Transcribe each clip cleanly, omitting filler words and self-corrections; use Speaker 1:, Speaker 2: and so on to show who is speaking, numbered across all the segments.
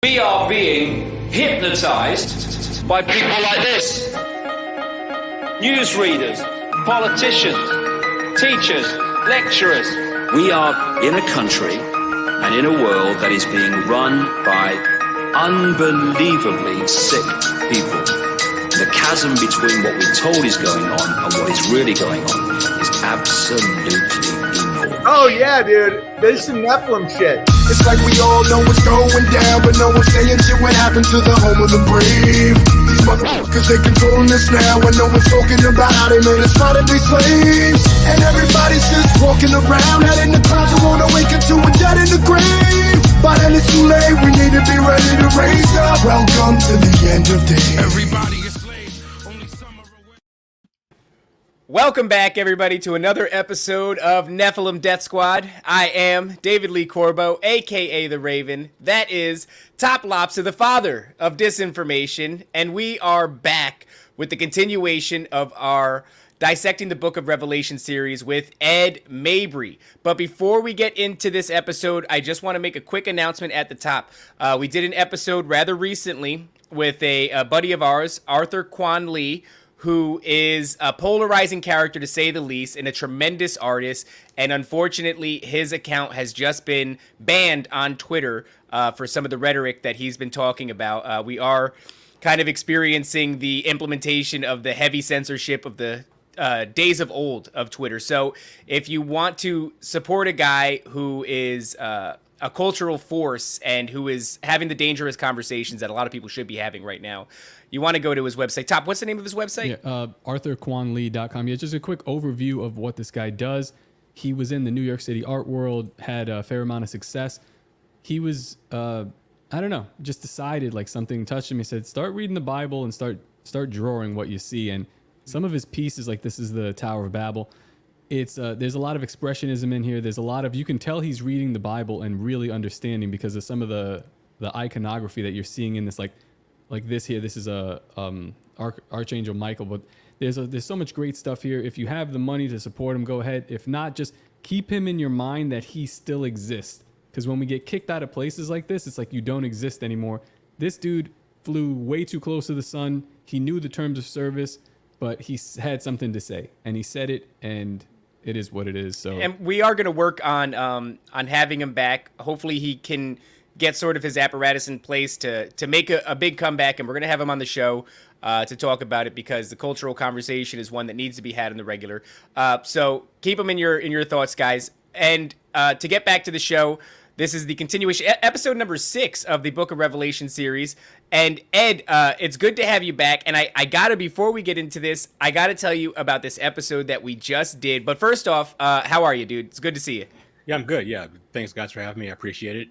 Speaker 1: We are being hypnotized by people like this. Newsreaders, politicians, teachers, lecturers.
Speaker 2: We are in a country and in a world that is being run by unbelievably sick people. The chasm between what we're told is going on and what is really going on is absolutely enormous.
Speaker 3: Oh yeah, dude. There's some Nephilim shit.
Speaker 4: It's like we all know what's going down, but no one's saying shit what happened to the home of the brave. These motherfuckers, they controlling us now, and no one's talking about how they made us modern-day slaves. And everybody's just walking around, head in the clouds, and won't awaken to a dead in the grave. By then it's too late, we need to be ready to raise up. Welcome to the end of days. Everybody is slaves, only some are away.
Speaker 5: Welcome back, everybody, to another episode of Nephilim Death Squad. I am David Lee Corbo, a.k.a. The Raven. That is Top Lobster, the father of disinformation, and we are back with the continuation of our Dissecting the Book of Revelation series with Ed Mabrie. But before we get into this episode, I just want to make a quick announcement at the top. We did an episode rather recently with a buddy of ours, Arthur Quan Lee, who is a polarizing character, to say the least, and a tremendous artist. And unfortunately, his account has just been banned on Twitter for some of the rhetoric that he's been talking about. We are kind of experiencing the implementation of the heavy censorship of the days of old of Twitter. So if you want to support a guy who is a cultural force and who is having the dangerous conversations that a lot of people should be having right now, you want to go to his website. Top, what's the name of his website?
Speaker 6: Yeah, ArthurQuanLee.com. Yeah, just a quick overview of what this guy does. He was in the New York City art world, had a fair amount of success. He was, I don't know, just decided like something touched him. He said, start reading the Bible and start drawing what you see. And some of his pieces, like this is the Tower of Babel. It's there's a lot of expressionism in here. There's a lot of, you can tell he's reading the Bible and really understanding because of some of the iconography that you're seeing in this, like this here. This is a Archangel Michael, but there's so much great stuff here. If you have the money to support him, go ahead. If not, just keep him in your mind that he still exists. Because when we get kicked out of places like this, it's like you don't exist anymore. This dude flew way too close to the sun. He knew the terms of service, but he had something to say, and he said it, and it is what it is. So,
Speaker 5: and we are going to work on having him back. Hopefully, he can get sort of his apparatus in place to make a big comeback, and we're going to have him on the show to talk about it because the cultural conversation is one that needs to be had on the regular. So keep him in your thoughts, guys. And to get back to the show, this is the continuation, episode number 6 of the Book of Revelation series. And Ed, it's good to have you back. And I gotta, before we get into this, I gotta tell you about this episode that we just did. But first off, how are you, dude? It's good to see you.
Speaker 7: Yeah, I'm good. Yeah, thanks guys for having me. I appreciate it.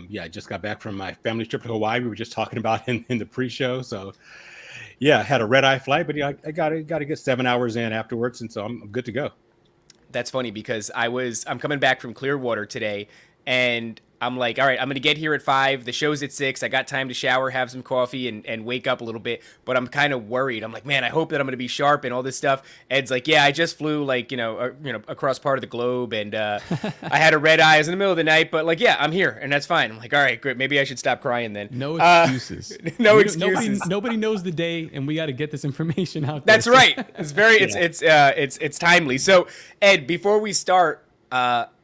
Speaker 7: Yeah, I just got back from my family trip to Hawaii. We were just talking about in the pre-show. So yeah, I had a red-eye flight, but yeah, I gotta get 7 hours in afterwards, and so I'm good to go.
Speaker 5: That's funny because I'm coming back from Clearwater today, and I'm like, all right, I'm going to get here at 5. The show's at 6. I got time to shower, have some coffee, and wake up a little bit. But I'm kind of worried. I'm like, man, I hope that I'm going to be sharp and all this stuff. Ed's like, yeah, I just flew across part of the globe, and I had a red eye. It was in the middle of the night, but like, yeah, I'm here, and that's fine. I'm like, all right, great. Maybe I should stop crying then.
Speaker 6: No excuses.
Speaker 5: No excuses.
Speaker 6: Nobody knows the day, and we got to get this information out there.
Speaker 5: That's right. It's very, it's timely. So, Ed, before we start,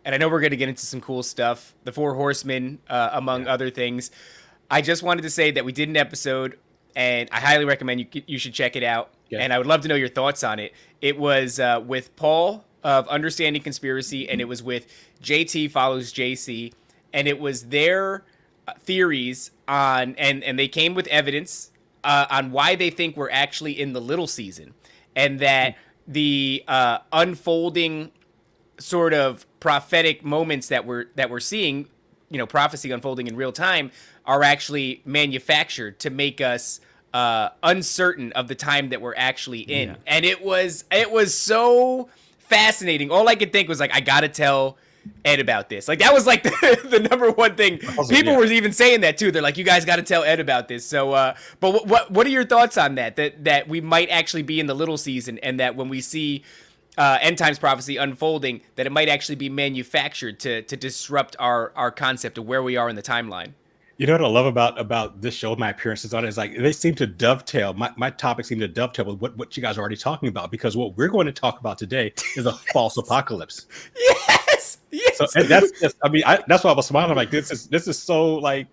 Speaker 5: and I know we're going to get into some cool stuff, the Four Horsemen, among other things. I just wanted to say that we did an episode, and I highly recommend you should check it out. Yeah. And I would love to know your thoughts on it. It was with Paul of Understanding Conspiracy, and it was with JT Follows JC, and it was their theories on, and they came with evidence on why they think we're actually in the little season, and that the unfolding sort of prophetic moments that we're seeing, prophecy unfolding in real time, are actually manufactured to make us uncertain of the time that we're actually in. Yeah. And it was so fascinating. All I could think was like, I gotta tell Ed about this. Like that was like the number one thing. Also, people were even saying that too. They're like, you guys got to tell Ed about this. So, but what are your thoughts on that? That we might actually be in the little season, and that when we see end times prophecy unfolding, that it might actually be manufactured to disrupt our concept of where we are in the timeline.
Speaker 7: You know what I love about this show, my appearances on it, is like they seem to dovetail. My topics seem to dovetail with what you guys are already talking about, because what we're going to talk about today is a false apocalypse.
Speaker 5: Yes. Yes.
Speaker 7: So and that's just, I mean, that's why I was smiling. I'm like, this is so like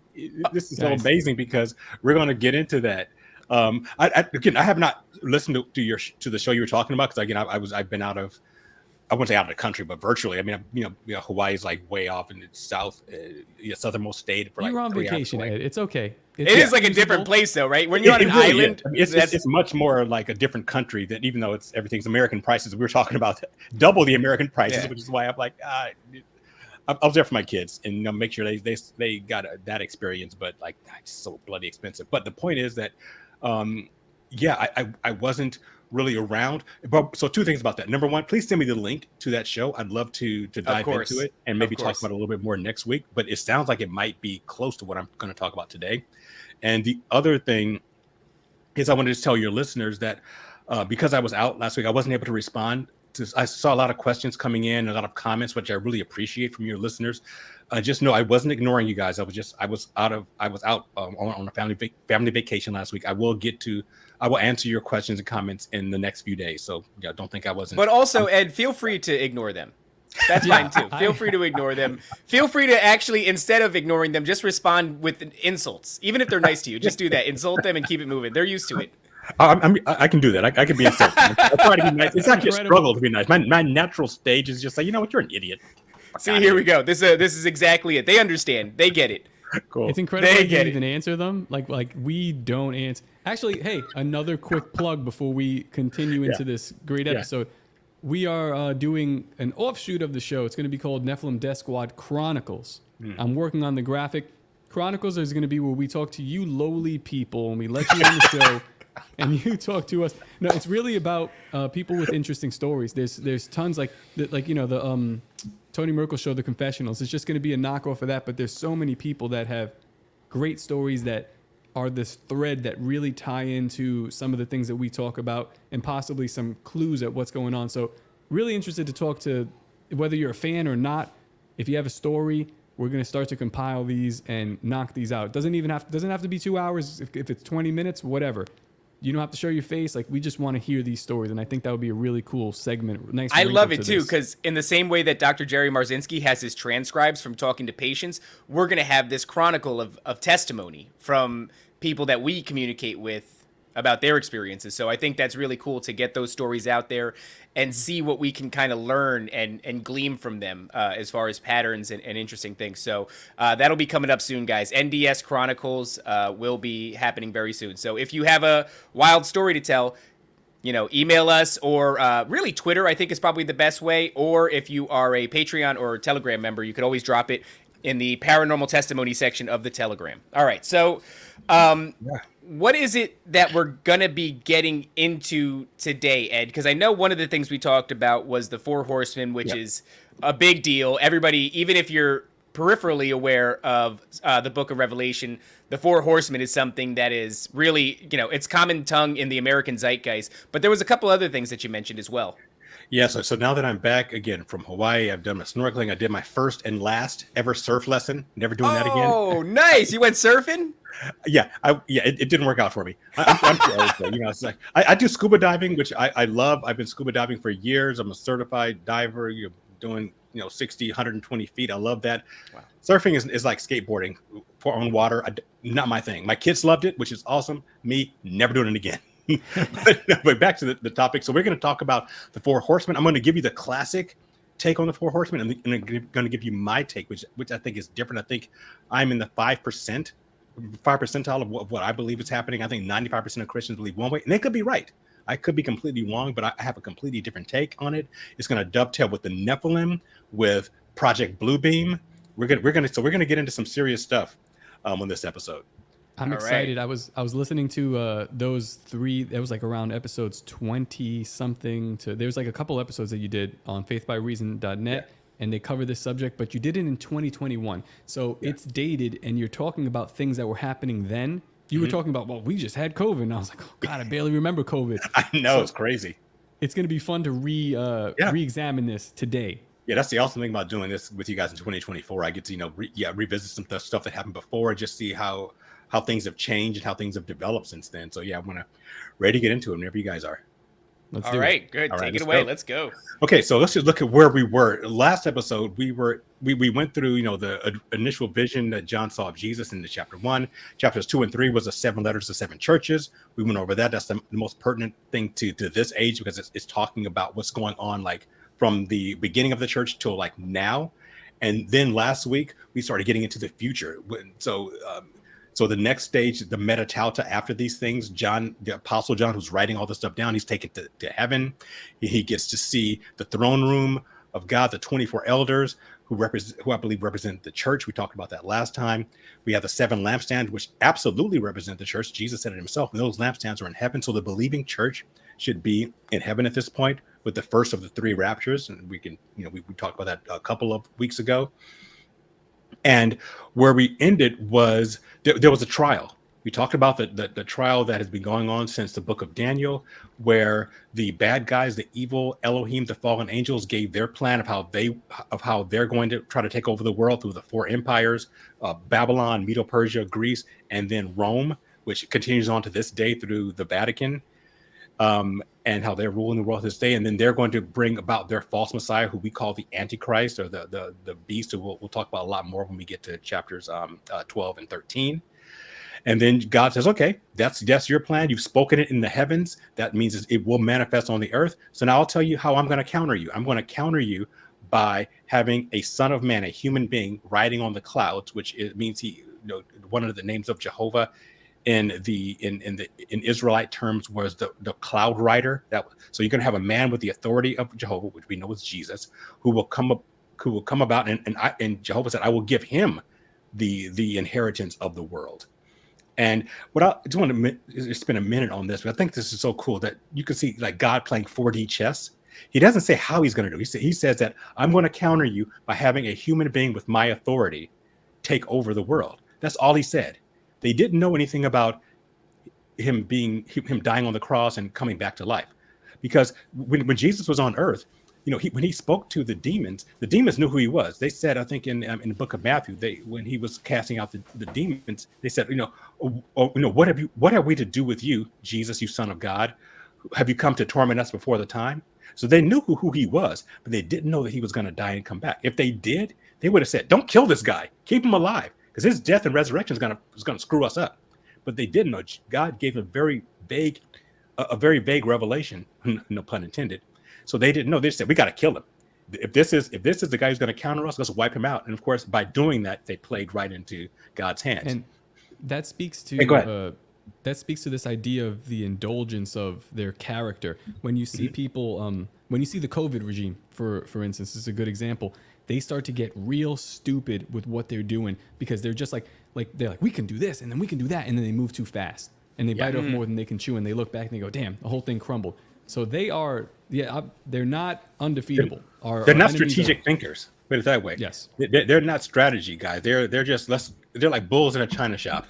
Speaker 7: this is so
Speaker 6: Nice.
Speaker 7: amazing, because we're going to get into that. Again, I have not listened to the show you were talking about, because again, I've been out of, I wouldn't say out of the country, but virtually. I mean, Hawaii is like way off in the southernmost state for like
Speaker 6: You're on
Speaker 7: 3 hours
Speaker 6: vacation,
Speaker 7: away.
Speaker 6: Ed. It's okay.
Speaker 5: It is like a different place, though, right? When you're on an
Speaker 7: really
Speaker 5: island,
Speaker 7: is. I mean, it's much more like a different country, that even though everything's American prices, we were talking about double the American prices, which is why I'm like, I was there for my kids and make sure they got that experience, but like it's so bloody expensive. But the point is that, I wasn't really around. But so two things about that. Number one, please send me the link to that show. I'd love to dive into it and maybe talk about it a little bit more next week. But it sounds like it might be close to what I'm going to talk about today. And the other thing is, I wanted to tell your listeners that because I was out last week, I wasn't able to respond. I saw a lot of questions coming in, a lot of comments, which I really appreciate from your listeners. Just know I wasn't ignoring you guys. I was out on a family vacation last week. I will answer your questions and comments in the next few days. So yeah, don't think I wasn't.
Speaker 5: But also, Ed, feel free to ignore them. That's fine too. Feel free to ignore them. Feel free to actually, instead of ignoring them, just respond with insults. Even if they're nice to you, just do that. Insult them and keep it moving. They're used to it.
Speaker 7: I can do that. I can be insulting. I try to be nice. It's not just struggle to be nice. My natural stage is just like, you know what, you're an idiot.
Speaker 5: See, here we go. This is exactly it. They understand. They get it.
Speaker 7: Cool.
Speaker 6: It's incredible
Speaker 5: They
Speaker 6: you
Speaker 5: get
Speaker 6: didn't
Speaker 5: it.
Speaker 6: even answer them. Like we don't answer. Actually, hey, another quick plug before we continue into this great episode. We are doing an offshoot of the show. It's going to be called Nephilim Death Squad Chronicles. I'm working on the graphic. Chronicles is going to be where we talk to you lowly people and we let you on the show and you talk to us. No, it's really about people with interesting stories. There's tons like the Tony Merkel show, The Confessionals. It's just going to be a knockoff of that, but there's so many people that have great stories that are this thread that really tie into some of the things that we talk about and possibly some clues at what's going on. So really interested to talk to, whether you're a fan or not. If you have a story, we're going to start to compile these and knock these out. Doesn't have to be 2 hours. If it's 20 minutes, whatever. You don't have to show your face. Like, we just want to hear these stories, and I think that would be a really cool segment. Nice.
Speaker 5: I love it too, because in the same way that Dr. Jerry Marzinski has his transcribes from talking to patients, we're going to have this chronicle of testimony from people that we communicate with about their experiences. So I think that's really cool to get those stories out there and see what we can kind of learn and glean from them as far as patterns and interesting things. So that'll be coming up soon, guys. NDS Chronicles will be happening very soon. So if you have a wild story to tell, email us, or really Twitter, I think is probably the best way. Or if you are a Patreon or Telegram member, you could always drop it in the paranormal testimony section of the Telegram. All right. So what is it that we're going to be getting into today, Ed? Because I know one of the things we talked about was the Four Horsemen, which is a big deal. Everybody, even if you're peripherally aware of the Book of Revelation, the Four Horsemen is something that is really, it's common tongue in the American zeitgeist. But there was a couple other things that you mentioned as well.
Speaker 7: Yeah, so now that I'm back again from Hawaii, I've done my snorkeling. I did my first and last ever surf lesson. Never doing that again.
Speaker 5: Oh, nice! You went surfing?
Speaker 7: It didn't work out for me. I'm too old, though. It's like I do scuba diving, which I love. I've been scuba diving for years. I'm a certified diver. You're doing 60, 120 feet. I love that. Wow. Surfing is like skateboarding on water. Not my thing. My kids loved it, which is awesome. Me, never doing it again. But back to the topic. So we're going to talk about the Four Horsemen. I'm going to give you the classic take on the Four Horsemen, and I'm going to give you my take, which I think is different. I think I'm in the 5 percentile of what I believe is happening. I think 95% of Christians believe one way, and they could be right. I could be completely wrong, but I have a completely different take on it. It's going to dovetail with the Nephilim, with Project Bluebeam. We're going to get into some serious stuff on this episode.
Speaker 6: I'm excited. Right. I was listening to those three. It was like around episodes 20 something. There's like a couple episodes that you did on faithbyreason.net, and they cover this subject, but you did it in 2021. So it's dated, and you're talking about things that were happening then. You were talking about, well, we just had COVID, and I was like, oh God, I barely remember COVID.
Speaker 7: I know, it's crazy.
Speaker 6: It's going to be fun to re-examine this today.
Speaker 7: Yeah, that's the awesome thing about doing this with you guys in 2024. I get to, revisit some stuff that happened before, and just see how things have changed and how things have developed since then. So yeah, I'm ready to get into it whenever you guys are.
Speaker 6: Let's
Speaker 5: All
Speaker 6: do
Speaker 5: right,
Speaker 6: it.
Speaker 5: good.
Speaker 7: All right,
Speaker 5: Take it
Speaker 7: let's
Speaker 5: away.
Speaker 7: go.
Speaker 5: Let's go.
Speaker 7: Okay, so let's just look at where we were. Last episode, we went through, the initial vision that John saw of Jesus in the chapter 1. Chapters 2 and 3 was the 7 letters to 7 churches. We went over that. That's the most pertinent thing to this age, because it's talking about what's going on, like from the beginning of the church till like now. And then last week we started getting into the future. So the next stage, the metatauta after these things, John, the Apostle John, who's writing all this stuff down, he's taken to heaven. He gets to see the throne room of God, the 24 elders who I believe represent the church. We talked about that last time. We have the 7 lampstands, which absolutely represent the church. Jesus said it himself, and those lampstands are in heaven. So the believing church should be in heaven at this point with the first of the 3 raptures. And we can, we talked about that a couple of weeks ago. And where we ended was there was a trial. We talked about the trial that has been going on since the book of Daniel, where the bad guys, the evil Elohim, the fallen angels, gave their plan of how they're going to try to take over the world through the 4 empires, Babylon, Medo-Persia, Greece, and then Rome, which continues on to this day through the Vatican. And how they're ruling the world this day, and then they're going to bring about their false Messiah, who we call the Antichrist, or the beast, who we'll talk about a lot more when we get to chapters 12 and 13. And then God says, okay, that's your plan. You've spoken it in the heavens. That means it will manifest on the earth. So now I'll tell you how I'm going to counter you. I'm going to counter you by having a son of man, a human being, riding on the clouds, which means one of the names of Jehovah in Israelite terms was the cloud rider. So you're going to have a man with the authority of Jehovah, which we know is Jesus, who will come about, and Jehovah said, I will give him the inheritance of the world. And what I just want to spend a minute on this, but I think this is so cool that you can see like God playing 4D chess. He doesn't say how he's going to do. He says that I'm going to counter you by having a human being with my authority take over the world. That's all he said. They didn't know anything about him dying on the cross and coming back to life, because when Jesus was on earth, when he spoke to the demons knew who he was. They said, I think in the book of Matthew, when he was casting out the demons, they said, what have we to do with you, Jesus, you son of God? Have you come to torment us before the time? So they knew who he was, but they didn't know that he was going to die and come back. If they did, they would have said, don't kill this guy, keep him alive, because his death and resurrection is going to screw us up. But they didn't know. God gave a very vague revelation, no pun intended. So they didn't know. They said, we got to kill him. If this is the guy who's going to counter us, let's wipe him out. And of course, by doing that, they played right into God's hands.
Speaker 6: And that speaks to
Speaker 7: go ahead.
Speaker 6: This idea of the indulgence of their character. When you see people, when you see the COVID regime, for instance, this is a good example. They start to get real stupid with what they're doing, because they're just like they're like, we can do this and then we can do that, and then they move too fast and they bite off more than they can chew, and they look back and they go, damn, the whole thing crumbled. So they are, they're not undefeatable.
Speaker 7: They're not strategic thinkers. Put it that way.
Speaker 6: Yes,
Speaker 7: they're not strategy guys. They're just they're like bulls in a china shop.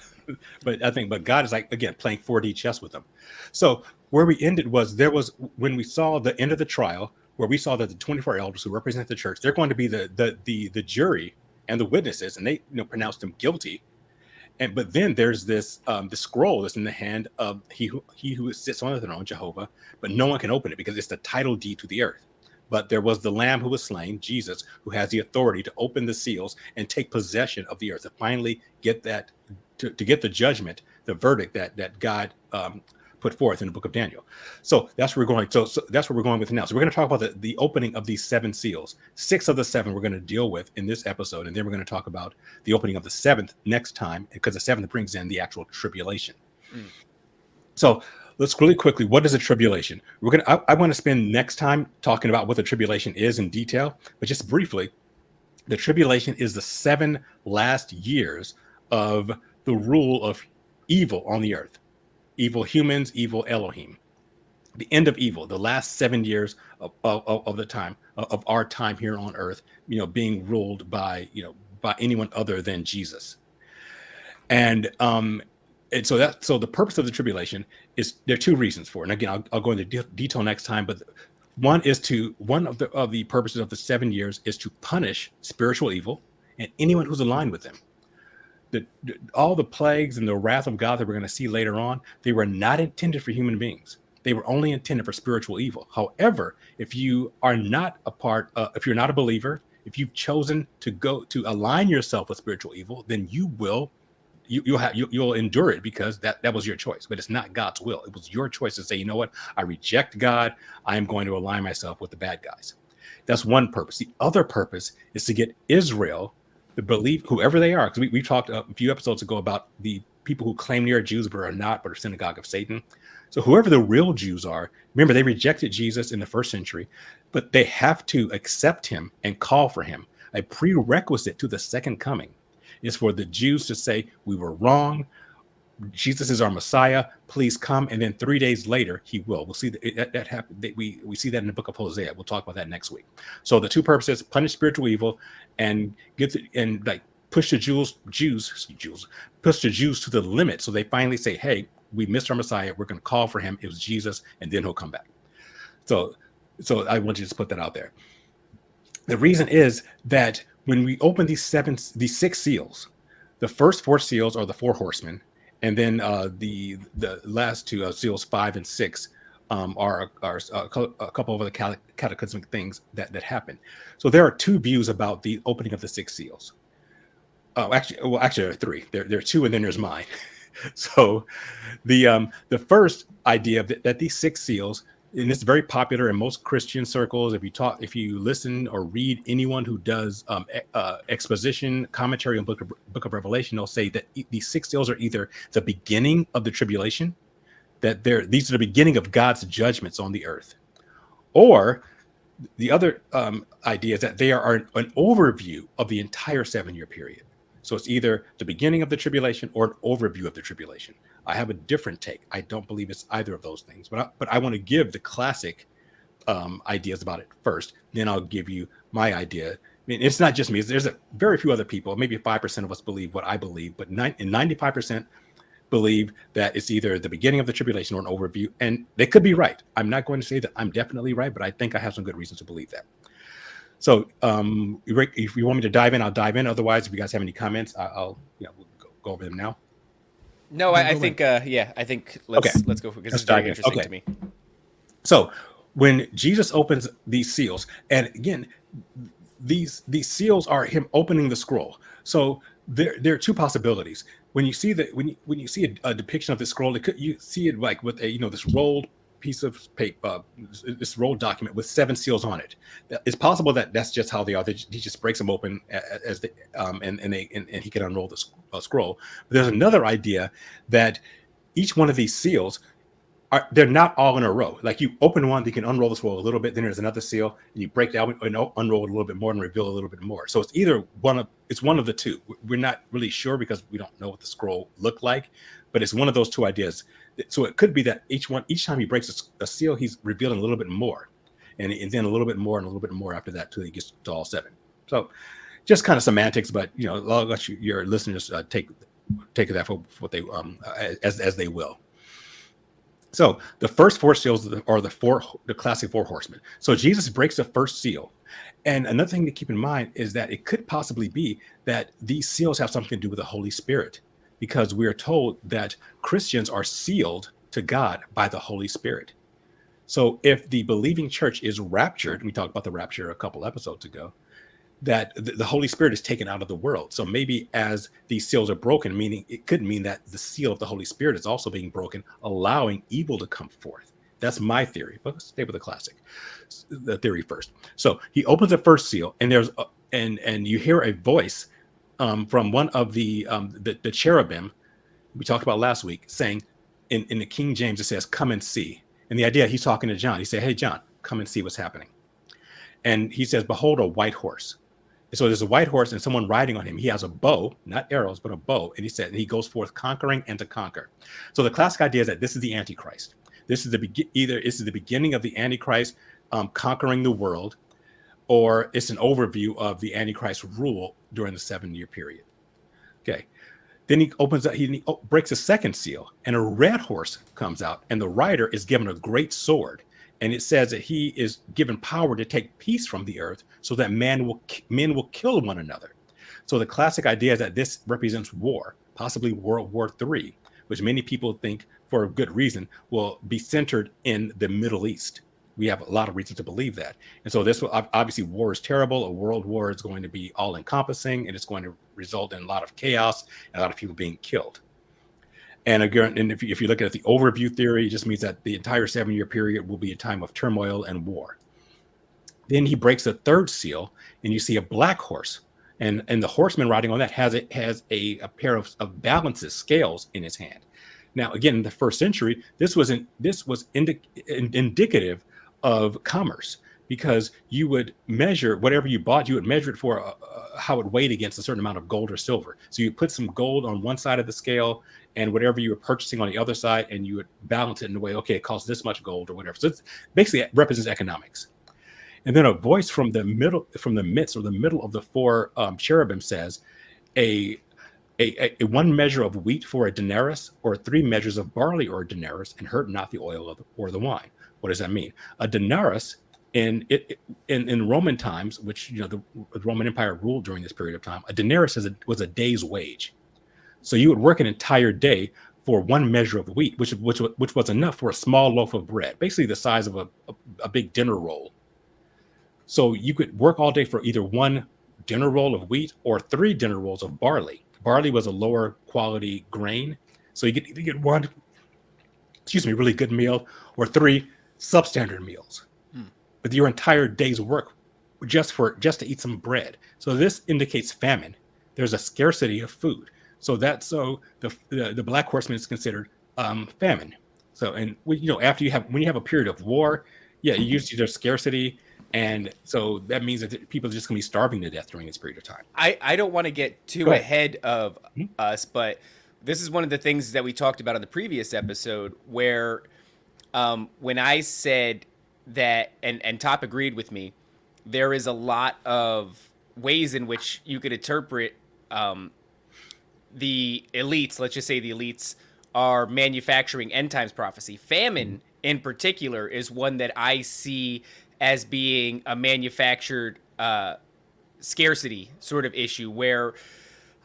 Speaker 7: But God is like, again, playing 4D chess with them. So where we ended was when we saw the end of the trial, where we saw that the 24 elders who represent the church, they're going to be the jury and the witnesses, and they pronounced them guilty. But then there's this the scroll that's in the hand of he who sits on the throne, Jehovah, but no one can open it because it's the title deed to the earth. But there was the Lamb who was slain, Jesus, who has the authority to open the seals and take possession of the earth, to finally get that to get the judgment, the verdict that God put forth in the book of Daniel. So that's where we're going. So that's where we're going with now. So we're going to talk about the opening of these 7 seals. 6 of the 7 we're going to deal with in this episode, and then we're going to talk about the opening of the 7th next time, because the 7th brings in the actual tribulation. So let's really quickly, what is a tribulation? I want to spend next time talking about what the tribulation is in detail, but just briefly, the tribulation is the 7 last years of the rule of evil on the earth. Evil humans, evil Elohim. The end of evil, the last 7 years of the time of our time here on earth, being ruled by anyone other than Jesus. And so the purpose of the tribulation is, there are 2 reasons for it. And again, I'll go into detail next time, but One of the purposes of the 7 years is to punish spiritual evil and anyone who's aligned with them. All the plagues and the wrath of God that we're going to see later on, they were not intended for human beings. They were only intended for spiritual evil. However, if you are not if you're not a believer, if you've chosen to go to align yourself with spiritual evil, then you'll endure it, because that was your choice. But it's not God's will. It was your choice to say, you know what, I reject God. I am going to align myself with the bad guys. That's one purpose. The other purpose is to get Israel to believe, whoever they are, because we talked a few episodes ago about the people who claim they are Jews but are not, but are synagogue of Satan. So whoever the real Jews are, remember, they rejected Jesus in the first century, but they have to accept him and call for him. A prerequisite to the second coming is for the Jews to say, we were wrong. Jesus is our Messiah. Please come. And then 3 days later, he will. We'll see that happen. We see that in the book of Hosea. We'll talk about that next week. So the two purposes: punish spiritual evil and push the Jews to the limit. So they finally say, hey, we missed our Messiah. We're going to call for him. It was Jesus, and then he'll come back. So I want you to just put that out there. The reason is that when we open these 6 seals, the first 4 seals are the 4 horsemen, and then the last 2 seals, 5 and 6, are a couple of other cataclysmic things that happen. So there are 2 views about the opening of the 6 seals. Actually, there are 3. There are 2, and then there's mine. So the first idea that these 6 seals, and it's very popular in most Christian circles. If you listen or read anyone who does exposition commentary on book of Revelation, they'll say that these 6 seals are either the beginning of the tribulation, that these are the beginning of God's judgments on the earth, or the other idea is that they are an overview of the entire 7-year period. So it's either the beginning of the tribulation or an overview of the tribulation. I have a different take. I don't believe it's either of those things, but I want to give the classic ideas about it first. Then I'll give you my idea. I mean, it's not just me. There's very few other people. Maybe 5% of us believe what I believe, but 95% believe that it's either the beginning of the tribulation or an overview. And they could be right. I'm not going to say that I'm definitely right, but I think I have some good reasons to believe that. So if you want me to dive in, I'll dive in. Otherwise, if you guys have any comments, I'll we'll go over them now.
Speaker 5: No, I think I think let's go, because it's very interesting to me.
Speaker 7: So when Jesus opens these seals, and again, these seals are him opening the scroll. So there are 2 possibilities. When you see that, when you see a depiction of the scroll, you see it like with a this rolled piece of paper, this rolled document with 7 seals on it. It's possible that that's just how they are. He just breaks them open as they and he can unroll the scroll. But there's another idea that each one of these seals they're not all in a row. Like, you open one, you can unroll the scroll a little bit, then there's another seal, and you break down and unroll it a little bit more and reveal a little bit more. So it's either one of the 2. We're not really sure because we don't know what the scroll looked like, but it's one of those 2 ideas. So it could be that each time he breaks a seal, he's revealing a little bit more, and then a little bit more and a little bit more after that till he gets to all 7. So just kind of semantics, but I'll let your listeners take that for what they as they will. So the first 4 seals are the classic 4 horsemen. So Jesus breaks the first seal. And another thing to keep in mind is that it could possibly be that these seals have something to do with the Holy Spirit, because we are told that Christians are sealed to God by the Holy Spirit. So if the believing church is raptured, we talked about the rapture a couple episodes ago, that the Holy Spirit is taken out of the world. So maybe as these seals are broken, meaning it could mean that the seal of the Holy Spirit is also being broken, allowing evil to come forth. That's my theory, but let's stay with the theory first. So he opens the first seal, and there's and you hear a voice from one of the cherubim we talked about last week, saying in the King James, it says, "Come and see." And the idea, he's talking to John. He said, "Hey, John, come and see what's happening." And he says, "Behold, a white horse." So there's a white horse and someone riding on him. He has a bow, not arrows, but a bow. And he said, he goes forth conquering and to conquer. So the classic idea is that this is the Antichrist. This is the beginning of the Antichrist conquering the world, or it's an overview of the Antichrist rule during the 7-year period. Okay. Then he breaks a second seal, and a red horse comes out, and the rider is given a great sword. And it says that he is given power to take peace from the earth so that men will kill one another. So the classic idea is that this represents war, possibly World War III, which many people think, for a good reason, will be centered in the Middle East. We have a lot of reason to believe that. And so this will, obviously, war is terrible. A world war is going to be all encompassing, and it's going to result in a lot of chaos and a lot of people being killed. And again, and if you look at the overview theory, it just means that the entire 7-year period will be a time of turmoil and war. Then he breaks the third seal, and you see a black horse. And the horseman riding on that has a pair of balances, scales in his hand. Now, again, in the first century, this was indicative of commerce, because you would measure whatever you bought, you would measure it for how it weighed against a certain amount of gold or silver. So you put some gold on one side of the scale, and whatever you were purchasing on the other side, and you would balance it in a way, okay, it costs this much gold or whatever. So it's basically, it represents economics. And then a voice from the midst or the middle of the four cherubim says, a one measure of wheat for a denarius, or 3 measures of barley or a denarius, and hurt not the oil or the wine. What does that mean? A denarius in Roman times, which the Roman Empire ruled during this period of time, a denarius was a day's wage. So you would work an entire day for 1 measure of wheat, which was enough for a small loaf of bread, basically the size of a big dinner roll. So you could work all day for either 1 dinner roll of wheat or 3 dinner rolls of barley. Barley was a lower quality grain. So you get 1, really good meal, or 3 substandard meals. With your entire day's work just to eat some bread. So this indicates famine. There's a scarcity of food. So the black horseman is considered famine. So, and when you have a period of war, usually there's scarcity. And so that means that people are just going to be starving to death during this period of time.
Speaker 5: I don't want to get too ahead of us, but this is one of the things that we talked about on the previous episode, where when I said that, and Top agreed with me, there is a lot of ways in which you could interpret the elites, let's just say the elites, are manufacturing end times prophecy. Famine in particular is one that I see as being a manufactured scarcity sort of issue, where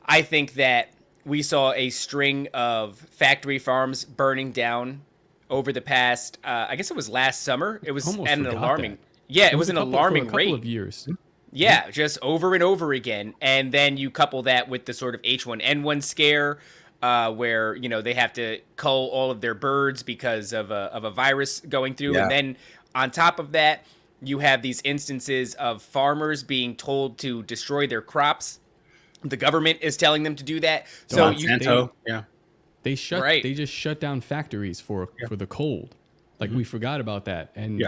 Speaker 5: I think that we saw a string of factory farms burning down over the past, I guess it was last summer. It was at an alarming, it was an alarming rate.
Speaker 6: For a couple of years.
Speaker 5: Yeah, just over and over again. And then you couple that with the sort of H1N1 scare, where they have to cull all of their birds because of a virus going through, and then on top of that, you have these instances of farmers being told to destroy their crops. The government is telling them to do that. So
Speaker 6: they just shut down factories for the cold. Like we forgot about that. And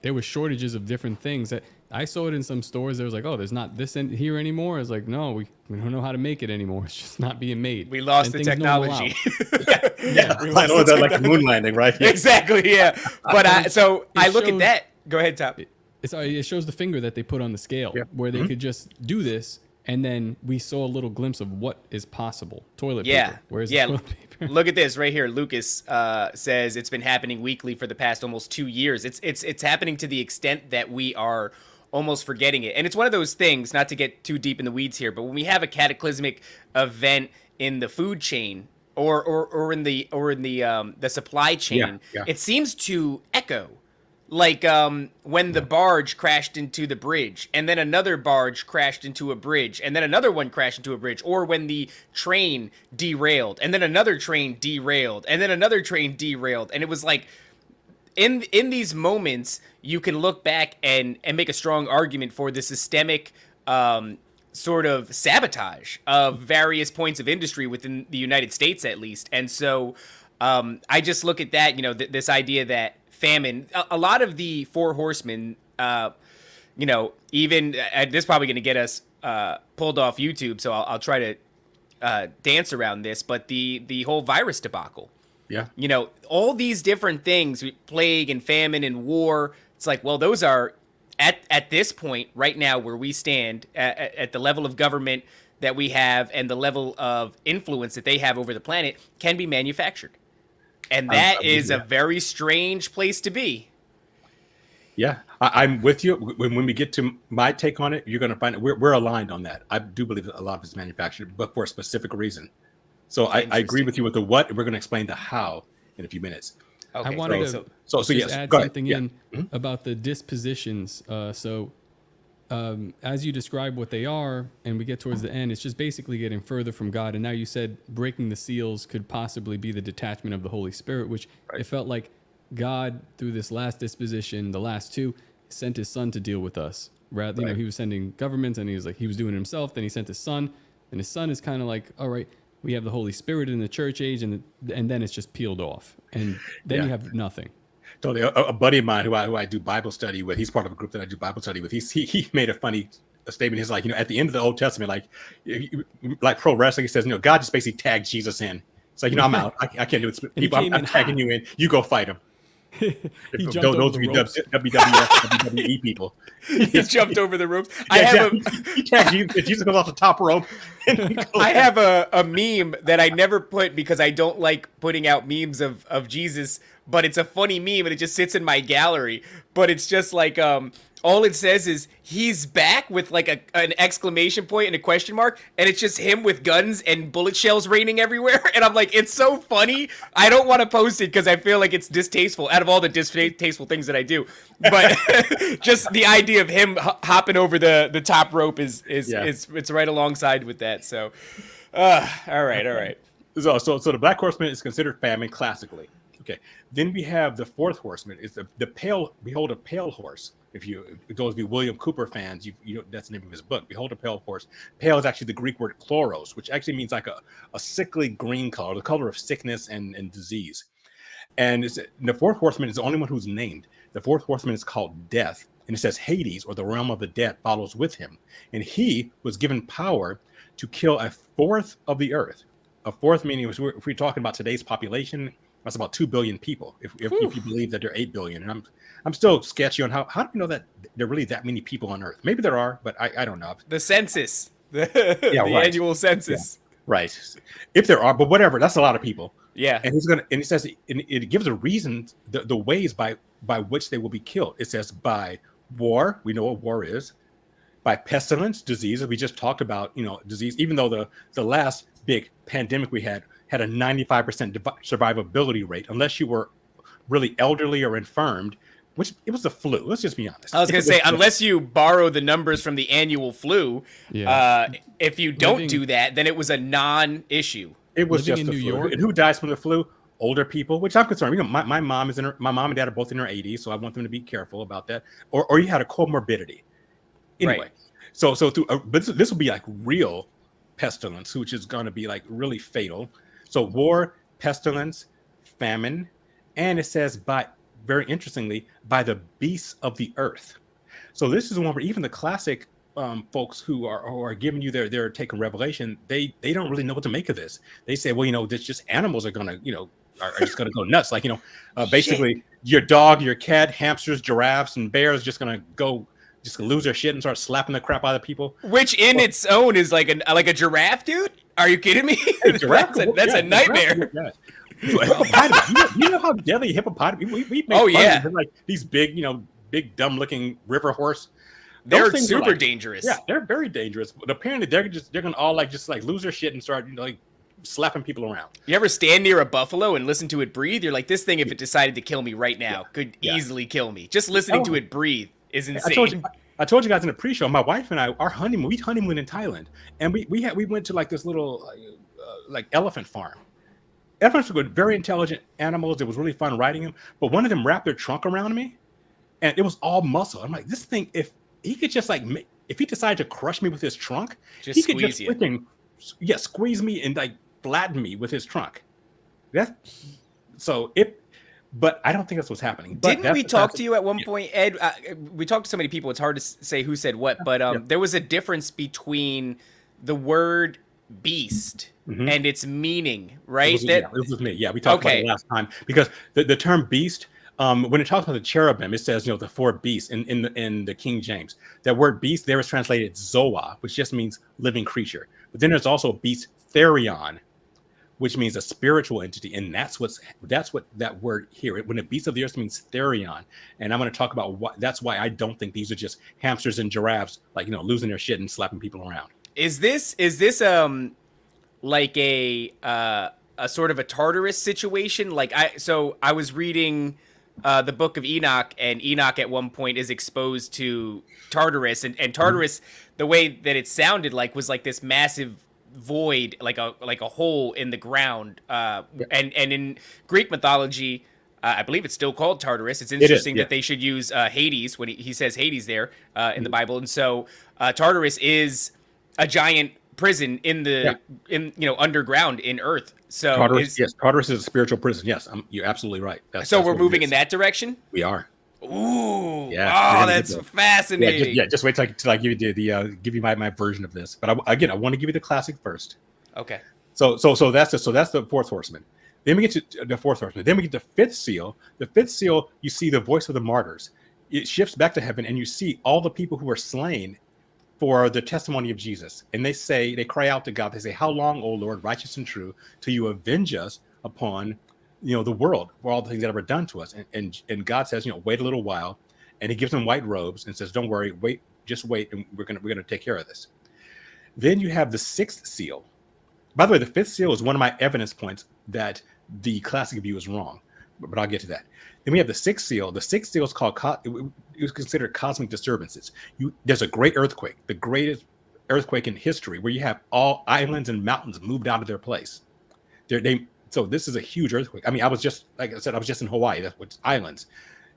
Speaker 6: there were shortages of different things that I saw it in some stores. There was like, oh, there's not this in here anymore. It's like, no, we don't know how to make it anymore. It's just not being made.
Speaker 5: We lost the technology.
Speaker 7: We lost that like the moon landing, right?
Speaker 5: Exactly. Yeah. But I look at that. Go ahead, Top.
Speaker 6: It shows the finger that they put on the scale where they could just do this. And then we saw a little glimpse of what is possible. Toilet paper. Where's the toilet paper?
Speaker 5: Look at this right here. Lucas says it's been happening weekly for the past almost 2 years. It's happening to the extent that we are almost forgetting it. And it's one of those things, not to get too deep in the weeds here, but when we have a cataclysmic event in the food chain or in the supply chain, it seems to echo. Like when the barge crashed into the bridge, and then another barge crashed into a bridge, and then another one crashed into a bridge, or when the train derailed, and then another train derailed, and then another train derailed. And it was like, in these moments, you can look back and make a strong argument for the systemic sort of sabotage of various points of industry within the United States, at least. And so I just look at that, this idea that famine, a lot of the four horsemen, even this is probably going to get us pulled off YouTube, so I'll try to dance around this, but the whole virus debacle. Yeah. All these different things, plague and famine and war, it's like, well, those are at this point right now where we stand at the level of government that we have and the level of influence that they have over the planet can be manufactured. And that is a very strange place to be.
Speaker 7: Yeah, I'm with you. When we get to my take on it, you're going to find it. We're aligned on that. I do believe that a lot of it's manufactured, but for a specific reason. So I agree with you with the what, and we're going to explain the how in a few minutes.
Speaker 6: I
Speaker 5: Okay,
Speaker 6: wanted
Speaker 5: great.
Speaker 6: to just
Speaker 7: yes,
Speaker 6: add
Speaker 7: go ahead.
Speaker 6: something
Speaker 7: Yeah.
Speaker 6: in about the dispositions. As you describe what they are, and we get towards the end, it's just basically getting further from God. And now you said breaking the seals could possibly be the detachment of the Holy Spirit, which it felt like God, through this last disposition, the last two, sent his son to deal with us. Rather, he was sending governments, and he was doing it himself. Then he sent his son, and his son is kind of like, all right, we have the Holy Spirit in the church age, and then it's just peeled off, and then you have nothing.
Speaker 7: Totally. A buddy of mine who I do Bible study with, he's part of a group that I do Bible study with. He made a funny statement. He's like, at the end of the Old Testament, like pro wrestling, he says, God just basically tagged Jesus in. It's like, I'm out. I can't do it. People, I'm tagging you in. You go fight him.
Speaker 6: He jumped over the ropes.
Speaker 7: WWF, WWE people.
Speaker 5: He jumped over the ropes.
Speaker 7: He tagged Jesus goes off the top rope.
Speaker 5: I have a meme that I never put because I don't like putting out memes of Jesus, but it's a funny meme and it just sits in my gallery. But it's just like all it says is he's back with like an exclamation point and a question mark, and it's just him with guns and bullet shells raining everywhere. And I'm like, it's so funny. I don't want to post it because I feel like it's distasteful out of all the distasteful things that I do. But just the idea of him hopping over the top rope is it's right alongside with that. So, all right.
Speaker 7: So the Black Horseman is considered famine classically. Okay. Then we have the fourth horseman. It's the pale. Behold a pale horse. If those be William Cooper fans, that's the name of his book. Behold a pale horse. Pale is actually the Greek word chloros, which actually means like a sickly green color, the color of sickness and disease. And the fourth horseman is the only one who's named. The fourth horseman is called Death, and it says Hades, or the realm of the dead, follows with him. And he was given power to kill a fourth of the earth. A fourth meaning, if we're talking about today's population, that's about 2 billion people. If you believe that there are 8 billion, and I'm still sketchy on how do we know that there are really that many people on Earth? Maybe there are, but I don't know.
Speaker 5: The census, the annual census,
Speaker 7: right? If there are, but whatever, that's a lot of people.
Speaker 5: Yeah,
Speaker 7: and he says it gives a reason, the ways by which they will be killed. It says by war, we know what war is, by pestilence, disease. We just talked about disease. Even though the last big pandemic we had a 95% survivability rate, unless you were really elderly or infirmed, which it was the flu. Let's just be honest.
Speaker 5: I was going to say, unless you borrow the numbers from the annual flu, if you don't do that, then it was a non-issue.
Speaker 7: It was just
Speaker 6: in
Speaker 7: the
Speaker 6: New
Speaker 7: flu.
Speaker 6: York.
Speaker 7: And who dies from the flu? Older people, which I'm concerned. My mom my mom and dad are both in their 80s, so I want them to be careful about that. Or you had a comorbidity. Anyway,
Speaker 5: right.
Speaker 7: so through this will be like real pestilence, which is going to be like really fatal. So war, pestilence, famine, and it says very interestingly, by the beasts of the earth. So this is one where even the classic folks who are giving you their take on Revelation, they don't really know what to make of this. They say, well, this just animals are gonna, are just gonna go nuts. Like, basically your dog, your cat, hamsters, giraffes, and bears just gonna lose their shit and start slapping the crap out of people.
Speaker 5: Which in its own is like a giraffe, dude. Are you kidding me? That's a nightmare.
Speaker 7: Hippopotamus. You know how deadly hippopotamus? We make fun of them, like these big, big dumb looking river horse.
Speaker 5: They're super dangerous.
Speaker 7: Yeah, they're very dangerous. But apparently they're gonna all just lose their shit and start slapping people around.
Speaker 5: You ever stand near a buffalo and listen to it breathe? You're like, this thing, if it decided to kill me right now, could easily kill me. Just listening to it breathe is insane.
Speaker 7: I told you guys in the pre-show, my wife and I, our honeymoon, we honeymooned in Thailand, and we went to this little elephant farm. Elephants were very intelligent animals. It was really fun riding them, but one of them wrapped their trunk around me, and it was all muscle. I'm like, this thing, if he could just if he decided to crush me with his trunk, he could just freaking squeeze me and flatten me with his trunk. But I don't think that's what's happening.
Speaker 5: Didn't we talk to you at one point, Ed? We talked to so many people, it's hard to say who said what, but there was a difference between the word beast and its meaning, right?
Speaker 7: It was me. Yeah, we talked about it last time. Because the term beast, when it talks about the cherubim, it says, the 4 beasts in the King James. That word beast there is translated zoa, which just means living creature. But then there's also beast therion, which means a spiritual entity, and that's what that word here. When the beasts of the earth means therion, and I'm going to talk about what. That's why I don't think these are just hamsters and giraffes, like losing their shit and slapping people around.
Speaker 5: Is this like a sort of a Tartarus situation? Like I was reading the book of Enoch, and Enoch at one point is exposed to Tartarus, and Tartarus, the way that it sounded like was like this massive void, like a hole in the ground. And in Greek mythology, I believe it's still called Tartarus. It's interesting that they should use Hades when he says Hades there in the Bible, and so Tartarus is a giant prison in the underground in Earth. So
Speaker 7: Tartarus is a spiritual prison. Yes, you're absolutely right.
Speaker 5: So we're moving in that direction.
Speaker 7: We are.
Speaker 5: Ooh,
Speaker 7: yeah.
Speaker 5: Oh, that's fascinating.
Speaker 7: Just wait till I give you my version of this. But I want to give you the classic first.
Speaker 5: Okay.
Speaker 7: So that's the fourth horseman. Then we get to the fourth horseman. Then we get the fifth seal. The fifth seal, you see the voice of the martyrs. It shifts back to heaven, and you see all the people who were slain for the testimony of Jesus. And they cry out to God. They say, "How long, O Lord, righteous and true, till you avenge us upon the world for all the things that were done to us?" And God says, "Wait a little while," and He gives them white robes and says, "Don't worry, just wait, and we're gonna take care of this." Then you have the sixth seal. By the way, the fifth seal is one of my evidence points that the classic view is wrong, but I'll get to that. Then we have the sixth seal. The sixth seal is called it was considered cosmic disturbances. There's a great earthquake, the greatest earthquake in history, where you have all islands and mountains moved out of their place. So this is a huge earthquake. I mean, I was just in Hawaii. That's what's islands,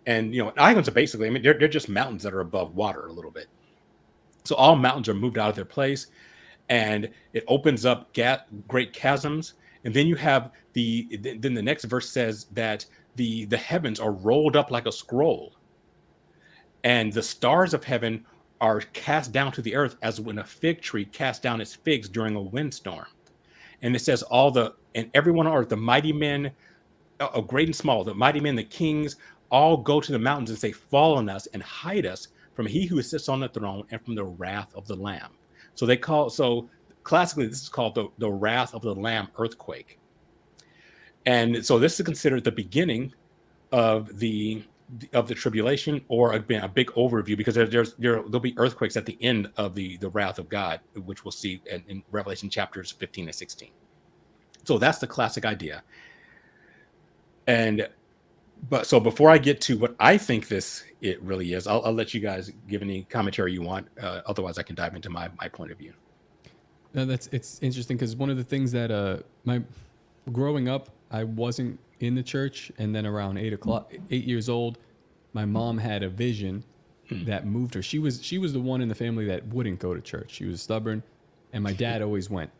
Speaker 7: and islands are basically, they're just mountains that are above water a little bit. So all mountains are moved out of their place, and it opens up great chasms. And then you have then the next verse says that the heavens are rolled up like a scroll, and the stars of heaven are cast down to the earth as when a fig tree casts down its figs during a windstorm. And it says and everyone on earth, the mighty men, great and small, the mighty men, the kings, all go to the mountains and say, "Fall on us and hide us from he who sits on the throne and from the wrath of the Lamb." So classically, this is called the wrath of the Lamb earthquake. And so this is considered the beginning of the tribulation, or a big overview, because there'll be earthquakes at the end of the wrath of God, which we'll see in Revelation chapters 15 and 16. So that's the classic idea. So before I get to what I think it really is, I'll let you guys give any commentary you want. Otherwise, I can dive into my point of view.
Speaker 6: No, it's interesting, because one of the things that growing up, I wasn't in the church, and then around 8 years old, my mom had a vision that moved her. She was the one in the family that wouldn't go to church. She was stubborn, and my dad always went.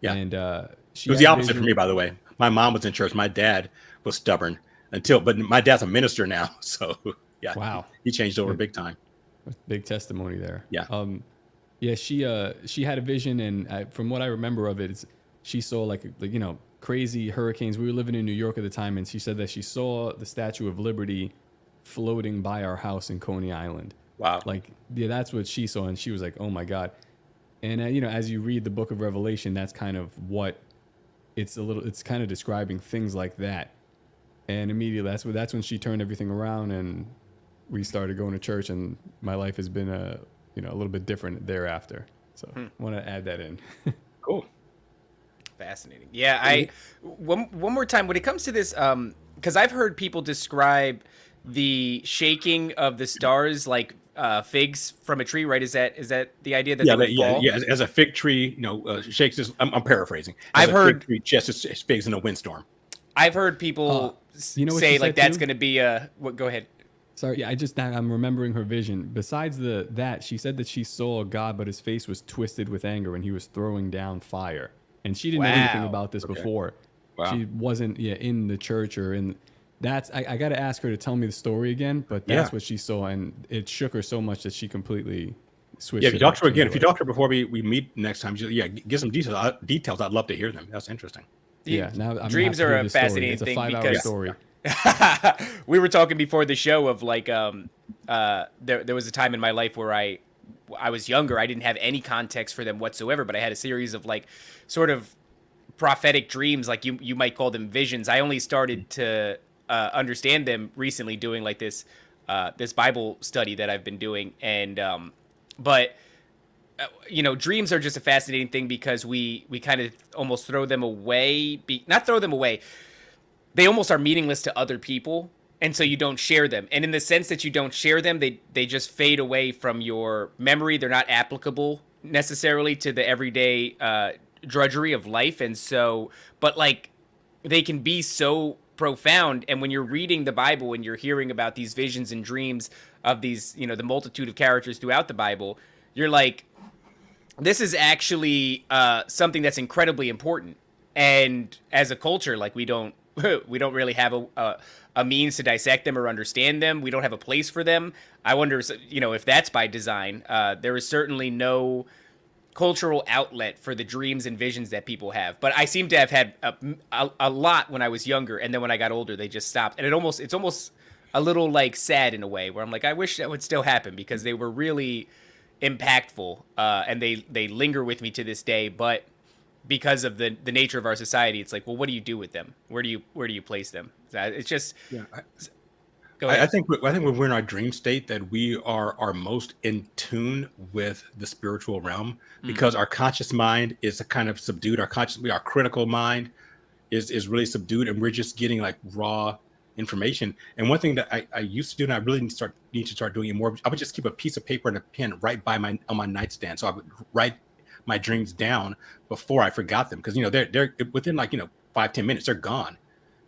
Speaker 7: Yeah,
Speaker 6: and
Speaker 7: it was the opposite for me, by the way. My mom was in church. My dad was stubborn but my dad's a minister now, so yeah.
Speaker 6: Wow,
Speaker 7: he changed over big time.
Speaker 6: Big testimony there.
Speaker 7: Yeah.
Speaker 6: Yeah, she had a vision, and from what I remember of it, she saw like crazy hurricanes. We were living in New York at the time, and she said that she saw the Statue of Liberty floating by our house in Coney Island.
Speaker 7: Wow.
Speaker 6: That's what she saw, and she was like, "Oh my God." And as you read the book of Revelation, that's kind of what it's kind of describing things like that. And immediately that's when she turned everything around, and we started going to church, and my life has been a little bit different thereafter. So I want to add that in.
Speaker 7: Cool.
Speaker 5: Fascinating. Yeah, one more time, when it comes to this, because I've heard people describe the shaking of the stars like figs from a tree, right? Is that the idea that they would fall?
Speaker 7: Yeah. As a fig tree, shakes. I'm paraphrasing.
Speaker 5: I've heard
Speaker 7: fig tree chests its figs in a windstorm.
Speaker 5: I've heard people say like that's going to be go ahead.
Speaker 6: Sorry, yeah, I'm remembering her vision. Besides that, she said that she saw God, but his face was twisted with anger, and he was throwing down fire. And she didn't know anything about this before.
Speaker 7: Wow.
Speaker 6: She wasn't in the church or in. I got to ask her to tell me the story again, but that's what she saw, and it shook her so much that she completely switched.
Speaker 7: Yeah, if you talk to her again, if you talk to her before we meet next time, get some details. I'd love to hear them. That's interesting.
Speaker 6: Yeah, now I'm
Speaker 5: dreams are a fascinating
Speaker 6: thing. It's a 5-hour
Speaker 5: because
Speaker 6: story.
Speaker 5: We were talking before the show of there was a time in my life where I was younger. I didn't have any context for them whatsoever, but I had a series of sort of prophetic dreams, like you might call them visions. I only started to understand them recently, doing like this Bible study that I've been doing, and but dreams are just a fascinating thing because we kind of almost throw them away, not throw them away. They almost are meaningless to other people, and so you don't share them. And in the sense that you don't share them, they just fade away from your memory. They're not applicable necessarily to the everyday drudgery of life. And so, but like, they can be so profound. And when you're reading the Bible and you're hearing about these visions and dreams of these, the multitude of characters throughout the Bible, you're like, this is actually something that's incredibly important. And as a culture, like, we don't really have a means to dissect them or understand them. We don't have a place for them. I wonder, if that's by design. There is certainly no cultural outlet for the dreams and visions that people have. But I seem to have had a lot when I was younger, and then when I got older, they just stopped. And it's almost a little like sad in a way, where I'm like, I wish that would still happen, because they were really impactful, and they linger with me to this day. But because of the nature of our society, it's like, well, what do you do with them? Where do you place them? It's just, go ahead.
Speaker 7: I think when we're in our dream state, that we are most in tune with the spiritual realm, because our conscious mind is a kind of subdued. Our critical mind is really subdued, and we're just getting like raw information. And one thing that I used to do, and I really need to start doing it more, I would just keep a piece of paper and a pen right by on my nightstand. So I would write my dreams down before I forgot them, because they're within 5-10 minutes they're gone.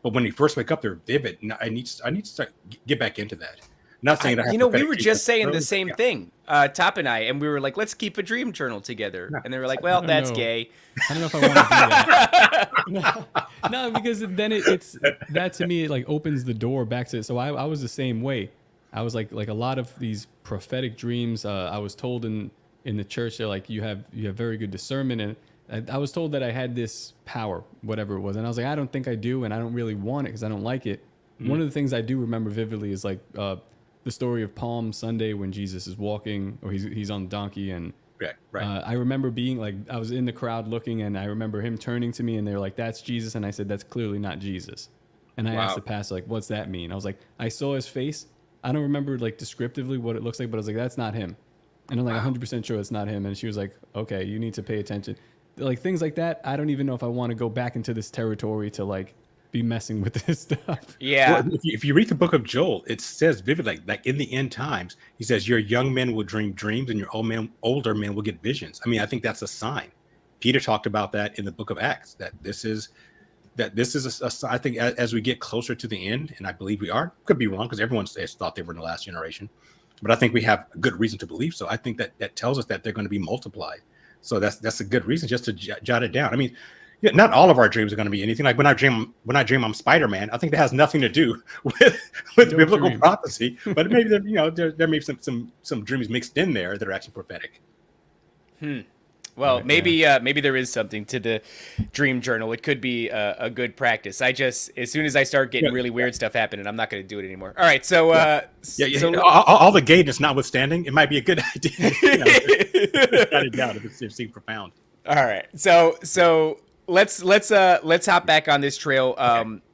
Speaker 7: But when you first wake up, they're vivid. And I need to start get back into that. Not saying that
Speaker 5: we were just saying the same thing, Top and I, and we were like, let's keep a dream journal together. And they were like, well, that's gay.
Speaker 6: I don't know if I want to do that. No, because then it's that, to me, it like opens the door back to it. So I was the same way. I was like a lot of these prophetic dreams. I was told in the church, they're like, you have very good discernment, and I was told that I had this power, whatever it was, and I was like, I don't think I do, and I don't really want it because I don't like it. One of the things I do remember vividly is like the story of Palm Sunday, when Jesus is walking, or he's on the donkey, and
Speaker 7: right.
Speaker 6: I remember being like, I was in the crowd looking, and I remember him turning to me, and they were like, that's Jesus, and I said, that's clearly not Jesus. And I asked the pastor, like, what's that mean? I was like, I saw his face. I don't remember like descriptively what it looks like, but I was like, that's not him. And I'm like 100% sure it's not him. And she was like, okay, you need to pay attention. Like things like that. I don't even know if I want to go back into this territory to like be messing with this stuff.
Speaker 5: Yeah.
Speaker 7: Well, if you read the book of Joel, it says vividly, like in the end times, he says, your young men will dream dreams and your older men will get visions. I mean, I think that's a sign. Peter talked about that in the book of Acts, that this is a I think as we get closer to the end, and I believe we are, could be wrong because everyone has thought they were in the last generation, but I think we have a good reason to believe so. I think that tells us that they're going to be multiplied. So that's a good reason just to jot it down. I mean, not all of our dreams are going to be anything. Like when I dream I'm Spider-Man, I think that has nothing to do with biblical prophecy, but maybe there may be some dreams mixed in there that are actually prophetic.
Speaker 5: Well, maybe there is something to the dream journal. It could be a good practice. As soon as I start getting really weird stuff happening, I'm not going to do it anymore. All right, so so
Speaker 7: all the gayness notwithstanding, it might be a good idea. Write it down if it seems profound.
Speaker 5: All right, so let's hop back on this trail.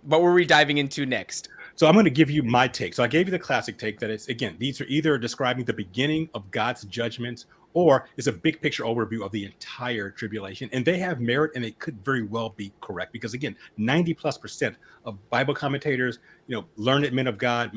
Speaker 5: What were we diving into next?
Speaker 7: So I'm going to give you my take. So I gave you the classic take that it's, again, these are either describing the beginning of God's judgments, or it's a big picture overview of the entire tribulation. And they have merit, and they could very well be correct. Because again, 90+% of Bible commentators, learned men of God,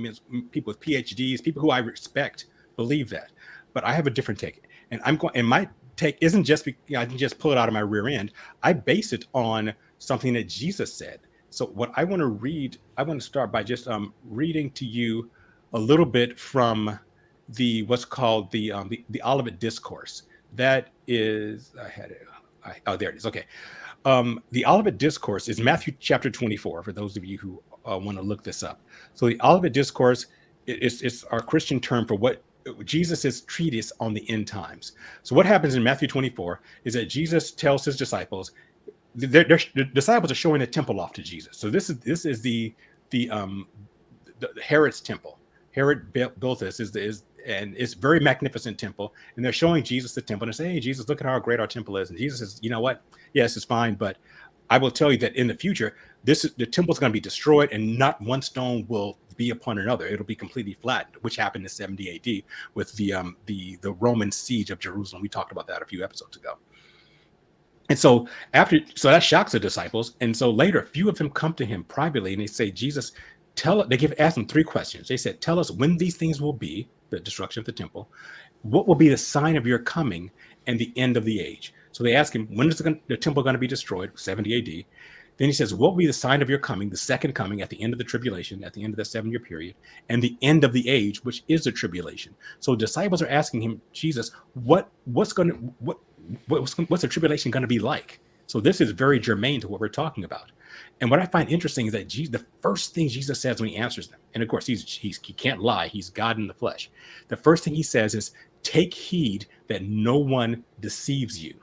Speaker 7: people with PhDs, people who I respect, believe that. But I have a different take. And my take isn't just, I didn't just pull it out of my rear end. I base it on something that Jesus said. So what I want to start by just reading to you a little bit from what's called the Olivet Discourse. That is, there it is. Okay. The Olivet Discourse is Matthew chapter 24, for those of you who want to look this up. So the Olivet Discourse is our Christian term for what Jesus' treatise on the end times. So what happens in Matthew 24 is that Jesus tells his disciples, the disciples are showing the temple off to Jesus. So this is the Herod's temple. Herod built this, and it's a very magnificent temple. And they're showing Jesus the temple, and they say, hey, Jesus, look at how great our temple is. And Jesus says, you know what? Yes, it's fine, but I will tell you that in the future, the temple is going to be destroyed, and not one stone will be upon another. It'll be completely flattened, which happened in 70 AD with the Roman siege of Jerusalem. We talked about that a few episodes ago. And so that shocks the disciples. And so later, a few of them come to him privately and they say, Jesus, ask him 3 questions. They said, tell us when these things will be, the destruction of the temple, what will be the sign of your coming and the end of the age? So they ask him, when is the temple going to be destroyed? 70 AD. Then he says, what will be the sign of your coming, the second coming at the end of the tribulation, at the end of the 7-year period, and the end of the age, which is the tribulation. So disciples are asking him, Jesus, what's the tribulation going to be like? So this is very germane to what we're talking about. And what I find interesting is that the first thing Jesus says when he answers them, and of course he can't lie, he's God in the flesh. The first thing he says is, take heed that no one deceives you.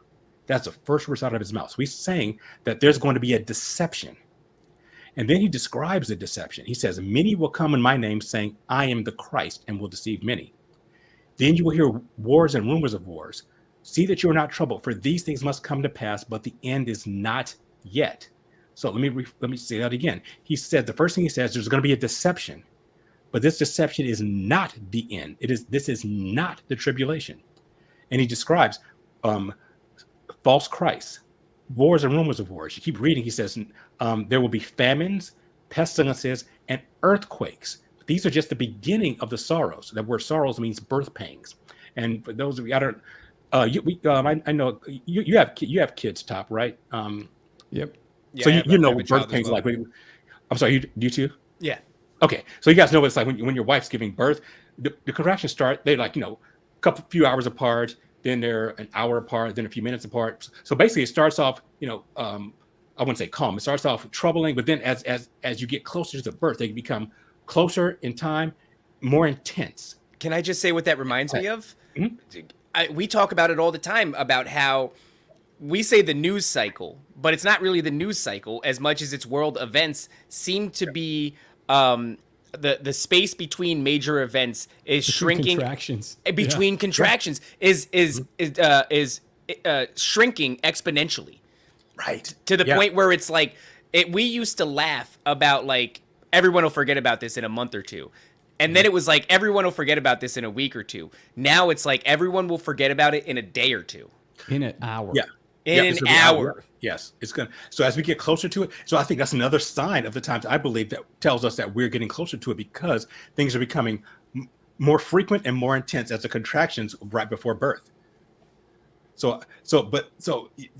Speaker 7: That's the first words out of his mouth. So he's saying that there's going to be a deception. And then he describes the deception. He says, many will come in my name saying, I am the Christ, and will deceive many. Then you will hear wars and rumors of wars. See that you are not troubled, for these things must come to pass, but the end is not yet. So let me say that again. He said, the first thing he says, there's going to be a deception, but this deception is not the end. This is not the tribulation. And he describes false Christs, wars and rumors of wars. You keep reading. He says there will be famines, pestilences, and earthquakes. These are just the beginning of the sorrows. That word sorrows means birth pangs. And for those of you, I don't. I know you have kids, Top, right?
Speaker 6: Yep.
Speaker 5: Yeah,
Speaker 7: So you know
Speaker 5: I have a
Speaker 7: what
Speaker 5: child
Speaker 7: birth
Speaker 5: as
Speaker 7: pains
Speaker 5: well.
Speaker 7: like. I'm sorry, do you too?
Speaker 5: Yeah.
Speaker 7: Okay, so you guys know what it's like when your wife's giving birth. The contractions start. They're like few hours apart. Then they're an hour apart. Then a few minutes apart. So basically, it starts off I wouldn't say calm. It starts off troubling, but then as you get closer to the birth, they become closer in time, more intense.
Speaker 5: Can I just say what that reminds me of?
Speaker 7: Mm-hmm.
Speaker 5: We talk about it all the time about how we say the news cycle, but it's not really the news cycle as much as it's world events seem to be the space between major events is shrinking.
Speaker 6: Contractions.
Speaker 5: Between contractions is shrinking exponentially.
Speaker 7: Right.
Speaker 5: To the point where it's like we used to laugh about like everyone will forget about this in a month or two. And then it was like everyone will forget about this in a week or two. Now it's like everyone will forget about it in a day or two.
Speaker 6: In an hour.
Speaker 7: Yeah.
Speaker 5: In an hour.
Speaker 7: Yes, it's gonna. So as we get closer to it, so I think that's another sign of the times I believe that tells us that we're getting closer to it because things are becoming more frequent and more intense as the contractions right before birth. So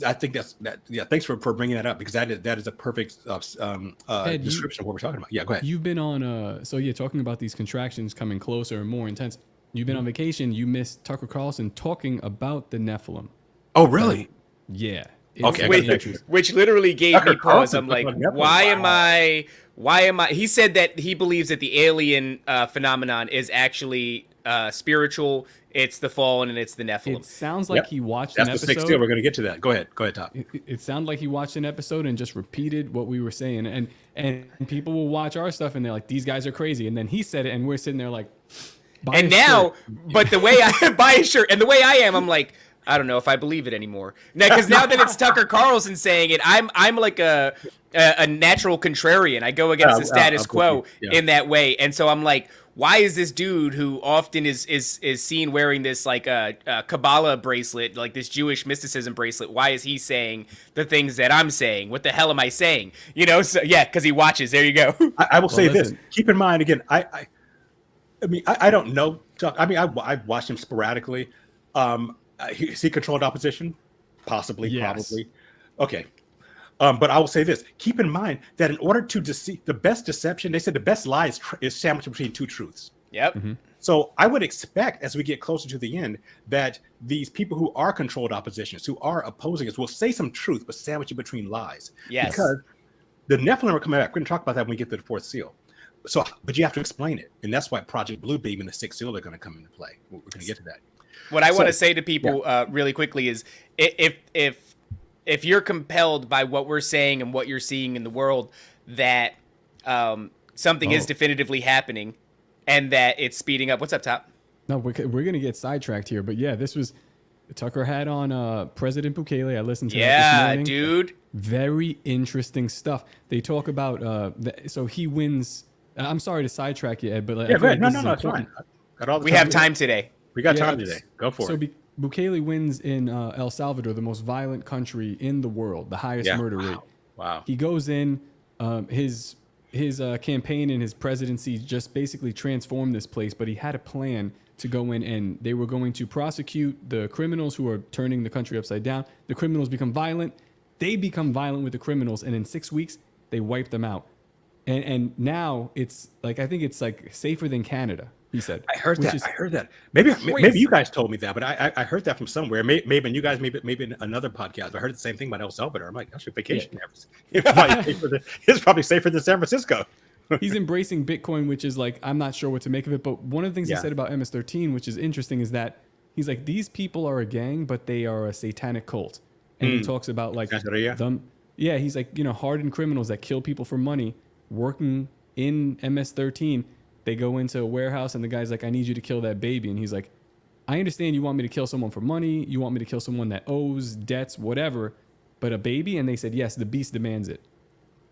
Speaker 7: I think that's that. Yeah, thanks for bringing that up because that is a perfect description of what we're talking about. Yeah, go ahead.
Speaker 6: You've been on talking about these contractions coming closer and more intense. You've been on vacation. You missed Tucker Carlson talking about the Nephilim.
Speaker 7: Oh, really?
Speaker 6: Yeah.
Speaker 7: Okay.
Speaker 5: Which literally gave
Speaker 7: Tucker
Speaker 5: me pause.
Speaker 7: Carlson
Speaker 5: I'm like,
Speaker 7: talking about Nephilim.
Speaker 5: why am I? He said that he believes that the alien phenomenon is actually spiritual. It's the fallen and it's the Nephilim.
Speaker 6: It sounds like he watched an
Speaker 7: That's the
Speaker 6: episode.
Speaker 7: sixth seal. We're going to get to that. Go ahead, Top.
Speaker 6: It sounded like he watched an episode and just repeated what we were saying. And people will watch our stuff and they're like, these guys are crazy. And then he said it and we're sitting there like, buy
Speaker 5: And
Speaker 6: a
Speaker 5: now,
Speaker 6: shirt.
Speaker 5: but the way I buy a shirt and the way I am, I'm like, I don't know if I believe it anymore. Because now that it's Tucker Carlson saying it, I'm like a natural contrarian. I go against the status quo in that way. And so I'm like, why is this dude who often is seen wearing this like Kabbalah bracelet, like this Jewish mysticism bracelet, why is he saying the things that I'm saying? What the hell am I saying? So yeah, because he watches. There you go.
Speaker 7: I will say this. Keep in mind again. I mean, I don't know. I mean, I've watched him sporadically. Is he controlled opposition? Possibly,
Speaker 6: Yes.
Speaker 7: probably. Okay. But I will say this. Keep in mind that in order to deceive, the best deception, they said the best lie is sandwiched between two truths.
Speaker 5: Yep.
Speaker 6: Mm-hmm.
Speaker 7: So I would expect as we get closer to the end that these people who are controlled oppositions, who are opposing us, will say some truth, but sandwich it between lies.
Speaker 5: Yes.
Speaker 7: Because the Nephilim are coming back. We're going to talk about that when we get to the fourth seal. So, but you have to explain it. And that's why Project Blue Beam and the sixth seal are going to come into play. We're going to get to that.
Speaker 5: What I want to say to people really quickly is if you're compelled by what we're saying and what you're seeing in the world, that something is definitively happening and that it's speeding up. What's up, Top?
Speaker 6: No, we're going to get sidetracked here. But yeah, this was Tucker had on President Bukele. I listened to that this morning.
Speaker 5: Dude.
Speaker 6: Very interesting stuff. They talk about so he wins. I'm sorry to sidetrack you, Ed, but
Speaker 7: Yeah,
Speaker 6: I feel like
Speaker 7: no,
Speaker 6: this
Speaker 7: no,
Speaker 6: is
Speaker 7: no, it's
Speaker 6: important.
Speaker 7: fine. Got all the
Speaker 5: We have time today.
Speaker 7: We got
Speaker 6: Yeah,
Speaker 7: time today. Go for
Speaker 6: so
Speaker 7: it.
Speaker 6: Bukele wins in El Salvador, the most violent country in the world, the highest
Speaker 7: Yeah.
Speaker 6: murder rate.
Speaker 7: Wow.
Speaker 6: He goes in, his campaign and his presidency just basically transformed this place, but he had a plan to go in and they were going to prosecute the criminals who are turning the country upside down. The criminals become violent. They become violent with the criminals, and in 6 weeks, they wipe them out. And now it's like, I think it's like safer than Canada, he said.
Speaker 7: I heard
Speaker 6: which
Speaker 7: that.
Speaker 6: is
Speaker 7: I heard that. Maybe
Speaker 5: Crazy.
Speaker 7: you guys told me that, but I heard that from somewhere. Maybe you guys, maybe in another podcast. I heard the same thing about El Salvador. I'm like, that's your vacation. It's probably safer than San Francisco.
Speaker 6: He's embracing Bitcoin, which is like, I'm not sure what to make of it. But one of the things he
Speaker 7: Yeah.
Speaker 6: said about MS-13, which is interesting, is that he's like, these people are a gang, but they are a satanic cult. And he talks about like
Speaker 7: Santeria?
Speaker 6: them. Yeah, he's like, hardened criminals that kill people for money working in MS-13. They go into a warehouse and the guy's like, I need you to kill that baby. And he's like, I understand you want me to kill someone for money. You want me to kill someone that owes debts, whatever. But a baby? And they said, yes, the beast demands it.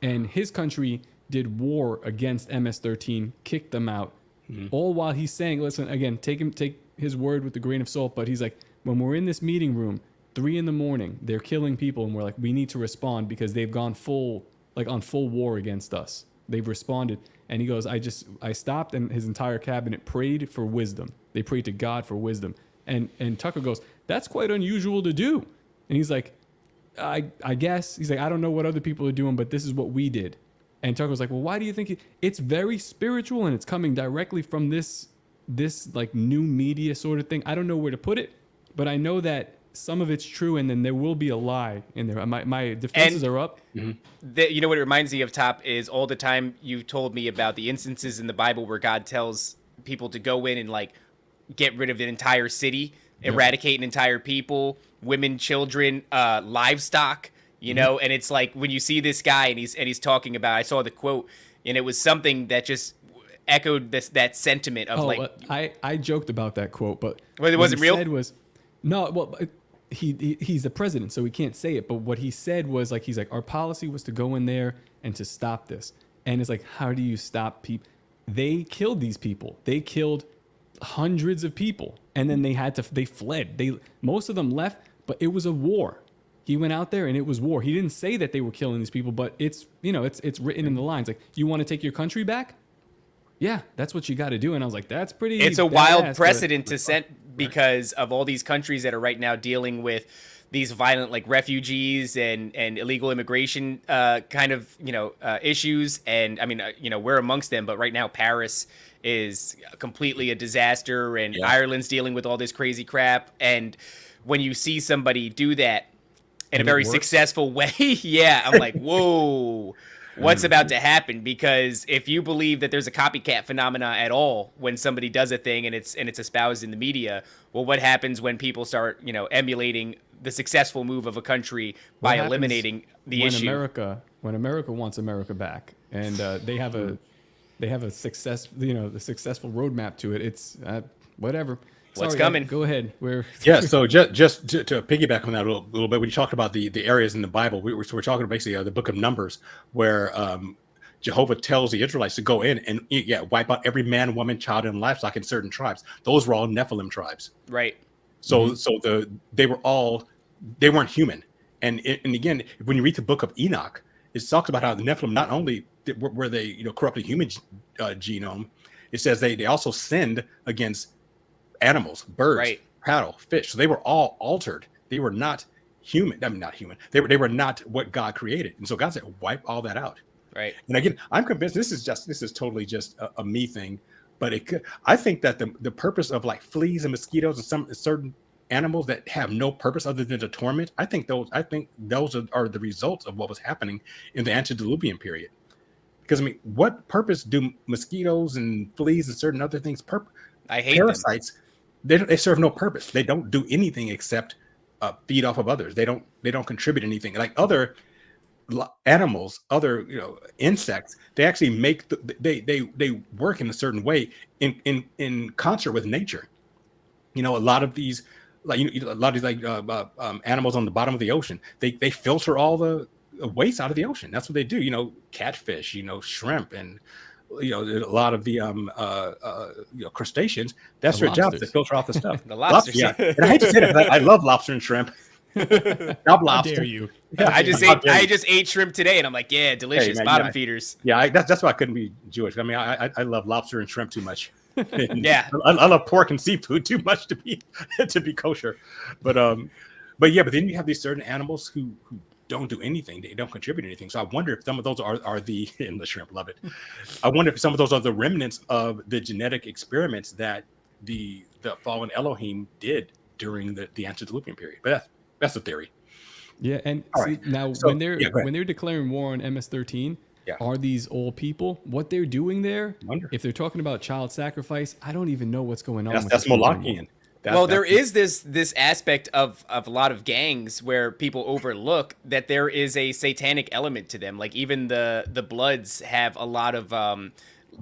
Speaker 6: And his country did war against MS-13, kicked them out, all while he's saying, listen, again, take his word with a grain of salt, but he's like, when we're in this meeting room, 3 a.m, they're killing people, and we're like, we need to respond because they've gone on full war against us. They've responded. And he goes, I stopped, and his entire cabinet prayed for wisdom. They prayed to God for wisdom. And Tucker goes, that's quite unusual to do. And he's like, I guess. He's like, I don't know what other people are doing, but this is what we did. And Tucker was like, well, why do you think it's very spiritual and it's coming directly from this like new media sort of thing? I don't know where to put it, but I know that some of it's true, and then there will be a lie in there. My defenses are up.
Speaker 5: You know what it reminds me of, Top, is all the time you told me about the instances in the Bible where God tells people to go in and like get rid of an entire city, eradicate an entire people, women, children, livestock. You know, and it's like when you see this guy and he's talking about, I saw the quote, and it was something that just echoed that sentiment of
Speaker 6: I joked about that quote, but
Speaker 5: it wasn't real.
Speaker 6: Said was, no, well, he's the president, so he can't say it. But what he said was like, he's like, our policy was to go in there and to stop this. And it's like, how do you stop people? They killed these people. They killed hundreds of people, and then they fled. Most of them left, but it was a war. He went out there and it was war. He didn't say that they were killing these people, but it's written in the lines. Like, you want to take your country back? Yeah, that's what you got to do. And I was like, that's pretty.
Speaker 5: It's a wild precedent to set because of all these countries that are right now dealing with these violent like refugees and illegal immigration kind of issues. And I mean we're amongst them, but right now Paris is completely a disaster, and Ireland's dealing with all this crazy crap. And when you see somebody do that in a very successful way, I'm like, whoa, what's about to happen? Because if you believe that there's a copycat phenomena at all when somebody does a thing and it's espoused in the media, well, what happens when people start, emulating the successful move of a country by eliminating the issue?
Speaker 6: When America wants America back, and they have a success, the successful roadmap to it. It's whatever.
Speaker 5: What's
Speaker 6: Sorry,
Speaker 5: coming?
Speaker 6: Go ahead.
Speaker 7: So just to piggyback on that a little bit, when you talked about the areas in the Bible, we're talking basically the book of Numbers, where Jehovah tells the Israelites to go in and wipe out every man, woman, child, and livestock in certain tribes. Those were all Nephilim tribes.
Speaker 5: Right.
Speaker 7: So they weren't human. And again, when you read the book of Enoch, it talks about how the Nephilim not only were they corrupted human genome, it says they also sinned against animals, birds, cattle, fish. So they were all altered. They were not human. I mean, not human. They were not what God created. And so God said, wipe all that out.
Speaker 5: Right.
Speaker 7: And again, I'm convinced this is totally just a me thing, but I think that the purpose of like fleas and mosquitoes and some certain animals that have no purpose other than to torment, I think those are the results of what was happening in the antediluvian period. Because I mean, what purpose do mosquitoes and fleas and certain other things?
Speaker 5: I hate
Speaker 7: parasites. They serve no purpose. They don't do anything except feed off of others. They don't contribute anything. Like other animals, other insects, they actually make they work in a certain way in concert with nature. A lot of these animals on the bottom of the ocean, they filter all the waste out of the ocean. That's what they do. Catfish, shrimp, and a lot of the crustaceans. That's
Speaker 6: The
Speaker 7: their job, to
Speaker 6: lobsters.
Speaker 7: filter out the stuff.
Speaker 5: The lobsters.
Speaker 7: Yeah. And I hate to say that, but I love lobster and shrimp. Love
Speaker 6: How
Speaker 7: lobster.
Speaker 6: dare you?
Speaker 7: Yeah,
Speaker 5: I just
Speaker 7: how
Speaker 5: ate
Speaker 7: dare you.
Speaker 5: shrimp today, and I'm like, yeah, delicious.
Speaker 7: man,
Speaker 5: Bottom
Speaker 7: yeah.
Speaker 5: feeders.
Speaker 7: Yeah, that's why I couldn't be Jewish. I mean, I love lobster and shrimp too much.
Speaker 5: Yeah.
Speaker 7: I love pork and seafood too much to be kosher. But then you have these certain animals who don't do anything. They don't contribute anything. So I wonder if some of those are the and the shrimp love it. I wonder if some of those are the remnants of the genetic experiments that the fallen Elohim did during the antediluvian period. But that's a theory.
Speaker 6: Yeah, and
Speaker 7: All
Speaker 6: see,
Speaker 7: right.
Speaker 6: now
Speaker 7: So,
Speaker 6: when
Speaker 7: yeah, go ahead.
Speaker 6: they're declaring war on MS-13,
Speaker 7: Yeah.
Speaker 6: are these old people? What they're doing there?
Speaker 7: Wonder.
Speaker 6: If they're talking about child sacrifice, I don't even know what's going on.
Speaker 7: That's
Speaker 6: with this
Speaker 7: Molochian.
Speaker 5: Well, there is this aspect of a lot of gangs where people overlook that there is a satanic element to them. Like even the Bloods have a lot of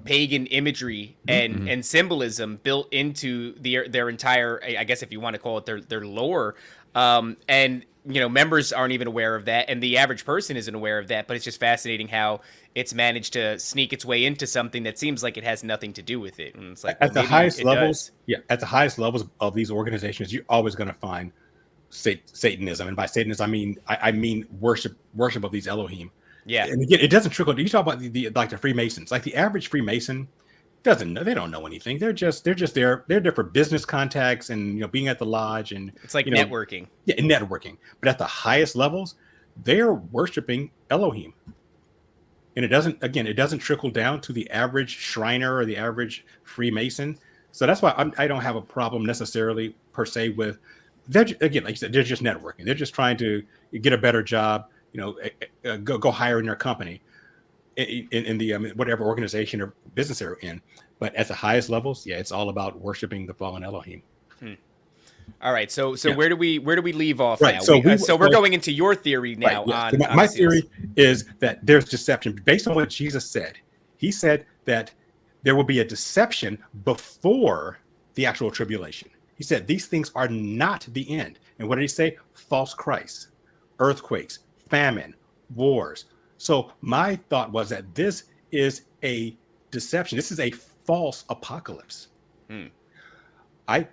Speaker 5: pagan imagery and symbolism built into their entire, I guess if you want to call it their lore. And members aren't even aware of that, and the average person isn't aware of that. But it's just fascinating how it's managed to sneak its way into something that seems like it has nothing to do with it. And it's like,
Speaker 7: At the
Speaker 5: maybe
Speaker 7: highest
Speaker 5: it
Speaker 7: levels,
Speaker 5: does.
Speaker 7: at the highest levels of these organizations, you're always going to find Satanism, and by Satanism I mean worship of these Elohim.
Speaker 5: Yeah.
Speaker 7: And again, it doesn't trickle. You talk about the Freemasons. Like the average Freemason they don't know anything. They're just there. They're there for business contacts and being at the lodge, and
Speaker 5: It's like networking.
Speaker 7: Yeah, networking. But at the highest levels, they are worshiping Elohim. And it doesn't trickle down to the average Shriner or the average Freemason. So that's why I don't have a problem necessarily per se with. Again, like you said, they're just networking. They're just trying to get a better job. Go higher in their company, in the whatever organization or business they're in. But at the highest levels, it's all about worshiping the fallen Elohim.
Speaker 5: All right, so where do we leave off
Speaker 7: Right,
Speaker 5: now?
Speaker 7: so
Speaker 5: we're going into your theory now.
Speaker 7: Right, yeah. So my theory is that there's deception based on what Jesus said. He said that there will be a deception before the actual tribulation. He said these things are not the end. And what did he say? False Christs, earthquakes, famine, wars. So my thought was that this is a deception. This is a false apocalypse.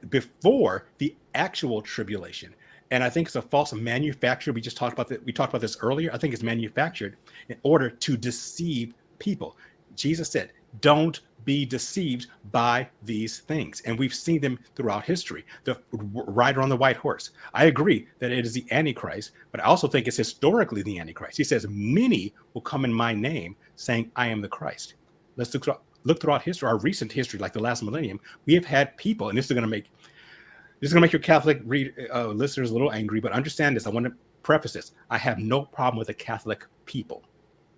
Speaker 7: Before the actual tribulation. And I think it's a false manufacture. We talked about this earlier. I think it's manufactured in order to deceive people. Jesus said, don't be deceived by these things. And we've seen them throughout history. The rider on the white horse. I agree that it is the Antichrist, but I also think it's historically the Antichrist. He says, many will come in my name saying, I am the Christ. Let's look throughout history, our recent history, like the last millennium. We have had people, and this is going to make your Catholic listeners a little angry, but understand this. I want to preface this. I have no problem with the Catholic people.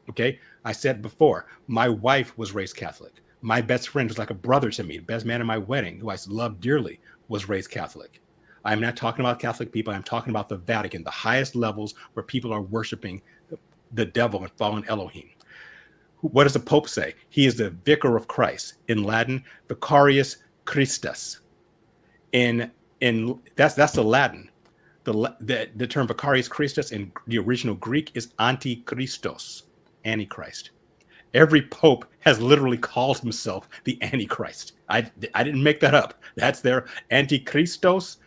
Speaker 7: Okay? I said before, my wife was raised Catholic. My best friend was like a brother to me. The best man in my wedding, who I loved dearly, was raised Catholic. I'm not talking about Catholic people. I'm talking about the Vatican, the highest levels where people are worshiping the devil and fallen Elohim. What does the Pope say? He is the vicar of Christ. In Latin, Vicarius Christus. That's the Latin. The term Vicarius Christus in the original Greek is Antichristos, Antichrist. Every pope has literally called himself the Antichrist. I didn't make that up. That's their Antichristos,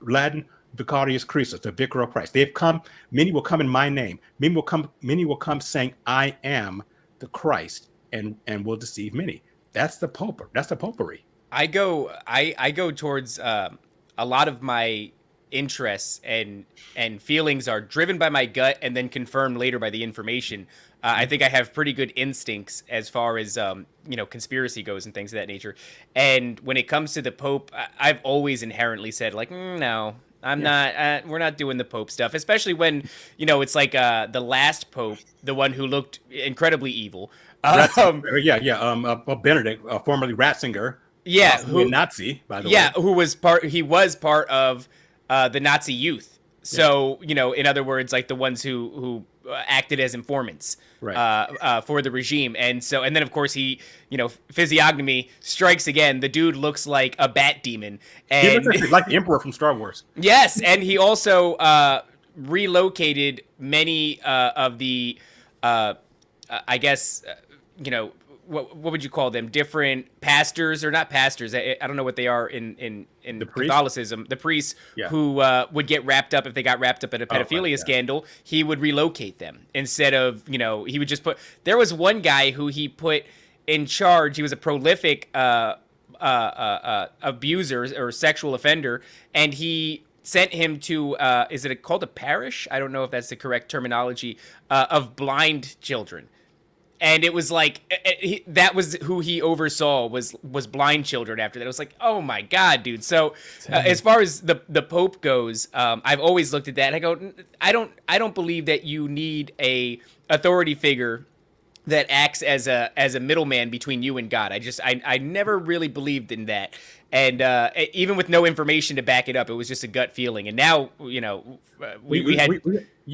Speaker 7: Latin Vicarius Christus, the vicar of Christ. They've come. Many will come in my name. Many will come saying, I am the Christ, and will deceive many. That's the pope. That's the popery.
Speaker 5: I go towards a lot of my interests and feelings are driven by my gut and then confirmed later by the information. I think I have pretty good instincts as far as conspiracy goes and things of that nature. And when it comes to the Pope, I've always inherently said like, no, I'm not. We're not doing the Pope stuff, especially when it's like the last Pope, the one who looked incredibly evil.
Speaker 7: Benedict, formerly Ratzinger.
Speaker 5: Yeah,
Speaker 7: who Nazi, by the way.
Speaker 5: Yeah, he was part of the Nazi youth. So, in other words, like the ones who acted as informants for the regime. And then of course he, physiognomy strikes again. The dude looks like a bat demon. And
Speaker 7: he looks like the Emperor from Star Wars.
Speaker 5: Yes. And he also relocated many of the, I guess, what would you call them? Different pastors, or not pastors? I don't know what they are in Catholicism. The priests who would get wrapped up if they got wrapped up in a pedophilia scandal. He would relocate them instead of he would just put. There was one guy who he put in charge. He was a prolific abuser or sexual offender, and he sent him to is it called a parish? I don't know if that's the correct terminology of blind children. And it was like that was who he oversaw was blind children. After that, it was like, oh my god, dude. So as far as the Pope goes, I've always looked at that and I go, I don't believe that you need a authority figure that acts as a middleman between you and God. I never really believed in that. And even with no information to back it up, it was just a gut feeling. And now, we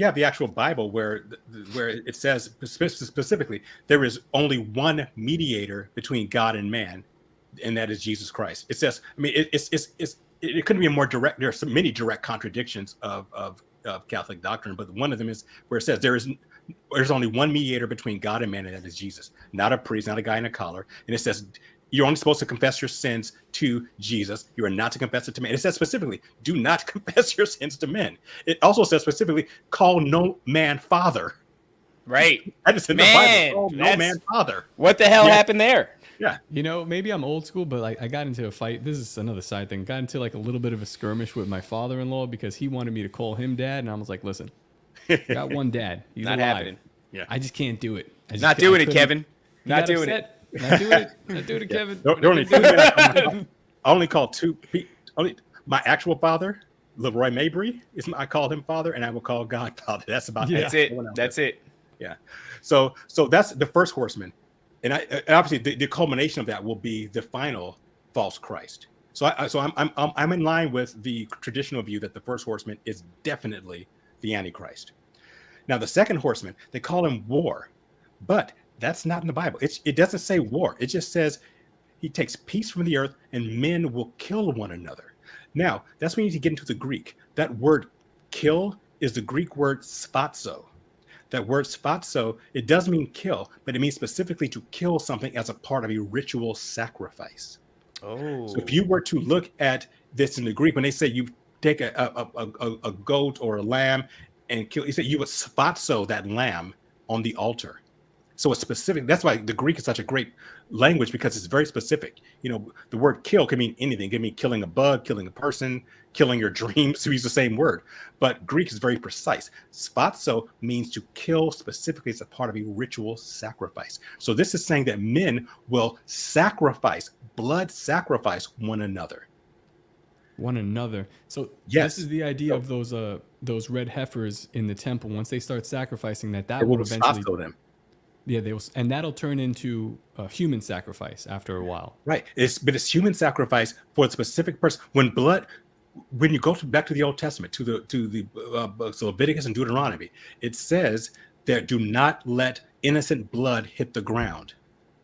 Speaker 7: have the actual Bible where it says specifically there is only one mediator between God and man, and that is Jesus Christ. It says, I mean, it couldn't be a more direct. There are so many direct contradictions of Catholic doctrine, but one of them is where it says there's only one mediator between God and man, and that is Jesus, not a priest, not a guy in a collar. And it says you're only supposed to confess your sins to Jesus. You are not to confess it to men. It says specifically, do not confess your sins to men. It also says specifically, call no man father.
Speaker 5: Right.
Speaker 7: That is in the Bible. Call no man father.
Speaker 5: What the hell happened there?
Speaker 7: Yeah.
Speaker 6: Maybe I'm old school, but like I got into a fight. This is another side thing. Got into like a little bit of a skirmish with my father-in-law because he wanted me to call him dad, and I was like, listen, I got one dad. He's
Speaker 5: not
Speaker 6: alive.
Speaker 5: happening.
Speaker 6: Yeah. I just can't do it.
Speaker 5: Not doing it, Kevin. Not doing it.
Speaker 6: Not doing it. Not doing it, Kevin.
Speaker 7: I only call two. My actual father, Leroy Mabrie, I call him father, and I will call God father. That's about
Speaker 5: it. That's it. That's it.
Speaker 7: Yeah. So that's the first horseman, and obviously the culmination of that will be the final false Christ. So I'm in line with the traditional view that the first horseman is definitely the Antichrist. Now the second horseman, they call him war, but that's not in the Bible. It doesn't say war. It just says he takes peace from the earth and men will kill one another. Now, that's when you need to get into the Greek. That word kill is the Greek word sphazo. That word sphazo, it does mean kill, but it means specifically to kill something as a part of a ritual sacrifice.
Speaker 5: Oh.
Speaker 7: So if you were to look at this in the Greek, when they say you take a goat or a lamb and kill, you say you would sphazo that lamb on the altar. So it's specific. That's why the Greek is such a great language, because it's very specific. The word kill can mean anything. It can mean killing a bug, killing a person, killing your dreams. We use the same word, but Greek is very precise. Sphazo means to kill specifically as a part of a ritual sacrifice. So this is saying that men will blood sacrifice one another.
Speaker 6: One another. So yes, this is the idea of those red heifers in the temple. Once they start sacrificing that will eventually
Speaker 7: them.
Speaker 6: Yeah, they will, and that'll turn into a human sacrifice after a while.
Speaker 7: Right. But it's human sacrifice for a specific person. When you go back to the Old Testament, to the Leviticus and Deuteronomy, it says that do not let innocent blood hit the ground.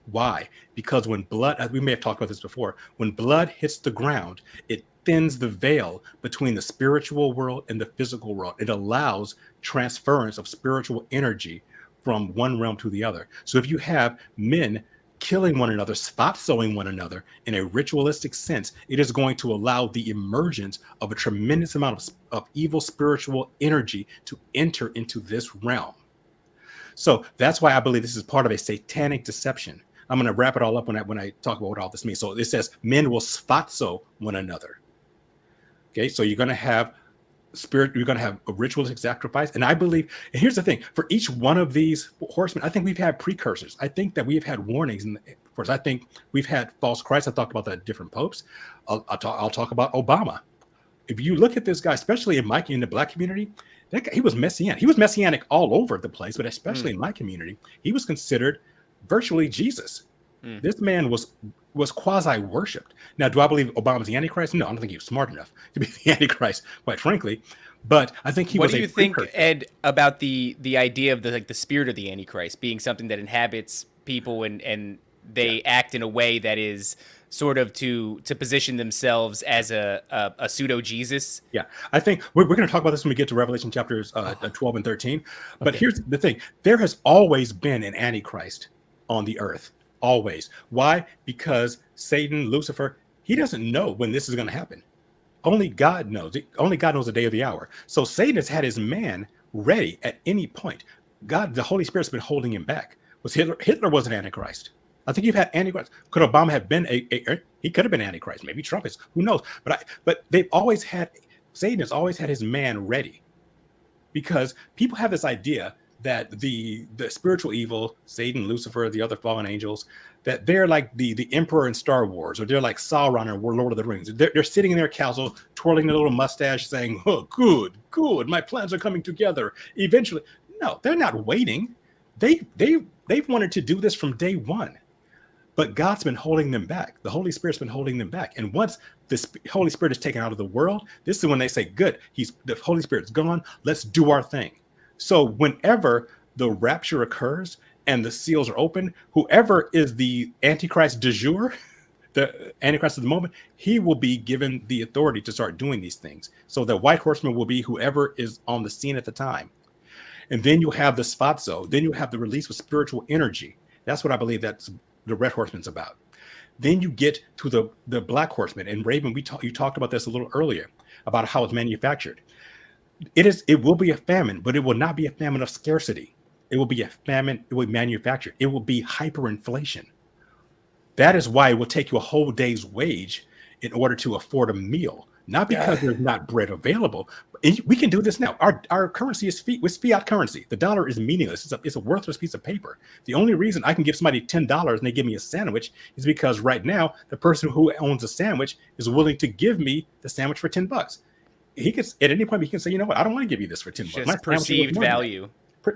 Speaker 7: Why? Because when blood, we may have talked about this before, when blood hits the ground, it thins the veil between the spiritual world and the physical world. It allows transference of spiritual energy from one realm to the other. So if you have men killing one another, sphazoing one another in a ritualistic sense, it is going to allow the emergence of a tremendous amount of evil spiritual energy to enter into this realm. So that's why I believe this is part of a satanic deception. I'm going to wrap it all up when I talk about what all this means. So it says men will sphazo one another. Okay, so you're going to have you're going to have a ritualistic sacrifice. And I believe, and here's the thing, for each one of these horsemen, I think we've had precursors. I think that we've had warnings. And of course, I think we've had false Christ. I talked about the different popes. I'll talk about Obama. If you look at this guy, especially in the black community, that guy, he was messianic. He was messianic all over the place, but especially in my community, he was considered virtually Jesus. This man was quasi-worshipped. Now, do I believe Obama's the Antichrist? No, I don't think he was smart enough to be the Antichrist, quite frankly. But I think he was.
Speaker 5: What do you think, Ed, about the idea of the spirit of the Antichrist being something that inhabits people and they act in a way that is sort of to position themselves as a pseudo Jesus.
Speaker 7: Yeah, I think we're going to talk about this when we get to Revelation chapters 12 and 13. But
Speaker 6: Okay.
Speaker 7: here's the thing. There has always been an Antichrist on the earth. Always. Why? Because Satan, Lucifer, he doesn't know when this is going to happen. Only God knows. Only God knows the day of the hour. So Satan has had his man ready at any point. God, the Holy Spirit's been holding him back. Was Hitler was an Antichrist. I think you've had Antichrist. Could Obama have been he could have been Antichrist. Maybe Trump is. Who knows? But they've always had, Satan has always had his man ready, because people have this idea that the spiritual evil, Satan, Lucifer, the other fallen angels, that they're like the emperor in Star Wars, or they're like Sauron in Lord of the Rings. They're sitting in their castle, twirling their little mustache, saying, "Oh, good, my plans are coming together." Eventually, no, they're not waiting. They've wanted to do this from day one. But God's been holding them back. The Holy Spirit's been holding them back. And once the Holy Spirit is taken out of the world, this is when they say, good, the Holy Spirit's gone. Let's do our thing. So whenever the rapture occurs and the seals are open, whoever is the Antichrist du jour, the Antichrist of the moment, he will be given the authority to start doing these things. So the white horseman will be whoever is on the scene at the time. And then you have the spatzo. Then you have the release of spiritual energy. That's what I believe that's the red horseman's about. Then you get to the black horseman. And Raven, you talked about this a little earlier about how it's manufactured. It will be a famine, but it will not be a famine of scarcity. It will be a famine. It will be manufactured. It will be hyperinflation. That is why it will take you a whole day's wage in order to afford a meal. Not because there's not bread available. We can do this now. Our currency is fiat currency. The dollar is meaningless. It's a worthless piece of paper. The only reason I can give somebody $10 and they give me a sandwich is because right now the person who owns a sandwich is willing to give me the sandwich for $10. He could, at any point, he can say, you know what, I don't want to give you this for $10.
Speaker 5: Just perceived value.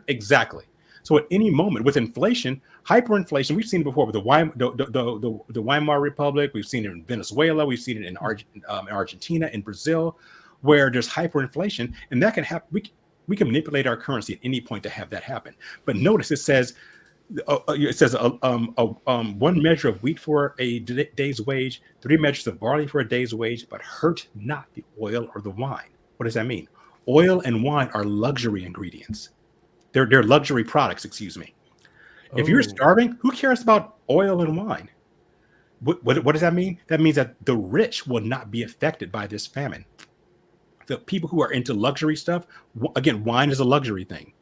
Speaker 7: Exactly. So at any moment with inflation, hyperinflation, we've seen it before with the Weimar Republic. We've seen it in Venezuela. We've seen it in Argentina, in Brazil, where there's hyperinflation, and that can happen. We can manipulate our currency at any point to have that happen. But notice it says 1 measure of wheat for a day's wage, 3 measures of barley for a day's wage, but hurt not the oil or the wine. What does that mean? Oil and wine are luxury ingredients. They're luxury products, excuse me. If you're starving, who cares about oil and wine? What does that mean? That means that the rich will not be affected by this famine. The people who are into luxury stuff, again, wine is a luxury thing.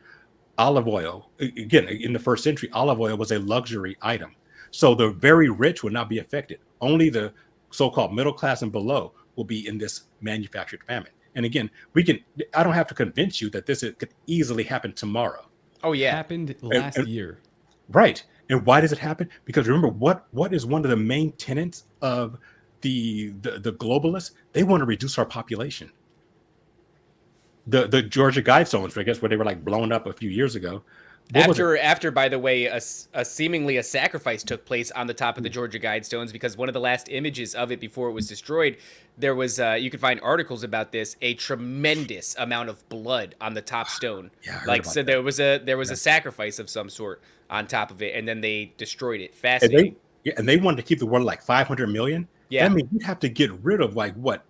Speaker 7: Olive oil, again, in the first century, olive oil was a luxury item. So the very rich will not be affected. Only the so-called middle class and below will be in this manufactured famine. And again, I don't have to convince you that this could easily happen tomorrow.
Speaker 5: Oh, yeah.
Speaker 6: Happened last year.
Speaker 7: Right. And why does it happen? Because remember, what is one of the main tenets of the globalists? They want to reduce our population. The Georgia Guidestones, I guess, where they were like blown up a few years ago.
Speaker 5: After, by the way, a seemingly a sacrifice took place on the top of the Georgia Guidestones, because one of the last images of it before it was destroyed, there was you could find articles about this, a tremendous amount of blood on the top stone.
Speaker 7: Yeah,
Speaker 5: so there was a sacrifice of some sort on top of it, and then they destroyed it. Fascinating.
Speaker 7: And they wanted to keep the world like 500 million.
Speaker 5: Yeah.
Speaker 7: I mean, you'd have to get rid of like what?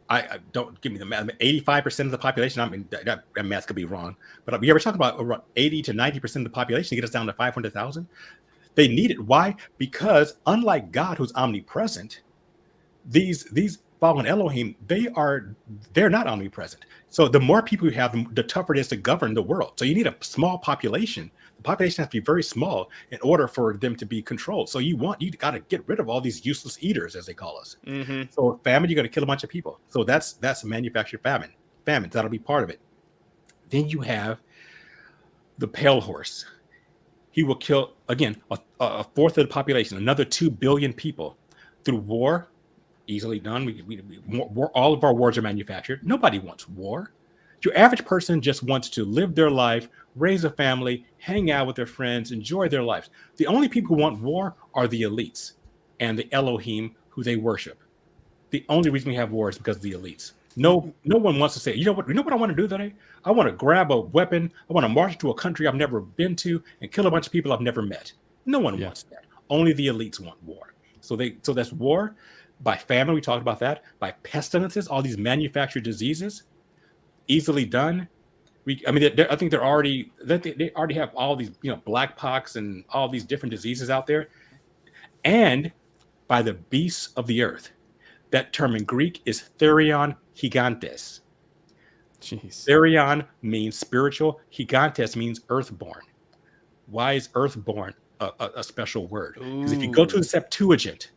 Speaker 7: I don't give me the math. 85% of the population. I mean, that math could be wrong, but we ever talk about around 80 to 90% of the population to get us down to 500,000. They need it. Why? Because unlike God, who's omnipresent, these fallen Elohim, they're not omnipresent. So the more people you have, the tougher it is to govern the world. So you need a small population. The population has to be very small in order for them to be controlled. So you got to get rid of all these useless eaters, as they call us.
Speaker 5: Mm-hmm.
Speaker 7: So famine, you got to kill a bunch of people. So that's a manufactured famine. That'll be part of it. Then you have the pale horse. He will kill, again, a fourth of the population, another 2 billion people through war. Easily done. All of our wars are manufactured. Nobody wants war. Your average person just wants to live their life, raise a family, hang out with their friends, enjoy their lives. The only people who want war are the elites and the Elohim who they worship. The only reason we have war is because of the elites. No one wants to say, you know what I want to do today? I want to grab a weapon. I want to march to a country I've never been to and kill a bunch of people I've never met. No one wants that. Only the elites want war. So that's war by famine. We talked about that. By pestilences, all these manufactured diseases, easily done. I think they already have all these, black pox and all these different diseases out there, and by the beasts of the earth. That term in Greek is therion gigantes.
Speaker 6: Jeez.
Speaker 7: Therion means spiritual. Gigantes means earthborn. Why is earthborn a special word? Because if you go to the Septuagint,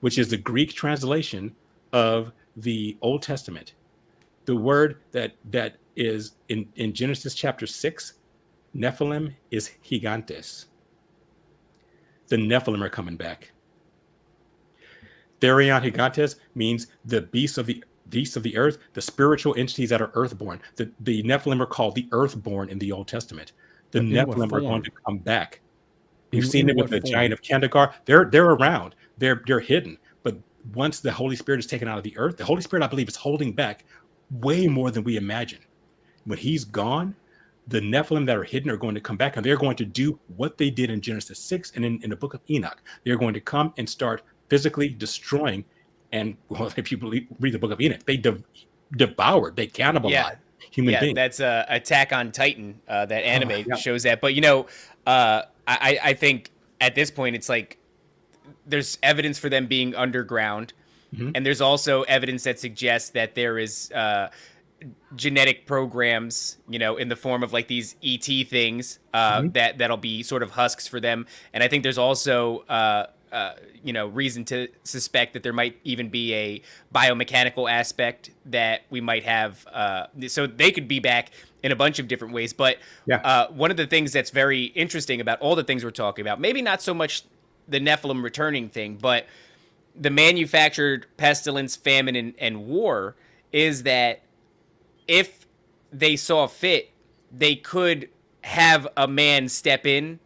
Speaker 7: which is the Greek translation of the Old Testament, the word that is in Genesis chapter 6, Nephilim, is gigantes. The Nephilim are coming back. Therion gigantes means the beasts of the earth, the spiritual entities that are earthborn. The Nephilim are called the earthborn in the Old Testament. The Nephilim are going to come back. You've seen it with the giant of Kandahar. They're around. They're hidden. But once the Holy Spirit is taken out of the earth, the Holy Spirit, I believe, is holding back way more than we imagine. When he's gone, the Nephilim that are hidden are going to come back, and they're going to do what they did in Genesis 6 and in the book of Enoch. They're going to come and start physically destroying. And if you read the book of Enoch, they devoured, they cannibalized human beings.
Speaker 5: That's Attack on Titan, that anime shows that. But I think at this point it's like there's evidence for them being underground, and there's also evidence that suggests that there is genetic programs, in the form of like these ET things that'll be sort of husks for them. And I think there's also reason to suspect that there might even be a biomechanical aspect that we might have. So they could be back in a bunch of different ways. But one of the things that's very interesting about all the things we're talking about, maybe not so much the Nephilim returning thing, but the manufactured pestilence, famine, and war, is that if they saw fit, they could have a man step in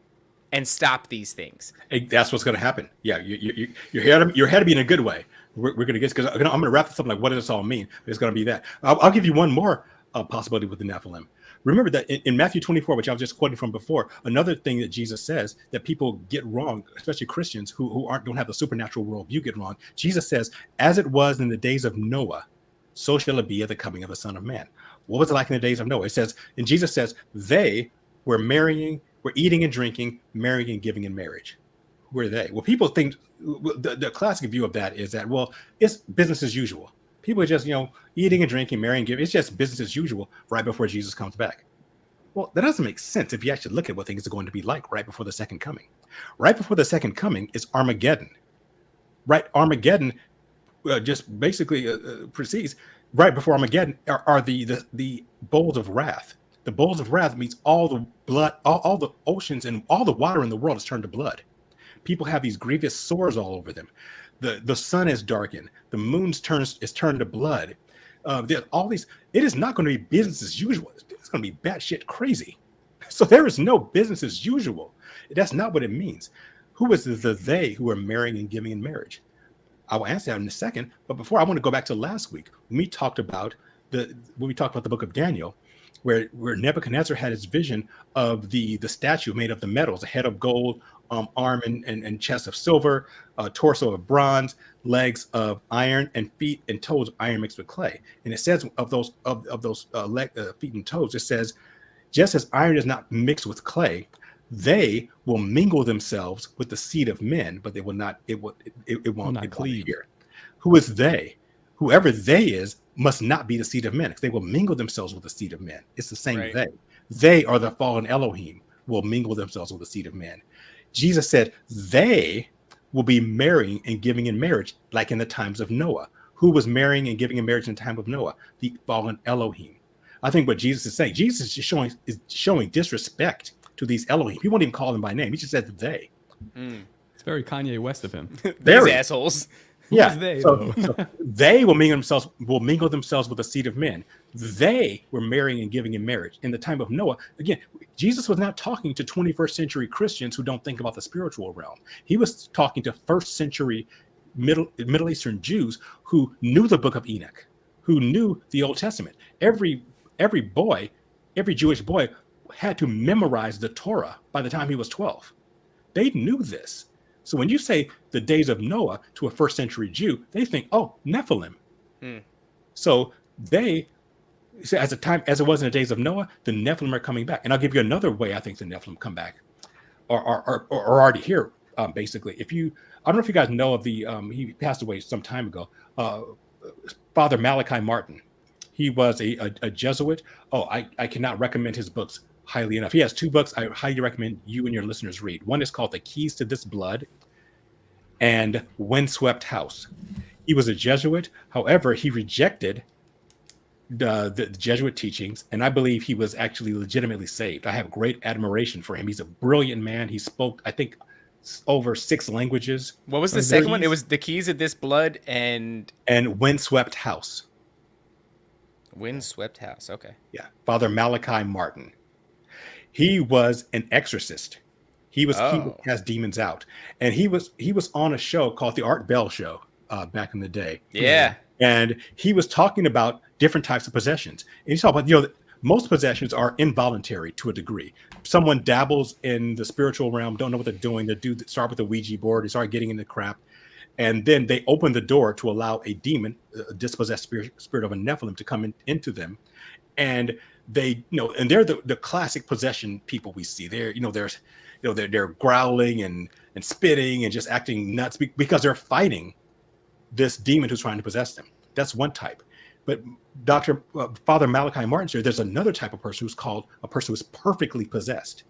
Speaker 5: and stop these things.
Speaker 7: That's what's going to happen. Yeah, you're here to be in a good way. We're going to get, because I'm going to wrap this up like, what does this all mean? It's going to be that. I'll give you one more possibility with the Nephilim. Remember that in Matthew 24, which I was just quoting from before, another thing that Jesus says that people get wrong, especially Christians who don't have the supernatural worldview, get wrong. Jesus says, as it was in the days of Noah, so shall it be at the coming of the Son of Man. What was it like in the days of Noah? It says, and Jesus says, they were eating and drinking, marrying and giving in marriage. Who are they? Well, people think the classic view of that is that, well, it's business as usual. People are just, eating and drinking, marrying and giving. It's just business as usual right before Jesus comes back. Well, that doesn't make sense if you actually look at what things are going to be like right before the second coming. Right before the second coming is Armageddon. Right? Armageddon just basically precedes. Right before Armageddon are the bowls of wrath. The bowls of wrath means all the blood, all the oceans and all the water in the world is turned to blood. People have these grievous sores all over them. The sun is darkened. The moon is turned to blood. All these. It is not going to be business as usual. It's going to be batshit crazy. So there is no business as usual. That's not what it means. Who is the they who are marrying and giving in marriage? I will answer that in a second. But before, I want to go back to last week when we talked about the book of Daniel, where Nebuchadnezzar had his vision of the statue made of the metals, a head of gold, arm and chest of silver, torso of bronze, legs of iron, and feet and toes of iron mixed with clay. And it says of those feet and toes, it says, just as iron is not mixed with clay, they will mingle themselves with the seed of men, but they will not. It won't cleave. Here. Who is they? Whoever they is must not be the seed of men, because they will mingle themselves with the seed of men. It's the same they. They are the fallen Elohim, will mingle themselves with the seed of men. Jesus said they will be marrying and giving in marriage like in the times of Noah. Who was marrying and giving in marriage in the time of Noah? The fallen Elohim. I think what Jesus is saying, Jesus is showing disrespect to these Elohim. He won't even call them by name. He just said they.
Speaker 6: It's very Kanye West of him.
Speaker 5: These assholes.
Speaker 6: Yeah, they,
Speaker 7: so they will mingle themselves with the seed of men. They were marrying and giving in marriage in the time of Noah. Again, Jesus was not talking to 21st century Christians who don't think about the spiritual realm. He was talking to first century Middle Eastern Jews who knew the book of Enoch, who knew the Old Testament. Every Jewish boy had to memorize the Torah by the time he was 12. They knew this. So when you say the days of Noah to a first century Jew, they think, oh, Nephilim. So they, so as it was in the days of Noah, the Nephilim are coming back. And I'll give you another way I think the Nephilim come back, or already here. Basically, I don't know if you guys know of he passed away some time ago. Father Malachi Martin. He was a Jesuit. Oh, I cannot recommend his books highly enough. He has 2 books I highly recommend you and your listeners read. One is called The Keys to This Blood and Windswept House. He was a Jesuit. However, he rejected the Jesuit teachings, and I believe he was actually legitimately saved. I have great admiration for him. He's a brilliant man. He spoke, I think, over 6 languages.
Speaker 5: What was the second one? It was The Keys of This Blood and
Speaker 7: Windswept House.
Speaker 5: Windswept House. Okay.
Speaker 7: Yeah, Father Malachi Martin. He was an exorcist. He has demons out, and he was on a show called the Art Bell Show back in the day.
Speaker 5: Yeah,
Speaker 7: and he was talking about different types of possessions. And he's talking about, most possessions are involuntary to a degree. Someone dabbles in the spiritual realm, don't know what they're doing. They start with a Ouija board, they start getting into crap, and then they open the door to allow a demon, a dispossessed spirit of a Nephilim, to come into them, and they, and they're the classic possession people we see. They're growling and spitting and just acting nuts because they're fighting this demon who's trying to possess them. That's one type. But Father Malachi Martin said there's another type of person who's called a person who is perfectly possessed.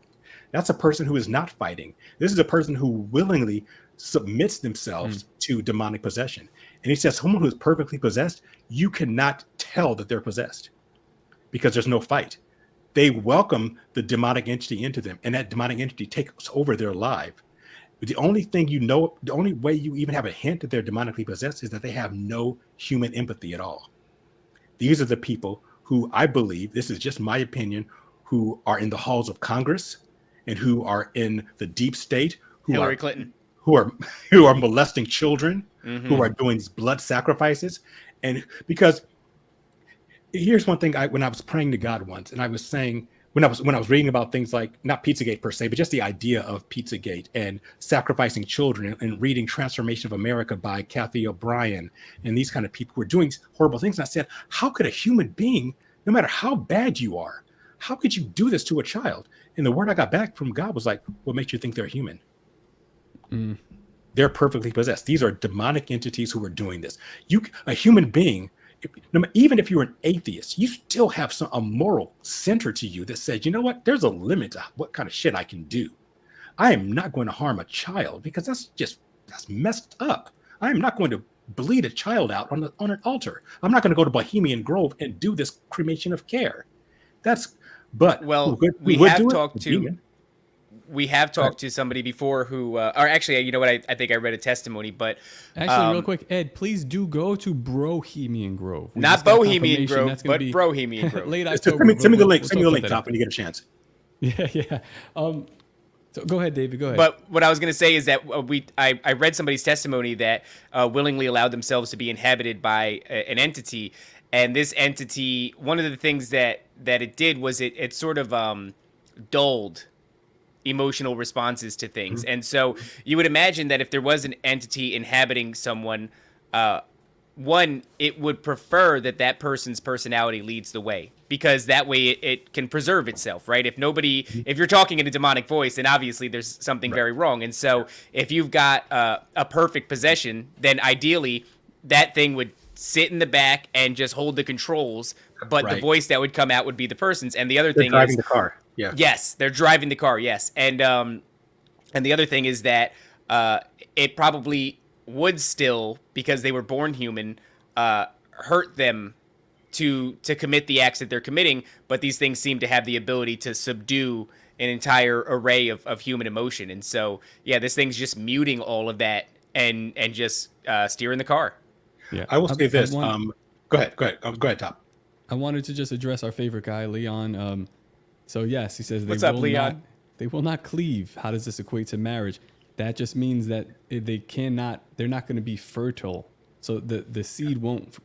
Speaker 7: That's a person who is not fighting. This is a person who willingly submits themselves to demonic possession. And he says someone who is perfectly possessed, you cannot tell that they're possessed because there's no fight. They welcome the demonic entity into them, and that demonic entity takes over their life. But the only thing the only way you even have a hint that they're demonically possessed is that they have no human empathy at all. These are the people who I believe, this is just my opinion, who are in the halls of Congress and who are in the deep state,
Speaker 5: Hillary Clinton,
Speaker 7: who are molesting children, who are doing these blood sacrifices. And because here's one thing, when I was praying to God once, and I was saying, when I was reading about things like, not Pizzagate per se, but just the idea of Pizzagate and sacrificing children, and reading Transformation of America by Kathy O'Brien and these kind of people who are doing horrible things. And I said, how could a human being, no matter how bad you are, how could you do this to a child? And the word I got back from God was like, what makes you think they're human? They're perfectly possessed. These are demonic entities who are doing this. A human being, even if you're an atheist, you still have a moral center to you that says, you know what, there's a limit to what kind of shit I can do. I am not going to harm a child because that's messed up. I am not going to bleed a child out on an altar. I'm not going to go to Bohemian Grove and do this cremation of care.
Speaker 5: We have talked to somebody before who, or actually, you know what? I think I read a testimony, but
Speaker 6: actually, real quick, Ed, please do go to Brohemian Grove.
Speaker 5: Not Bohemian Grove, but Brohemian Grove.
Speaker 6: Late October.
Speaker 7: Send me the link. Send me the link, Top, when you get a chance.
Speaker 6: Yeah. So go ahead, David. Go ahead.
Speaker 5: But what I was going to say is that I read somebody's testimony that willingly allowed themselves to be inhabited by an entity, and this entity, one of the things that it did was it sort of dulled emotional responses to things. And so you would imagine that if there was an entity inhabiting someone, one, it would prefer that person's personality leads the way, because that way it can preserve itself, right? If you're talking in a demonic voice, then obviously there's something very wrong. And so if you've got a perfect possession, then ideally that thing would sit in the back and just hold the controls, but the voice that would come out would be the person's. And the other thing is
Speaker 7: driving the car. Yeah.
Speaker 5: Yes, they're driving the car. Yes, and the other thing is that it probably would still, because they were born human, hurt them to commit the acts that they're committing. But these things seem to have the ability to subdue an entire array of human emotion. And so, yeah, this thing's just muting all of that and just steering the car.
Speaker 6: Yeah,
Speaker 7: I will say this. Go ahead, Top.
Speaker 6: I wanted to just address our favorite guy, Leon. So yes, he says
Speaker 5: What's up, Leon?
Speaker 6: They will not cleave. How does this equate to marriage? That just means that they're not going to be fertile. So the seed won't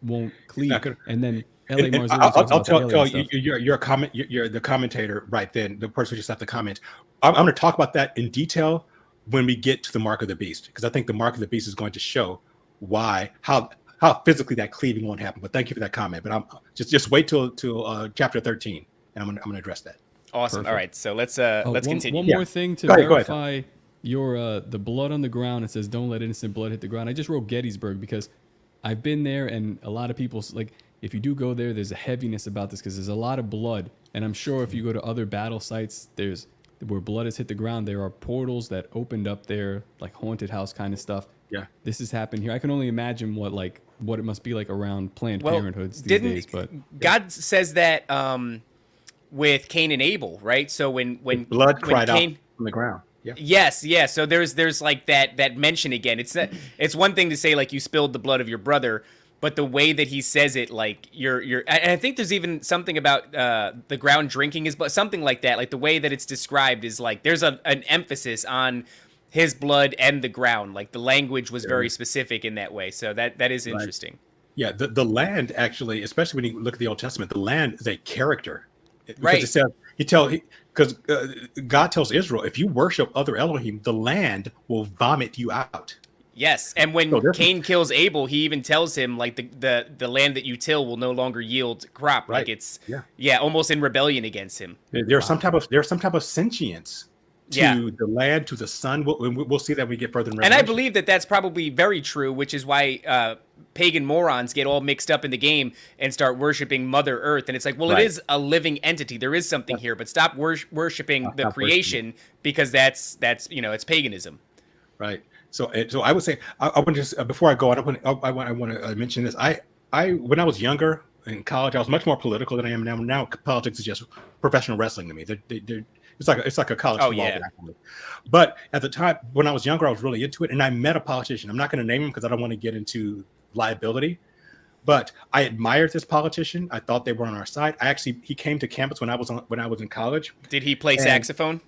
Speaker 6: cleave. And then L.A.
Speaker 7: I'll tell you, you're the commentator right then, the person who just left the comment. I'm going to talk about that in detail when we get to the mark of the beast, because I think the mark of the beast is going to show how physically that cleaving won't happen. But thank you for that comment. But I'm just wait till chapter 13, and I'm gonna address that.
Speaker 5: Awesome.
Speaker 6: Perfect.
Speaker 5: All right, so let's
Speaker 6: One
Speaker 5: continue.
Speaker 6: more thing to
Speaker 7: Go ahead.
Speaker 6: verify your the blood on the ground. It says don't let innocent blood hit the ground. I just wrote Gettysburg because I've been there, and a lot of people like if you do go there, there's a heaviness about this because there's a lot of blood, and I'm sure if you go to other battle sites, there's where blood has hit the ground, there are portals that opened up there, like haunted house kind of stuff.
Speaker 7: Yeah,
Speaker 6: this has happened here. I can only imagine what it must be like around Planned Parenthoods these days. But
Speaker 5: God says that with Cain and Abel, right? So when
Speaker 7: blood cried
Speaker 5: Cain,
Speaker 7: out from the ground. Yeah.
Speaker 5: Yes, yeah. So there's like that mention again. It's one thing to say like you spilled the blood of your brother, but the way that he says it, like you're. And I think there's even something about the ground drinking his blood, something like that. Like the way that it's described is like there's an emphasis on his blood and the ground. Like the language was very specific in that way. So that is interesting.
Speaker 7: Yeah, the land actually, especially when you look at the Old Testament, the land is a character.
Speaker 5: Right.
Speaker 7: It says because God tells Israel, if you worship other Elohim, the land will vomit you out.
Speaker 5: Yes, and when Cain kills Abel, he even tells him like the land that you till will no longer yield crop.
Speaker 7: Right.
Speaker 5: Like it's almost in rebellion against him.
Speaker 7: There's some type of sentience to the land, to the sun. We'll see that when we get further in Revelation.
Speaker 5: And I believe that that's probably very true, which is why pagan morons get all mixed up in the game and start worshiping Mother Earth. And it's like, well, it is a living entity. There is something here, but stop worshiping the creation because that's it's paganism.
Speaker 7: Right. So I would say I want to just before I go on, I want to mention this. I when I was younger in college, I was much more political than I am now. Now politics is just professional wrestling to me. It's like a college football. But at the time when I was younger, I was really into it, and I met a politician. I'm not going to name him because I don't want to get into liability. But I admired this politician. I thought they were on our side. He came to campus when I was in college.
Speaker 5: Did he play saxophone?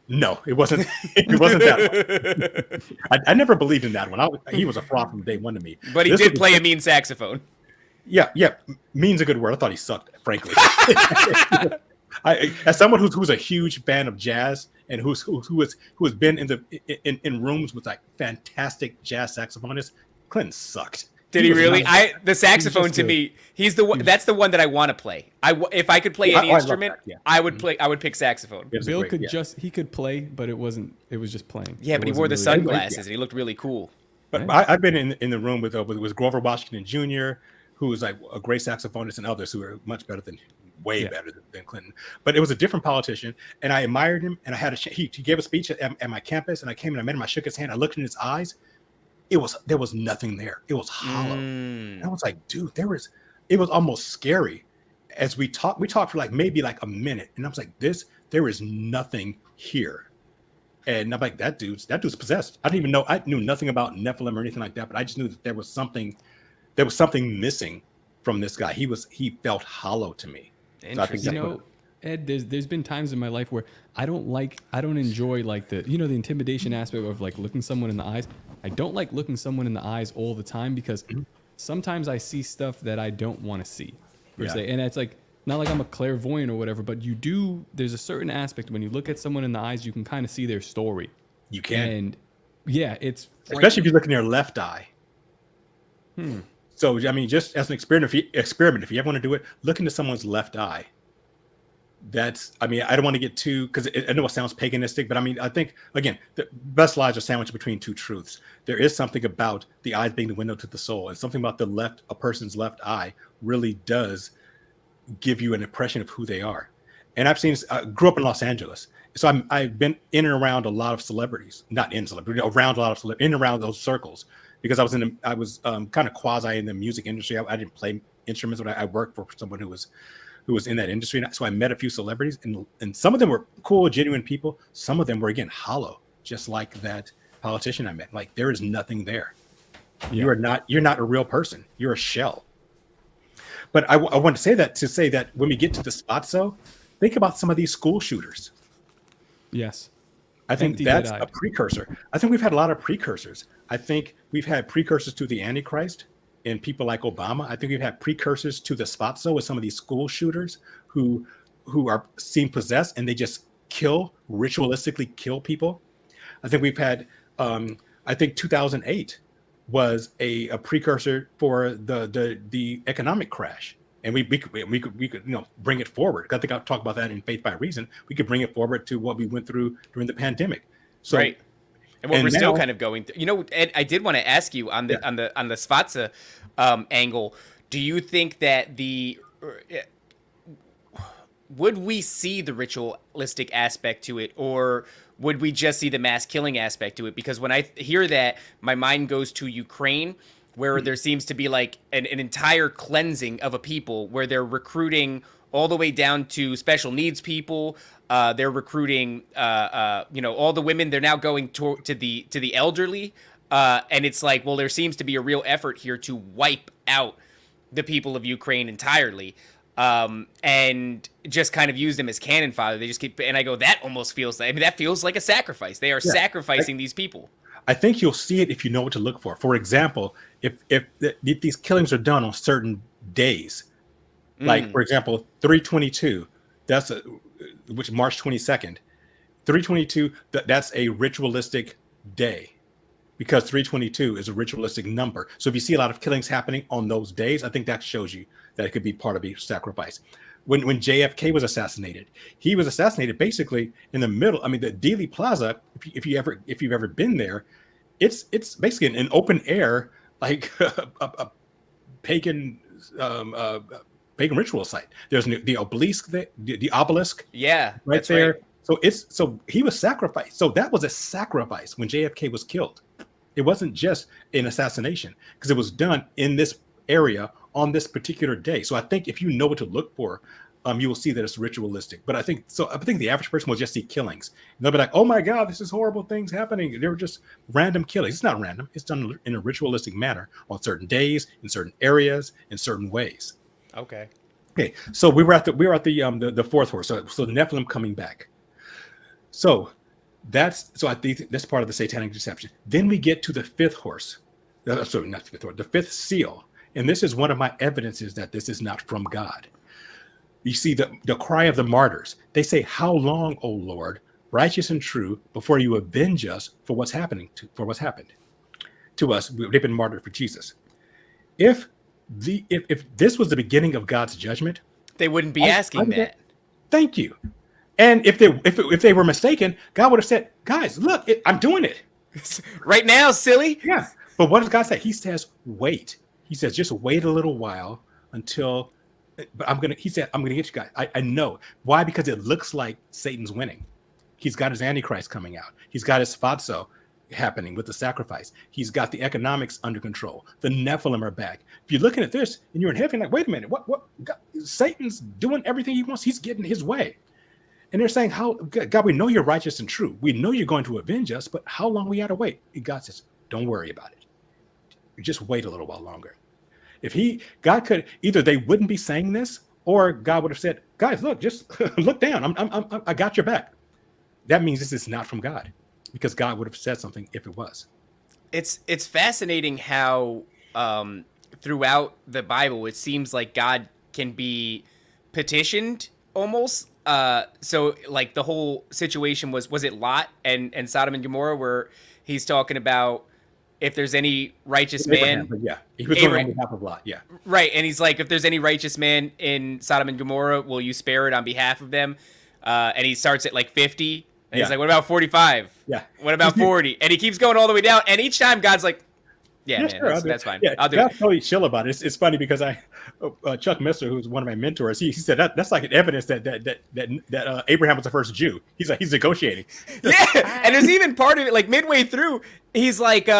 Speaker 7: No, it wasn't. It wasn't that one. I never believed in that one. He was a fraud from day one to me.
Speaker 5: But he did play a mean saxophone.
Speaker 7: Yeah. Mean's a good word. I thought he sucked, frankly. As someone who's a huge fan of jazz and who has been in rooms with like fantastic jazz saxophonists, Clinton sucked.
Speaker 5: Did he really? The saxophone to me, he's the one. That's the one that I want to play. If I could play any instrument, I would play. I would pick saxophone.
Speaker 6: Bill he could play, but it was just playing.
Speaker 5: Yeah, but he wore the sunglasses and he looked really cool.
Speaker 7: But I've been in the room with Grover Washington Jr., who was like a great saxophonist, and others who are much better than better than Clinton. But it was a different politician, and I admired him. And I had he gave a speech at my campus, and I came and I met him. I shook his hand. I looked in his eyes. There was nothing there. It was hollow. And I was like, dude, it was almost scary. As we talked for like maybe like a minute. And I was like, there is nothing here. And I'm like, that dude's possessed. I knew nothing about Nephilim or anything like that, but I just knew that there was something missing from this guy. He felt hollow to me.
Speaker 5: Interesting.
Speaker 6: Ed, there's been times in my life where I don't enjoy like the intimidation aspect of like looking someone in the eyes. I don't like looking someone in the eyes all the time because sometimes I see stuff that I don't want to see per se. And it's like not like I'm a clairvoyant or whatever, but there's a certain aspect when you look at someone in the eyes, you can kind of see their story.
Speaker 7: You can.
Speaker 6: And it's
Speaker 7: especially if you look in their left eye. So I mean, just as an experiment, if you ever want to do it, look into someone's left eye. I don't want to get too, because I know it sounds paganistic, but I mean, I think, again, the best lies are sandwiched between two truths. There is something about the eyes being the window to the soul, and something about a person's left eye really does give you an impression of who they are. And I grew up in Los Angeles, so I've been in and around a lot of celebrities, around a lot of celebrities, in and around those circles, because I was kind of quasi in the music industry. I didn't play instruments, but I worked for someone who was in that industry. And so I met a few celebrities, and some of them were cool, genuine people. Some of them were, again, hollow, just like that politician I met. Like, there is nothing there. Yeah. You're not a real person. You're a shell. But I want to say that when we get to the Spazzo, think about some of these school shooters.
Speaker 6: Yes.
Speaker 7: I think that's a precursor. I think we've had a lot of precursors. I think we've had precursors to the Antichrist in people like Obama. I think we've had precursors to the Spazzo with some of these school shooters who are seen possessed and they just ritualistically kill people. I think we've had. I think 2008 was a precursor for the economic crash, and we could bring it forward. I think I'll talk about that in Faith by Reason. We could bring it forward to what we went through during the pandemic. So,
Speaker 5: right. And what we're
Speaker 7: now,
Speaker 5: still kind of going through. Ed, I did want to ask you on the Svatsa angle. Do you think that would we see the ritualistic aspect to it, or would we just see the mass killing aspect to it? Because when I hear that, my mind goes to Ukraine, where there seems to be like an entire cleansing of a people, where they're recruiting all the way down to special needs people. They're recruiting, all the women. They're now going to the elderly, and it's like, well, there seems to be a real effort here to wipe out the people of Ukraine entirely. And just kind of use them as cannon fodder. They just keep, and I go, that almost feels like, that feels like a sacrifice. They are sacrificing these people.
Speaker 7: I think you'll see it if you know what to look for. For example, if these killings are done on certain days, like for example, 3/22, which March 22nd, 3/22, that's a ritualistic day, because 3/22 is a ritualistic number. So if you see a lot of killings happening on those days, I think that shows you that it could be part of a sacrifice. When JFK was assassinated, he was assassinated basically in the middle. I mean, the Dealey Plaza, if you've ever been there, it's basically an open air, like a pagan ritual site. There's the obelisk, the obelisk, right there. Right. So he was sacrificed. So that was a sacrifice when JFK was killed. It wasn't just an assassination, because it was done in this area on this particular day. So I think if you know what to look for, you will see that it's ritualistic. But I think the average person will just see killings. And they'll be like, oh my God, this is horrible things happening. They were just random killings. It's not random. It's done in a ritualistic manner on certain days, in certain areas, in certain ways.
Speaker 5: Okay.
Speaker 7: So we were at the fourth horse. So the Nephilim coming back. So I think that's part of the satanic deception. Then we get to the fifth horse. Sorry, not the fifth horse, the fifth seal. And this is one of my evidences that this is not from God. You see the cry of the martyrs. They say, how long, O Lord, righteous and true, before you avenge us for what's happened to us? They've been martyred for Jesus. If this was the beginning of God's judgment,
Speaker 5: they wouldn't be asking that.
Speaker 7: Thank you. And if they were mistaken, God would have said, guys, look, I'm doing it
Speaker 5: right now, silly.
Speaker 7: Yeah. But what does God say? He says, wait. He says, just wait a little while until, but I'm going to get you guys. I know. Why? Because it looks like Satan's winning. He's got his Antichrist coming out. He's got his Fatso happening with the sacrifice. He's got the economics under control. The Nephilim are back. If you're looking at this and you're in heaven, like, wait a minute, what God, Satan's doing everything he wants. He's getting his way. And they're saying, how, God, we know you're righteous and true. We know you're going to avenge us, but how long we got to wait? And God says, don't worry about it. Just wait a little while longer. God could, either they wouldn't be saying this, or God would have said, guys, look, just look down. I got your back. That means this is not from God, because God would have said something if it was.
Speaker 5: It's fascinating how throughout the Bible, it seems like God can be petitioned almost. So like the whole situation was it Lot and Sodom and Gomorrah, where he's talking about if there's any righteous man.
Speaker 7: Yeah, he was going on behalf of Lot. Yeah,
Speaker 5: right. And he's like, if there's any righteous man in Sodom and Gomorrah, will you spare it on behalf of them? And he starts at like 50. And he's like, what about 45?
Speaker 7: Yeah.
Speaker 5: What about 40? And he keeps going all the way down. And each time God's like, yeah, man, sure, that's fine.
Speaker 7: Yeah,
Speaker 5: I'll do
Speaker 7: God's
Speaker 5: it.
Speaker 7: totally chill about it. It's funny because Chuck Missler, who's one of my mentors, he said that's like an evidence that Abraham was the first Jew. He's like, he's negotiating.
Speaker 5: Yeah, and there's even part of it, like midway through, he's like,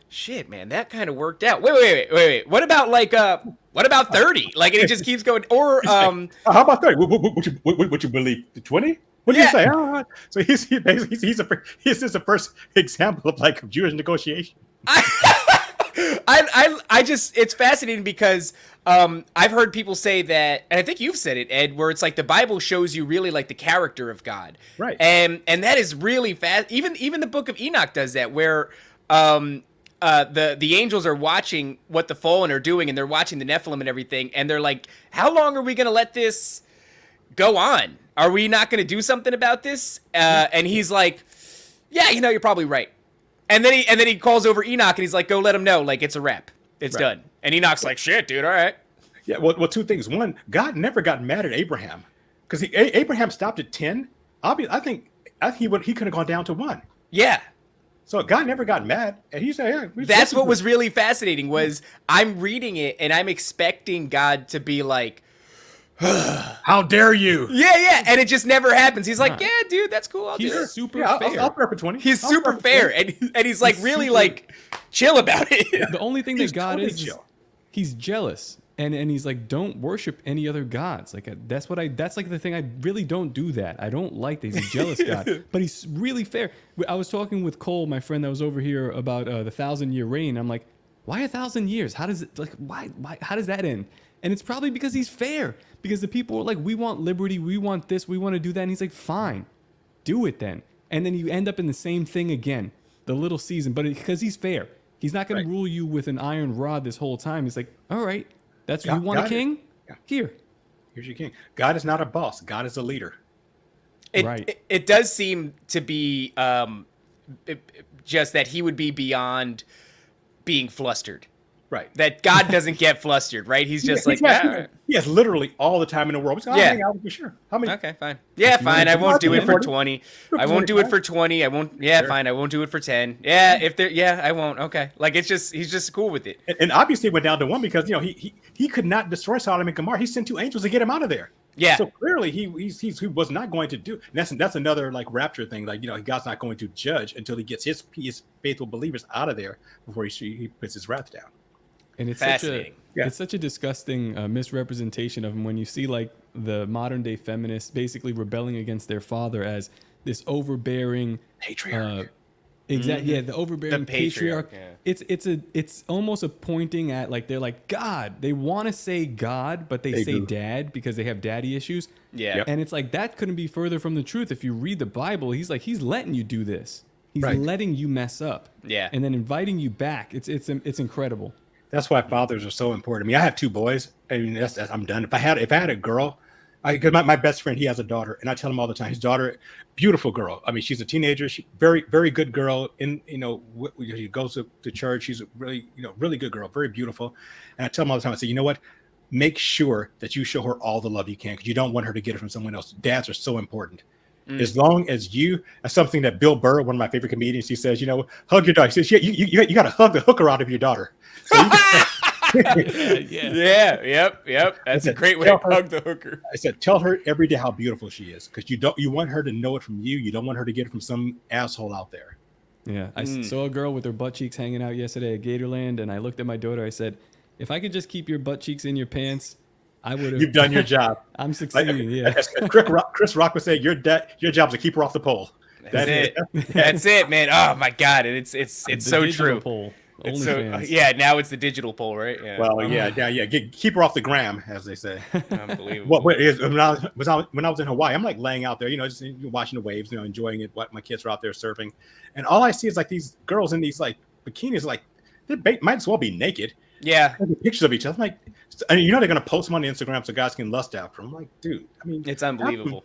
Speaker 5: shit, man, that kind of worked out. Wait. What about 30? Like, and he just keeps going. Or
Speaker 7: how about 30? Would you believe 20? What do you say? So he's just the first example of like Jewish negotiation.
Speaker 5: I just, it's fascinating because I've heard people say that, and I think you've said it, Ed, where it's like the Bible shows you really like the character of God,
Speaker 7: right?
Speaker 5: And that is really fast. Even the Book of Enoch does that, where the angels are watching what the fallen are doing, and they're watching the Nephilim and everything, and they're like, how long are we gonna let this go on? Are we not gonna do something about this? And he's like, yeah, you're probably right. And then he calls over Enoch and he's like, go let him know, like, it's a wrap. It's done. And Enoch's like, shit, dude, all right.
Speaker 7: Yeah, well, two things. One, God never got mad at Abraham because Abraham stopped at 10. Obviously, I think he could have gone down to 1.
Speaker 5: Yeah.
Speaker 7: So God never got mad, and he said, "Yeah."
Speaker 5: That's what was really fascinating. Was I'm reading it and I'm expecting God to be like,
Speaker 7: "How dare you?"
Speaker 5: Yeah, and it just never happens. He's like, "Yeah, dude, that's cool. I'll do it."
Speaker 6: He's super
Speaker 7: Yeah,
Speaker 6: fair.
Speaker 7: I'll prep for 20.
Speaker 5: He's
Speaker 7: I'll
Speaker 5: super
Speaker 7: prep for
Speaker 5: fair,
Speaker 7: 20.
Speaker 5: and he's like really like chill about it.
Speaker 6: The only thing
Speaker 7: He's
Speaker 6: that God
Speaker 7: totally
Speaker 6: is
Speaker 7: chill.
Speaker 6: he's jealous. And he's like, don't worship any other gods. Like that's like the thing. I really don't do that. I don't like that. He's a jealous God, but he's really fair. I was talking with Cole, my friend that was over here, about the 1,000-year reign. I'm like, why 1,000 years? How does it why how does that end? And it's probably because he's fair. Because the people are like, we want liberty, we want this, we want to do that. And he's like, fine, do it then. And then you end up in the same thing again, the little season. But because he's fair, he's not going to rule you with an iron rod this whole time. He's like, all right. That's you want a king?
Speaker 7: Yeah.
Speaker 6: Here.
Speaker 7: Here's your king. God is not a boss. God is a leader.
Speaker 5: It does seem to be just that he would be beyond being flustered.
Speaker 7: Right.
Speaker 5: That God doesn't get flustered, right? He's just like,
Speaker 7: he has literally all the time in the world.
Speaker 5: Yeah.
Speaker 7: Hang out for sure. How many?
Speaker 5: okay, fine. Yeah, fine. I won't do it for 20. I won't do it for
Speaker 7: 25.
Speaker 5: 20. I won't. Yeah,
Speaker 7: Sure.
Speaker 5: fine. I won't do it for 10. Yeah, if there. Yeah, I won't. Okay. Like he's just cool with it.
Speaker 7: And obviously it went down to 1 because he could not destroy Sodom and Gomorrah. He sent 2 angels to get him out of there.
Speaker 5: Yeah.
Speaker 7: So clearly he was not going to do. And that's another like rapture thing. Like God's not going to judge until he gets his faithful believers out of there before he puts his wrath down.
Speaker 6: And it's
Speaker 5: Fascinating.
Speaker 6: it's such a disgusting misrepresentation of him when you see like the modern day feminists basically rebelling against their father as this overbearing
Speaker 7: Patriarch.
Speaker 6: Exactly. Yeah, the overbearing
Speaker 5: The patriarch,
Speaker 6: patriarch. It's almost a pointing at like they're like God. They want to say God, but they say
Speaker 7: do.
Speaker 6: dad because they have daddy issues.
Speaker 5: Yeah.
Speaker 7: Yep.
Speaker 6: And it's like that couldn't be further from the truth. If you read the Bible, he's letting you do this. He's
Speaker 7: Right.
Speaker 6: letting you mess up.
Speaker 5: Yeah.
Speaker 6: And then inviting you back. It's incredible.
Speaker 7: That's why fathers are so important. I mean, I have 2 boys. I mean, I'm done. If I had a girl, because my best friend, he has a daughter, and I tell him all the time, his daughter, beautiful girl. I mean, she's a teenager. She very, very good girl. She goes to church. She's a really, really good girl, very beautiful. And I tell him all the time, I say, you know what? Make sure that you show her all the love you can because you don't want her to get it from someone else. Dads are so important. As long as that's something that Bill Burr, one of my favorite comedians, he says, hug your daughter. He says, yeah, you got to hug the hooker out of your daughter. So
Speaker 5: Yeah. Yep. That's a great way to hug the hooker.
Speaker 7: I said, tell her every day how beautiful she is because you want her to know it from you. You don't want her to get it from some asshole out there.
Speaker 6: Yeah, I saw a girl with her butt cheeks hanging out yesterday at Gatorland, and I looked at my daughter. I said, if I could just keep your butt cheeks in your pants, I would have.
Speaker 7: You've done your job.
Speaker 6: I'm succeeding. Yeah.
Speaker 7: As Chris Rock would say, your job's to keep her off the pole.
Speaker 5: That's it. That's it, man. Oh my God, and it's
Speaker 6: The
Speaker 5: so
Speaker 6: digital
Speaker 5: true.
Speaker 6: Poll.
Speaker 5: It's so,
Speaker 6: OnlyFans.
Speaker 5: now it's the digital poll, right? Yeah.
Speaker 7: Well, keep her off the gram, as they say.
Speaker 5: Unbelievable.
Speaker 7: When I was in Hawaii, I'm like laying out there, just watching the waves, enjoying it. What my kids are out there surfing, and all I see is like these girls in these like bikinis, like they might as well be naked.
Speaker 5: Yeah.
Speaker 7: Taking pictures of each other. I'm like, they're gonna post them on Instagram so guys can lust after them. I'm like, dude, I mean,
Speaker 5: It's unbelievable.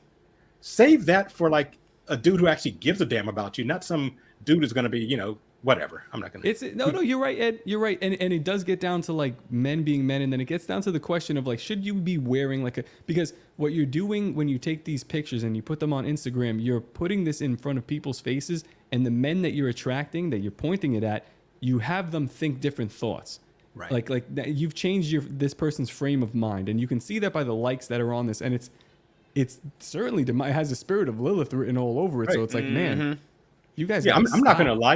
Speaker 7: Save that for like a dude who actually gives a damn about you, not some dude who's gonna be, whatever. I'm not gonna.
Speaker 6: No, you're right, Ed. You're right, and it does get down to like men being men, and then it gets down to the question of like, should you be wearing because what you're doing when you take these pictures and you put them on Instagram, you're putting this in front of people's faces, and the men that you're attracting, that you're pointing it at, you have them think different thoughts.
Speaker 7: Right.
Speaker 6: Like you've changed this person's frame of mind, and you can see that by the likes that are on this, and it's certainly it has the spirit of Lilith written all over it.
Speaker 7: Right.
Speaker 6: So it's like, man, you guys.
Speaker 7: Yeah, I'm
Speaker 6: gotta
Speaker 7: not
Speaker 6: stop.
Speaker 7: gonna lie.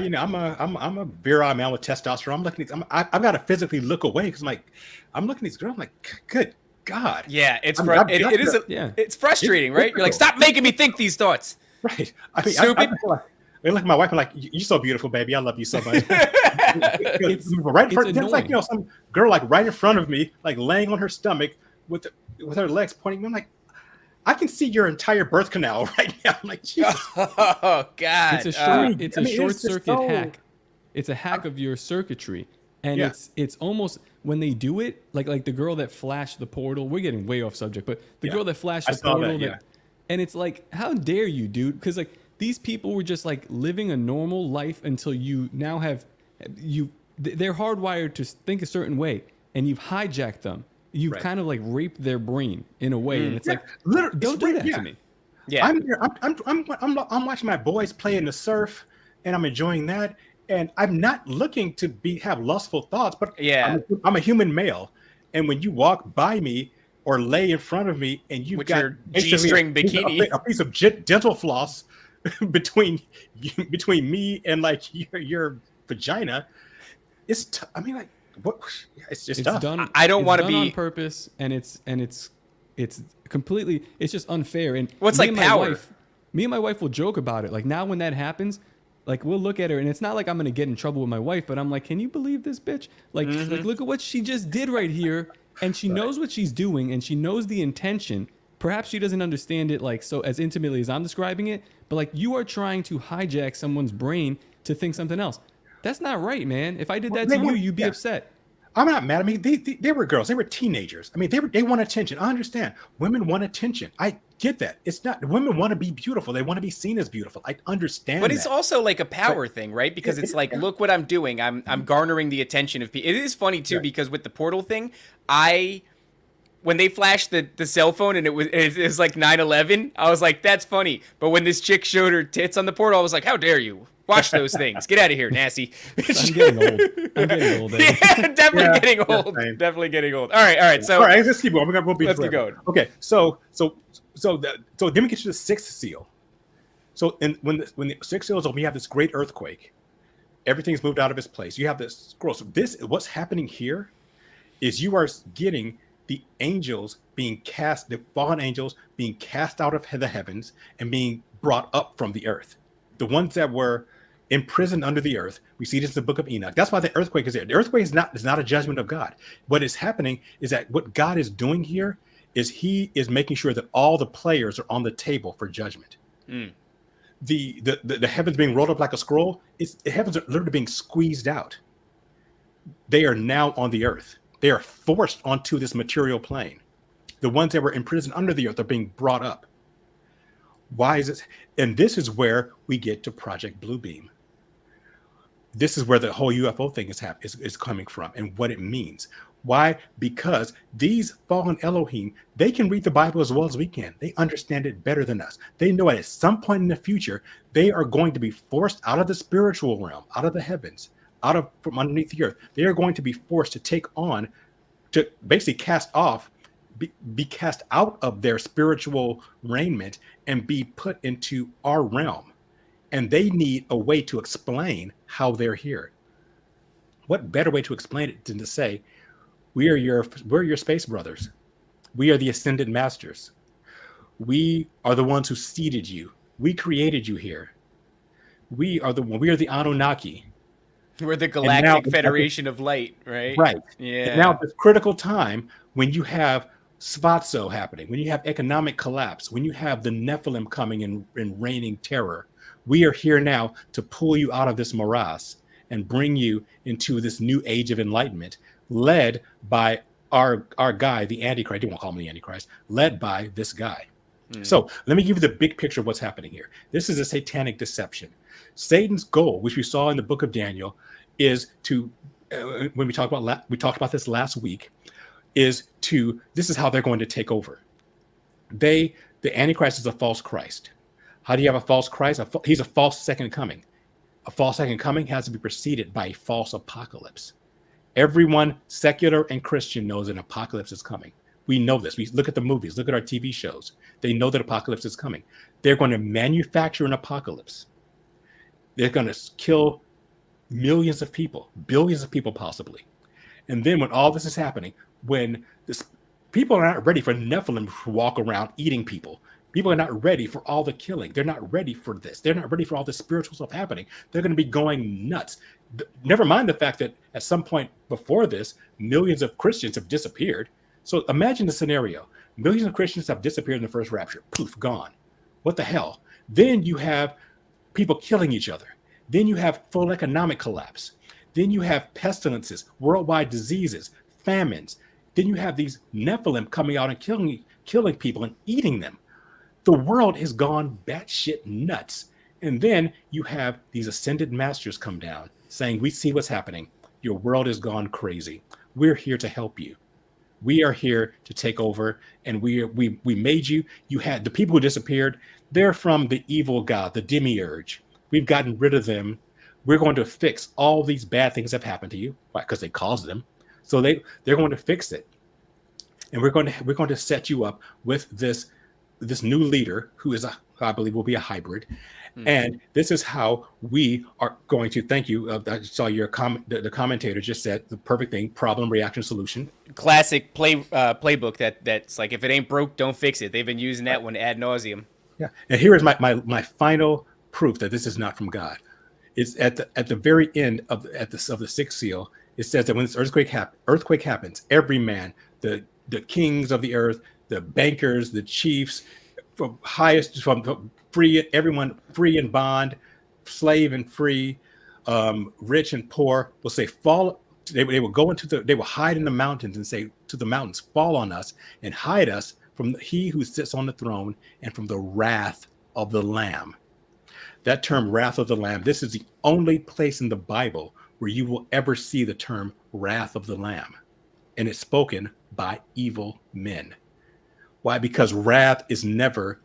Speaker 7: I'm a virile man with testosterone. I'm looking at. I've got to physically look away because I'm looking at these girls. I'm like, good God.
Speaker 5: Yeah, it's
Speaker 6: Yeah.
Speaker 5: it's frustrating, right? You're like, stop making me think these thoughts.
Speaker 7: Right. I mean,
Speaker 5: Stupid.
Speaker 7: I look at my wife. I'm like, you're so beautiful, baby. I love you so much. Right in front. It's like some girl like right in front of me, like laying on her stomach with her legs pointing. I'm like, I can see your entire birth canal right now. I'm like, Jesus.
Speaker 5: Oh God.
Speaker 6: It's a short circuit hack. It's a hack of your circuitry. And it's almost when they do it, like the girl that flashed the portal. We're getting way off subject, but the girl that flashed the portal, and it's like, how dare you, dude? Because like these people were just like living a normal life until you now have they're hardwired to think a certain way, and you've hijacked them. You've kind of like raped their brain in a way, and it's like,
Speaker 7: literally,
Speaker 6: don't do that to me.
Speaker 5: Yeah.
Speaker 7: I'm here. I'm watching my boys play in the surf, and I'm enjoying that. And I'm not looking to have lustful thoughts, but I'm a human male. And when you walk by me or lay in front of me, and you've
Speaker 5: With
Speaker 7: got
Speaker 5: your G-string bikini,
Speaker 7: a piece of dental floss between me and like your vagina, I mean, like, what? It's just tough.
Speaker 6: Done.
Speaker 5: I don't want to
Speaker 6: be
Speaker 5: be
Speaker 6: on purpose, and it's completely. It's just unfair. And
Speaker 5: what's like power.
Speaker 6: Me and my wife will joke about it. Like now, when that happens, like we'll look at her, and it's not like I'm gonna get in trouble with my wife, but I'm like, can you believe this bitch? Like look at what she just did right here, and she knows what she's doing, and she knows the intention. Perhaps she doesn't understand it like so as intimately as I'm describing it, but like you are trying to hijack someone's brain to think something else. That's not right, man. If I did that to you, you'd be upset.
Speaker 7: I'm not mad. I mean, they were girls. They were teenagers. I mean, they want attention. I understand. Women want attention. I get that. It's not women want to be beautiful. They want to be seen as beautiful. I understand.
Speaker 5: But it's also like a power thing, right? Because it's like, look what I'm doing. I'm garnering the attention of people. It is funny too because with the portal thing, when they flashed the cell phone and it was like 9/11, I was like, that's funny. But when this chick showed her tits on the portal, I was like, how dare you? Watch those things. Get out of here, nasty.
Speaker 6: I'm getting old.
Speaker 5: Yeah, definitely getting old.
Speaker 7: Same.
Speaker 5: Definitely getting old. All right. So
Speaker 7: all right, let's keep going.
Speaker 5: Let's keep going.
Speaker 7: Okay, so then we get to the sixth seal. So when the sixth seal is open, we have this great earthquake. Everything's moved out of its place. You have this scroll. So what's happening here is you are getting the angels being cast, the fallen angels being cast out of the heavens and being brought up from the earth. The ones that were imprisoned under the earth. We see this in the book of Enoch. That's why the earthquake is there. The earthquake is not a judgment of God. What is happening is that what God is doing here is he is making sure that all the players are on the table for judgment. The heavens being rolled up like a scroll, the heavens are literally being squeezed out. They are now on the earth. They are forced onto this material plane. The ones that were imprisoned under the earth are being brought up. Why is it? And this is where we get to Project Bluebeam. This is where the whole UFO thing is coming from and what it means. Why? Because these fallen Elohim, they can read the Bible as well as we can. They understand it better than us. They know at some point in the future, they are going to be forced out of the spiritual realm, out of the heavens, from underneath the earth. They are going to be forced to basically be cast out of their spiritual raiment and be put into our realm. And they need a way to explain how they're here. What better way to explain it than to say, we're your space brothers. We are the ascended masters. We are the ones who seeded you. We created you here. We are the Anunnaki.
Speaker 5: We're the Galactic Federation of Light, right?
Speaker 7: Right.
Speaker 5: Yeah.
Speaker 7: And now at this critical time when you have Sfatso happening, when you have economic collapse, when you have the Nephilim coming and raining terror, we are here now to pull you out of this morass and bring you into this new age of enlightenment, led by our guy, the Antichrist. I won't call him the Antichrist, led by this guy. So let me give you the big picture of what's happening here. This is a satanic deception. Satan's goal, which we saw in the book of Daniel, is to, when we talked about this last week, this is how they're going to take over. The Antichrist is a false Christ. How do you have a false Christ? He's a false second coming. A false second coming has to be preceded by a false apocalypse. Everyone, secular and Christian, knows an apocalypse is coming. We know this. We look at the movies, look at our TV shows. They know that apocalypse is coming. They're going to manufacture an apocalypse. They're going to kill millions of people, billions of people possibly. And then when all this is happening, when people are not ready for Nephilim to walk around eating people. People are not ready for all the killing. They're not ready for this. They're not ready for all the spiritual stuff happening. They're going to be going nuts. Never mind the fact that at some point before this, millions of Christians have disappeared. So imagine the scenario. Millions of Christians have disappeared in the first rapture. Poof, gone. What the hell? Then you have people killing each other. Then you have full economic collapse. Then you have pestilences, worldwide diseases, famines. Then you have these Nephilim coming out and killing people and eating them. The world has gone batshit nuts. And then you have these ascended masters come down saying, we see what's happening. Your world has gone crazy. We're here to help you. We are here to take over. And we made you. You had the people who disappeared. They're from the evil god, the demiurge. We've gotten rid of them. We're going to fix all these bad things that have happened to you. Why? Because they caused them. So they're going to fix it. And we're going to set you up with this new leader who is I believe will be a hybrid. And this is how we are going to thank you. I saw your comment. The commentator just said the perfect thing: problem, reaction, solution.
Speaker 5: Classic playbook that's like, if it ain't broke, don't fix it. They've been using that one ad nauseum.
Speaker 7: Yeah. And here is my final proof that this is not from God. It's at the very end of the sixth seal. It says that when this earthquake happens, every man, the kings of the earth, the bankers, the chiefs, from free, everyone free and bond, slave and free, rich and poor, will say, fall. They will go they will hide in the mountains and say to the mountains, fall on us and hide us from he who sits on the throne and from the wrath of the Lamb. That term, wrath of the Lamb, this is the only place in the Bible where you will ever see the term wrath of the Lamb. And it's spoken by evil men. Why? Because wrath is never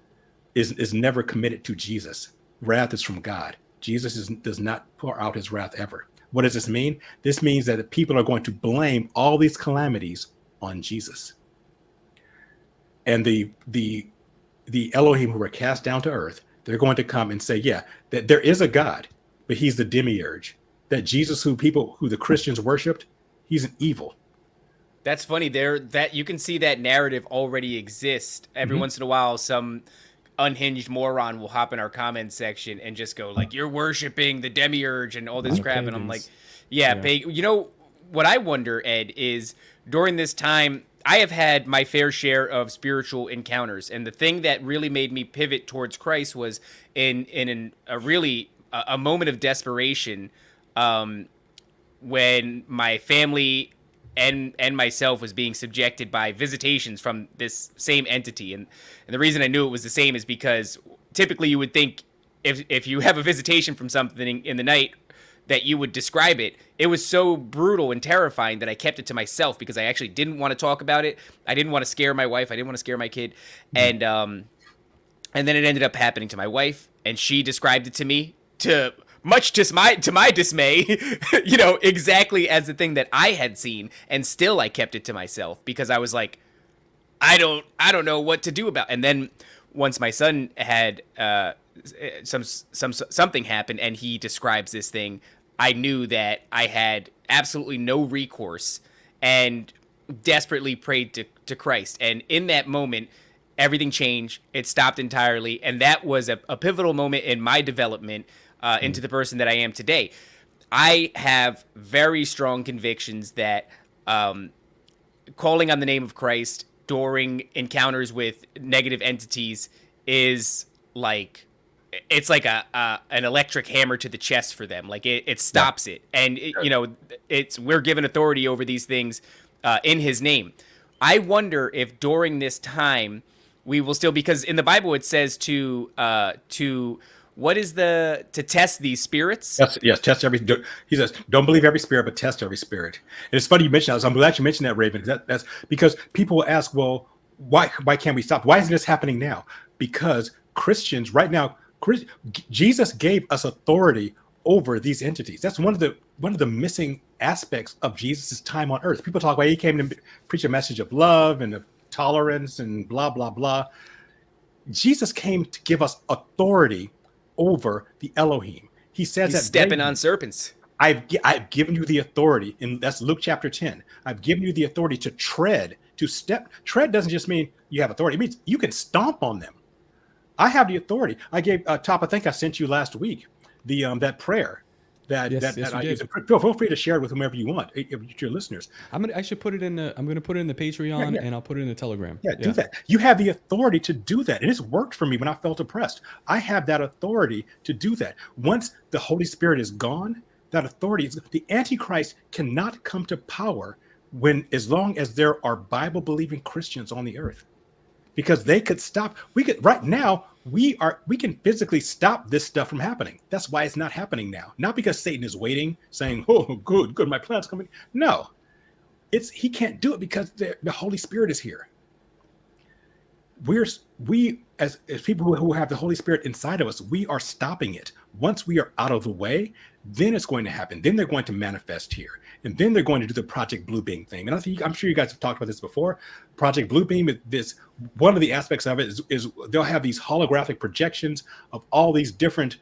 Speaker 7: committed to Jesus. Wrath is from God. Jesus does not pour out his wrath ever. What does this mean? This means that the people are going to blame all these calamities on Jesus. And the Elohim who were cast down to earth, they're going to come and say, yeah, that there is a God, but he's the demiurge. That Jesus who the Christians worshipped, he's an evil.
Speaker 5: That's funny. That you can see that narrative already exist. Every once in a while, some unhinged moron will hop in our comment section and just go like, "You're worshiping the demiurge and all this crap," and I'm like, "Yeah." You know what I wonder, Ed, is during this time, I have had my fair share of spiritual encounters, and the thing that really made me pivot towards Christ was in a moment of desperation, when my family and myself was being subjected by visitations from this same entity. And the reason I knew it was the same is because typically you would think if you have a visitation from something in the night that you would describe it. It was so brutal and terrifying that I kept it to myself because I actually didn't want to talk about it. I didn't want to scare my wife. I didn't want to scare my kid. And then it ended up happening to my wife, and she described it to me much to my dismay, exactly as the thing that I had seen, and still I kept it to myself because I was like, I don't know what to do about. And then once my son had something happened and he describes this thing, I knew that I had absolutely no recourse and desperately prayed to Christ. And in that moment, everything changed. It stopped entirely, and that was a pivotal moment in my development into the person that I am today. I have very strong convictions that calling on the name of Christ during encounters with negative entities is like, it's like an electric hammer to the chest for them. Like it stops it. And we're given authority over these things in his name. I wonder if during this time we will still, because in the Bible it says to test these spirits?
Speaker 7: Yes, test every. He says, don't believe every spirit, but test every spirit. And it's funny you mentioned that. So I'm glad you mentioned that, Raven. That's because people will ask, well, why can't we stop? Why isn't this happening now? Because Christians right now, Jesus gave us authority over these entities. That's one of the missing aspects of Jesus' time on earth. People talk about he came to preach a message of love and of tolerance and blah, blah, blah. Jesus came to give us authority over the Elohim. He says
Speaker 5: he's stepping on serpents.
Speaker 7: I've given you the authority, and that's Luke chapter 10. I've given you the authority to tread, to step. Tread doesn't just mean you have authority. It means you can stomp on them. I have the authority. I gave Top. I think I sent you last week that prayer. Feel free to share it with whomever you want, your listeners.
Speaker 6: I should put it in I'm going to put it in the Patreon, and I'll put it in the Telegram.
Speaker 7: Do that. You have the authority to do that. And it's worked for me when I felt oppressed. I have that authority to do that. Once the Holy Spirit is gone, that authority the Antichrist cannot come to power as long as there are Bible believing Christians on the earth. Because they could stop. Right now, we can physically stop this stuff from happening. That's why it's not happening now. Not because Satan is waiting, saying, "Oh, good, my plan's coming." No, he can't do it because the Holy Spirit is here. We as people who have the Holy Spirit inside of us, we are stopping it. Once we are out of the way, then it's going to happen. Then they're going to manifest here, and then they're going to do the Project Bluebeam thing. And I'm sure you guys have talked about this before. Project Bluebeam, this one of the aspects of it is they'll have these holographic projections of all these different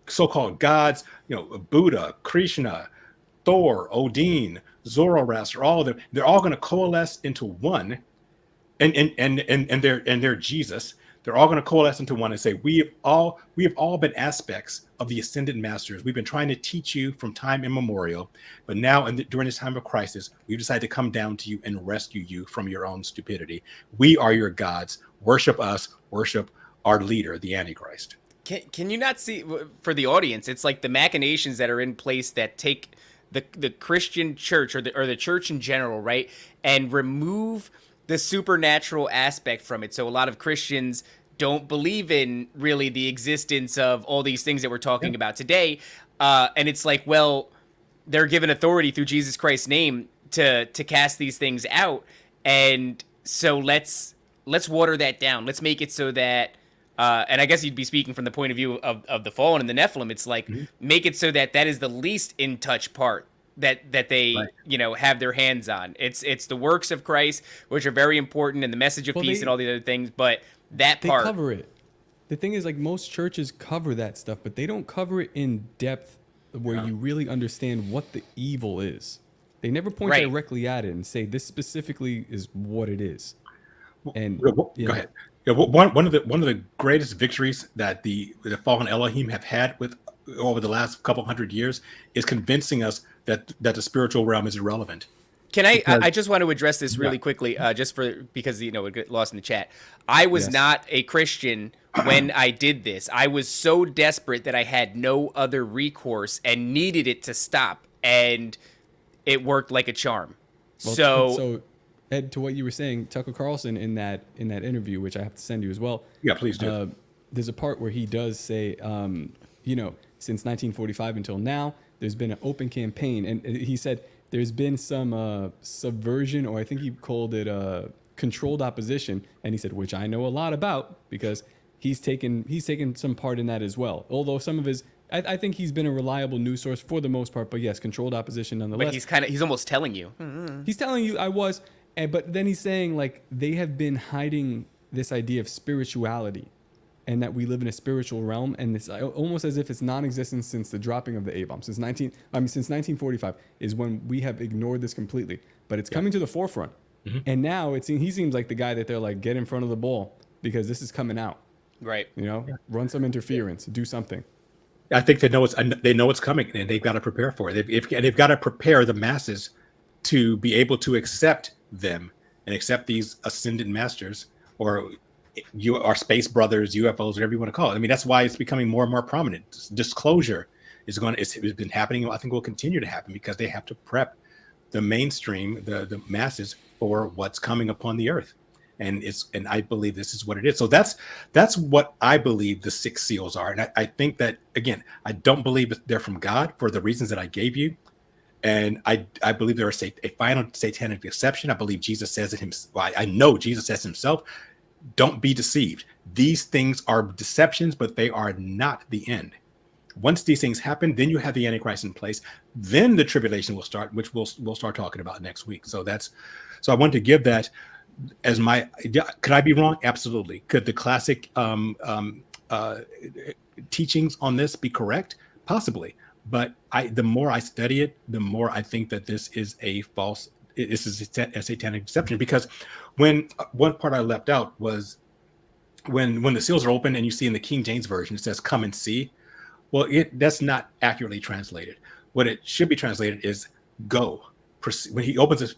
Speaker 7: so-called gods, Buddha, Krishna, Thor, Odin, Zoroaster, all of them. They're all going to coalesce into one. And they're Jesus. They're all going to coalesce into one and say, we have all been aspects of the ascended masters. We've been trying to teach you from time immemorial, but now during this time of crisis, we've decided to come down to you and rescue you from your own stupidity. We are your gods. Worship us. Worship our leader, the Antichrist.
Speaker 5: Can you not see, for the audience, it's like the machinations that are in place that take the Christian church or the church in general, right, and remove the supernatural aspect from it. So a lot of Christians don't believe in really the existence of all these things that we're talking about today. And it's like, well, they're given authority through Jesus Christ's name to cast these things out. And so let's water that down. Let's make it so that, and I guess you'd be speaking from the point of view of the fallen and the Nephilim. It's like, make it so that is the least in touch part that they have their hands on. It's the works of Christ, which are very important, and the message of peace and all the other things, but that part,
Speaker 6: they cover it. The thing is, like, most churches cover that stuff, but they don't cover it in depth where you really understand what the evil is. They never point directly at it and say this specifically is what it is. And
Speaker 7: go ahead. Yeah, one of the greatest victories that the fallen Elohim have had over the last couple hundred years is convincing us that the spiritual realm is irrelevant.
Speaker 5: Can I just want to address this really quickly, because it got lost in the chat. I was not a Christian when I did this. I was so desperate that I had no other recourse and needed it to stop, and it worked like a charm.
Speaker 6: Well, so Ed, to what you were saying, Tucker Carlson in that interview, which I have to send you as well.
Speaker 7: Yeah, please do.
Speaker 6: There's a part where he does say, since 1945 until now, there's been an open campaign, and he said there's been some subversion, or I think he called it controlled opposition, and he said, which I know a lot about because he's taken some part in that as well. Although some of his, I think he's been a reliable news source for the most part, but yes, controlled opposition nonetheless.
Speaker 5: But he's almost telling you.
Speaker 6: He's telling you I was, but then he's saying like they have been hiding this idea of spirituality, and that we live in a spiritual realm, and it's almost as if it's non-existent since the dropping of the A-bomb. Since 1945 is when we have ignored this completely. But it's coming to the forefront, and now he seems like the guy that they're like, get in front of the ball because this is coming out.
Speaker 5: Right.
Speaker 6: Run some interference, do something.
Speaker 7: I think they know it's coming, and they've got to prepare for it. They've got to prepare the masses to be able to accept them and accept these ascended masters, or our space brothers, UFOs, whatever you want to call it. I mean, that's why it's becoming more and more prominent. Disclosure it's been happening. I think will continue to happen because they have to prep the mainstream, the masses for what's coming upon the earth. And I believe this is what it is. So that's what I believe the 6 seals are. And I think that, again, I don't believe they're from God for the reasons that I gave you. And I believe there is a final satanic deception. I believe Jesus says it himself. Well, I know Jesus says himself, don't be deceived. These things are deceptions, but they are not the end. Once these things happen, then you have the Antichrist in place. Then the tribulation will start, which we'll start talking about next week. So I wanted to give that as could I be wrong? Absolutely. Could the classic teachings on this be correct? Possibly. But the more I study it, the more I think that this is a satanic deception. Because when one part I left out was when the seals are open and you see in the King James Version, it says, come and see. Well, that's not accurately translated. What it should be translated is go. When he opens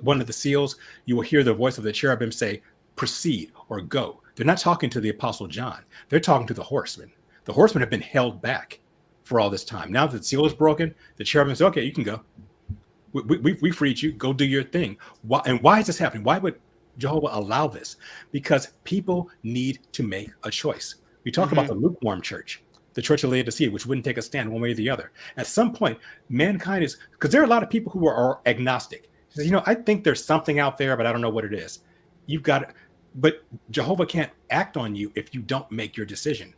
Speaker 7: one of the seals, you will hear the voice of the cherubim say, proceed or go. They're not talking to the Apostle John. They're talking to the horsemen. The horsemen have been held back for all this time. Now that the seal is broken, the cherubim say, okay, you can go. We freed you. Go do your thing. Why is this happening? Why would Jehovah allow this? Because people need to make a choice. We talk about the lukewarm church, the church of Laodicea, which wouldn't take a stand one way or the other. At some point, mankind is, because there are a lot of people who are agnostic. He says, I think there's something out there, but I don't know what it is. You've got, but Jehovah can't act on you if you don't make your decision.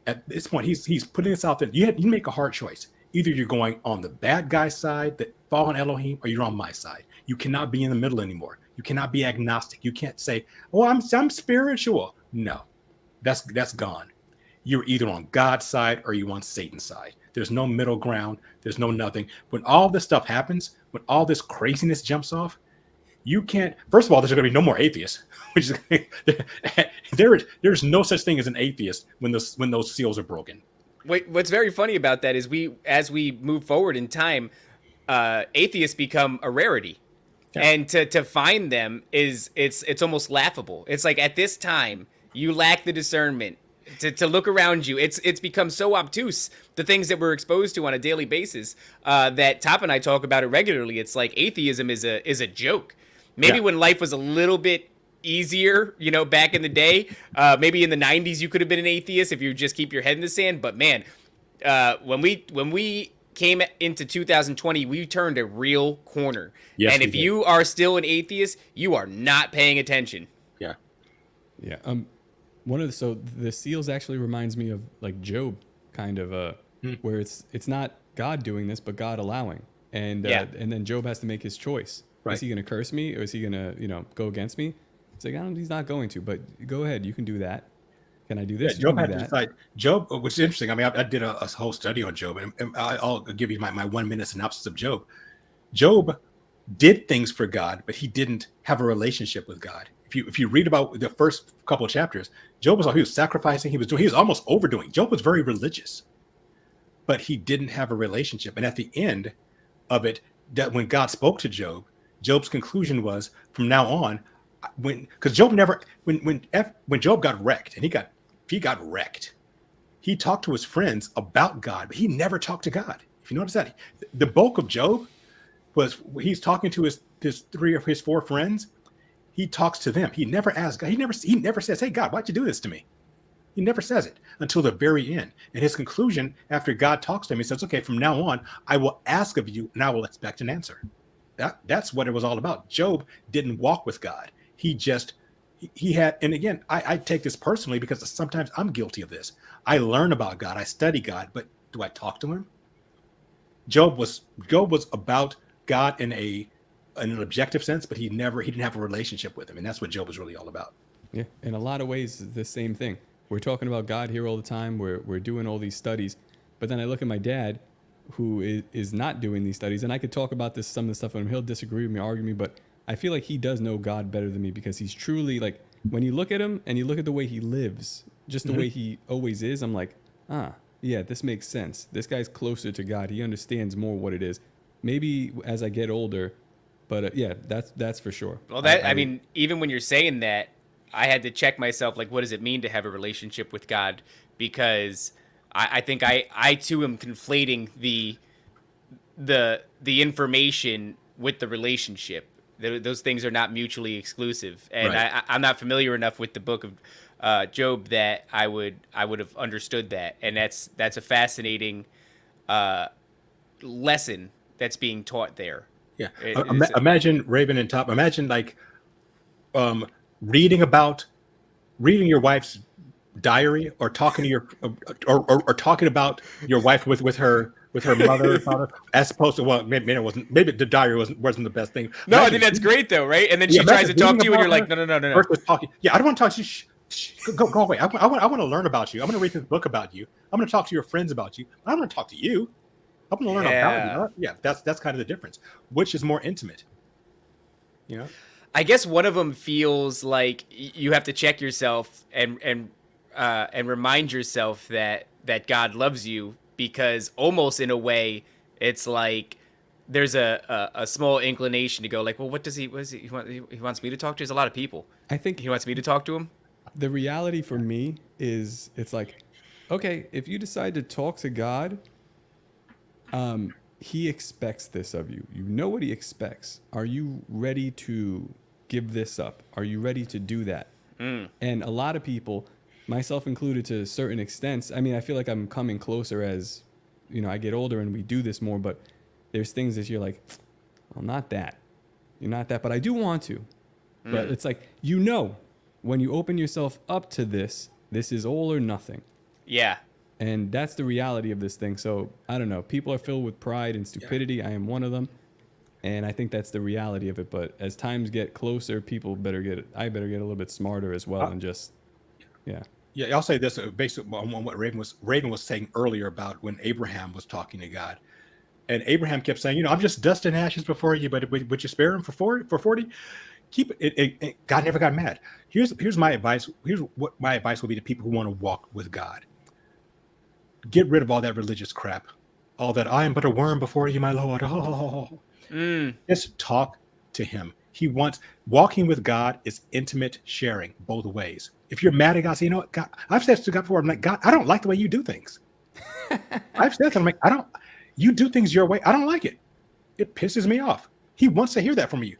Speaker 7: At this point, he's putting this out there. You make a hard choice. Either you're going on the bad guy side, that fallen Elohim, or you're on my side. You cannot be in the middle anymore. You cannot be agnostic. You can't say, "Oh, I'm spiritual." No, that's gone. You're either on God's side or you're on Satan's side. There's no middle ground. There's no nothing. When all this stuff happens, when all this craziness jumps off, you can't. First of all, there's going to be no more atheists. Which is there's no such thing as an atheist when those seals are broken.
Speaker 5: Wait, what's very funny about that is as we move forward in time, atheists become a rarity, and to find them it's almost laughable. It's like at this time you lack the discernment to look around you. It's become so obtuse, the things that we're exposed to on a daily basis, that Top and I talk about it regularly. It's like atheism is a joke. Maybe when life was a little bit easier, back in the day, maybe in the 90s you could have been an atheist if you just keep your head in the sand. But man, when we came into 2020, we turned a real corner. Yes, and if you are still an atheist, you are not paying attention.
Speaker 7: Yeah.
Speaker 6: So the seals actually reminds me of like Job, kind of where it's not God doing this, but God allowing, and then Job has to make his choice. Right. Is he going to curse me, or is he going to go against me? It's like, he's not going to, but go ahead. You can do that. Can I do this?
Speaker 7: Yeah, Job had to decide. Job, which is interesting. I mean, I did a whole study on Job, and I'll give you my 1 minute synopsis of Job. Job did things for God, but he didn't have a relationship with God. If you read about the first couple of chapters, Job he was sacrificing. He was almost overdoing. Job was very religious, but he didn't have a relationship. And at the end of it, that when God spoke to Job, Job's conclusion was, from now on, because Job never, when Job got wrecked, and he got wrecked, he talked to his friends about God, but he never talked to God. If you notice that, the bulk of Job was he's talking to his 3 of his 4 friends. He talks to them. He never asks God. He never says, "Hey God, why'd you do this to me?" He never says it until the very end. And his conclusion, after God talks to him, he says, "Okay, from now on, I will ask of you, and I will expect an answer." That's what it was all about. Job didn't walk with God. He had, and again, I take this personally because sometimes I'm guilty of this. I learn about God, I study God, but do I talk to him? Job was about God in an objective sense, but he didn't have a relationship with him, and that's what Job was really all about.
Speaker 6: Yeah, in a lot of ways, it's the same thing. We're talking about God here all the time. We're doing all these studies, but then I look at my dad, who is not doing these studies, and I could talk about some of the stuff with him. He'll disagree with me, argue with me, but I feel like he does know God better than me, because he's truly, like, when you look at him and you look at the way he lives, just the way he always is, I'm like, yeah, this makes sense. This guy's closer to God. He understands more what it is. Maybe as I get older, but yeah, that's for sure.
Speaker 5: Well, I mean, even when you're saying that, I had to check myself, like, what does it mean to have a relationship with God? Because I think I too am conflating the information with the relationship. Those things are not mutually exclusive, and right. I'm not familiar enough with the book of Job that I would have understood that, and that's a fascinating lesson that's being taught there.
Speaker 7: Yeah, imagine Raven and Top. Imagine like reading your wife's diary, or talking to your or talking about your wife with her mother or father, as opposed to, maybe the diary wasn't the best thing.
Speaker 5: No, I think that's great though, right? And then she tries to talk to you, and you're like, no.
Speaker 7: Versus talking, I don't want to talk to you. Go away. I want to learn about you. I'm going to read this book about you. I'm going to talk to your friends about you. I don't want to talk to you. I'm going to learn about you. Yeah, that's kind of the difference. Which is more intimate?
Speaker 5: I guess one of them feels like you have to check yourself and remind yourself that God loves you, because almost in a way it's like there's a small inclination to go like, well, what does he want? He wants me to talk to? There's a lot of people.
Speaker 6: I think
Speaker 5: he wants me to talk to him.
Speaker 6: The reality for me is, it's like, okay, if you decide to talk to God, he expects this of you. You know what he expects. Are you ready to give this up? Are you ready to do that? And a lot of people, myself included to certain extents, I mean, I feel like I'm coming closer as, you know, I get older and we do this more, but there's things that you're like, well, not that. You're not that, but I do want to. But it's like, you know, when you open yourself up to this is all or nothing.
Speaker 5: Yeah.
Speaker 6: And that's the reality of this thing. So I don't know. People are filled with pride and stupidity. I am one of them. And I think that's the reality of it. But as times get closer, I better get a little bit smarter as well. And just, yeah.
Speaker 7: Yeah, I'll say this based on what Raven was saying earlier about when Abraham was talking to God. And Abraham kept saying, you know, I'm just dust and ashes before you, but would you spare him for 40? Keep it. God never got mad. Here's my advice. Here's what my advice will be to people who want to walk with God. Get rid of all that religious crap. All that I am but a worm before you, my Lord. Just talk to him. He wants walking with God is intimate sharing both ways. If you're mad at God, say, you know what, God, I've said to God before, I'm like, God, I don't like the way you do things. I've said to him, I'm like, you do things your way. I don't like it. It pisses me off. He wants to hear that from you.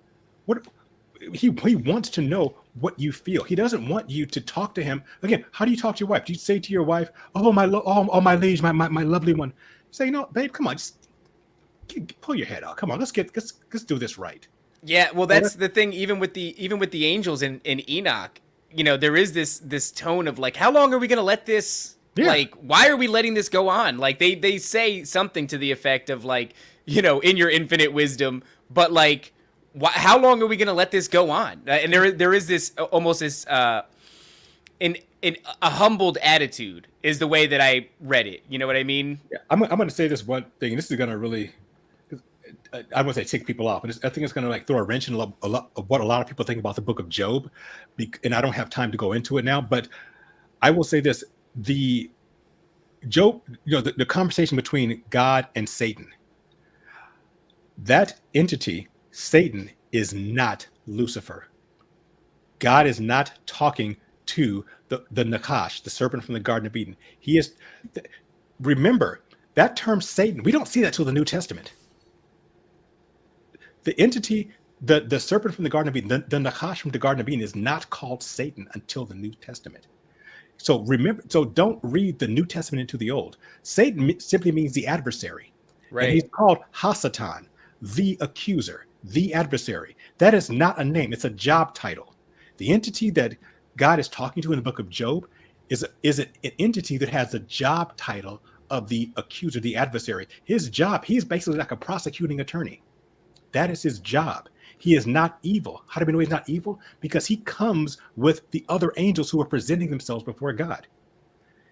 Speaker 7: He wants to know what you feel. He doesn't want you to talk to him. Again, how do you talk to your wife? Do you say to your wife, oh, my liege, my lovely one, say, you know, babe, come on, just pull your head out. Come on, let's do this right.
Speaker 5: Yeah, well, that's the thing. Even with the angels in Enoch, you know, there is this tone of like, how long are we going to let this? Yeah. Like, why are we letting this go on? Like, they say something to the effect of like, you know, in your infinite wisdom, but like, how long are we going to let this go on? And there is this almost this a humbled attitude is the way that I read it. You know what I mean?
Speaker 7: Yeah, I'm going to say this one thing. And this is going to really, I won't say tick people off, but I think it's going to like throw a wrench in a lot of what a lot of people think about the book of Job. And I don't have time to go into it now, but I will say this: the Job, you know, the conversation between God and Satan. That entity, Satan, is not Lucifer. God is not talking to the Nakash, the serpent from the Garden of Eden. He is. Remember that term Satan. We don't see that till the New Testament. The entity, the serpent from the Garden of Eden, the Nakash from the Garden of Eden is not called Satan until the New Testament. So remember, don't read the New Testament into the Old. Satan simply means the adversary. Right. And he's called Hasatan, the accuser, the adversary. That is not a name. It's a job title. The entity that God is talking to in the book of Job is an entity that has the job title of the accuser, the adversary. His job, he's basically like a prosecuting attorney. That is his job. He is not evil. How do we know he's not evil? Because he comes with the other angels who are presenting themselves before God.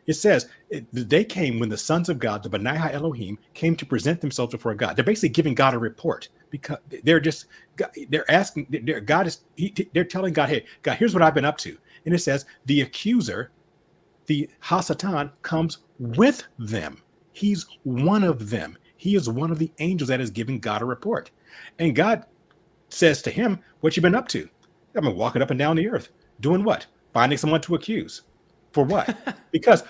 Speaker 7: It says the day came when the sons of God, the Benai Elohim, came to present themselves before God. They're basically giving God a report because they're telling God, hey, God, here's what I've been up to. And it says the accuser, the Hasatan, comes with them. He's one of them. He is one of the angels that is giving God a report. And God says to him, what you been up to? I've been walking up and down the earth. Doing what? Finding someone to accuse. For what? because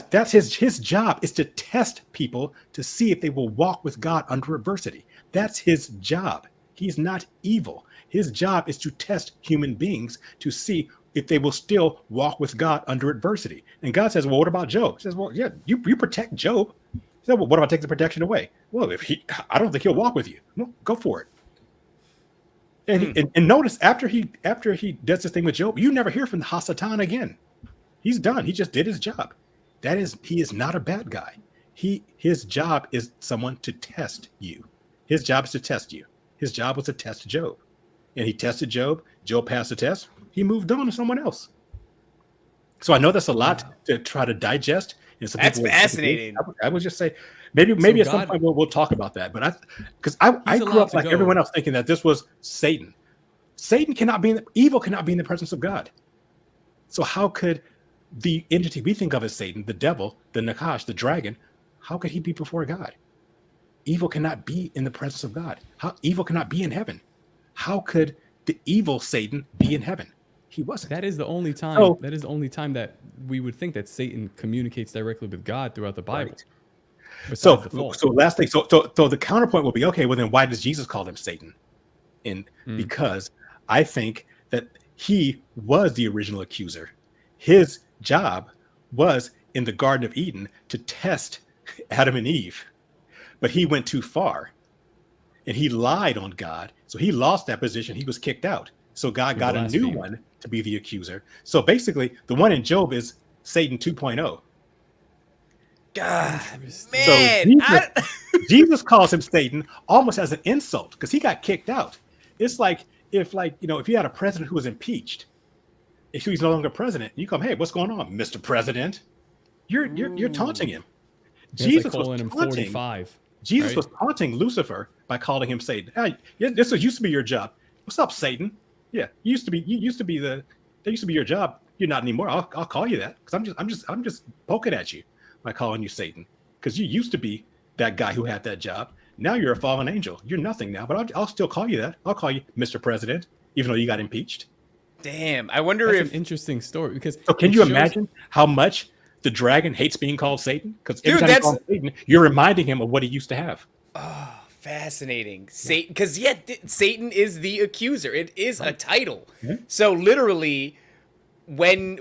Speaker 7: that's his job is to test people to see if they will walk with God under adversity. That's his job. He's not evil. His job is to test human beings to see if they will still walk with God under adversity. And God says, well, what about Job? He says, well, yeah, you protect Job. He said, well, what if I take the protection away? Well, I don't think he'll walk with you. Well, go for it. And notice after he does this thing with Job, you never hear from the Hasatan again. He's done. He just did his job. He is not a bad guy. His job is someone to test you. His job is to test you. His job was to test Job. And he tested Job. Job passed the test. He moved on to someone else. So I know that's a lot to try to digest. And
Speaker 5: that's fascinating.
Speaker 7: I would just say, maybe at some point we'll talk about that. But I grew up like everyone else thinking that this was Satan. Evil cannot be in the presence of God. So how could the entity we think of as Satan, the devil, the Nakash, the dragon, how could he be before God? Evil cannot be in the presence of God. Evil cannot be in heaven. How could the evil Satan be in heaven? He wasn't.
Speaker 6: That is the only time. That is the only time that we would think that Satan communicates directly with God throughout the Bible.
Speaker 7: Right. So last thing. So the counterpoint will be, okay, well then why does Jesus call him Satan? Because I think that he was the original accuser. His job was in the Garden of Eden to test Adam and Eve, but he went too far and he lied on God. So he lost that position. He was kicked out. So God got a new one to be the accuser. So basically, the one in Job is Satan 2.0.
Speaker 5: God,
Speaker 7: So
Speaker 5: man.
Speaker 7: Jesus calls him Satan almost as an insult because he got kicked out. It's like if you had a president who was impeached, if he's no longer president, you come, hey, what's going on, Mr. President? You're taunting him. Jesus was taunting
Speaker 6: 45.
Speaker 7: Jesus
Speaker 6: right?
Speaker 7: was taunting Lucifer by calling him Satan. Hey, this used to be your job. What's up, Satan? Yeah, that used to be your job. You're not anymore. I'll call you that because I'm just poking at you by calling you Satan because you used to be that guy who had that job. Now you're a fallen angel. You're nothing now, but I'll still call you that. I'll call you Mr. President, even though you got impeached.
Speaker 5: Damn, I wonder
Speaker 6: That's
Speaker 5: if
Speaker 6: an interesting story because
Speaker 7: So can you imagine how much the dragon hates being called Satan? Because every time you call him Satan, you're reminding him of what he used to have.
Speaker 5: Oh, fascinating. Satan, because Satan is the accuser. It is a title.
Speaker 7: Mm-hmm.
Speaker 5: So literally, when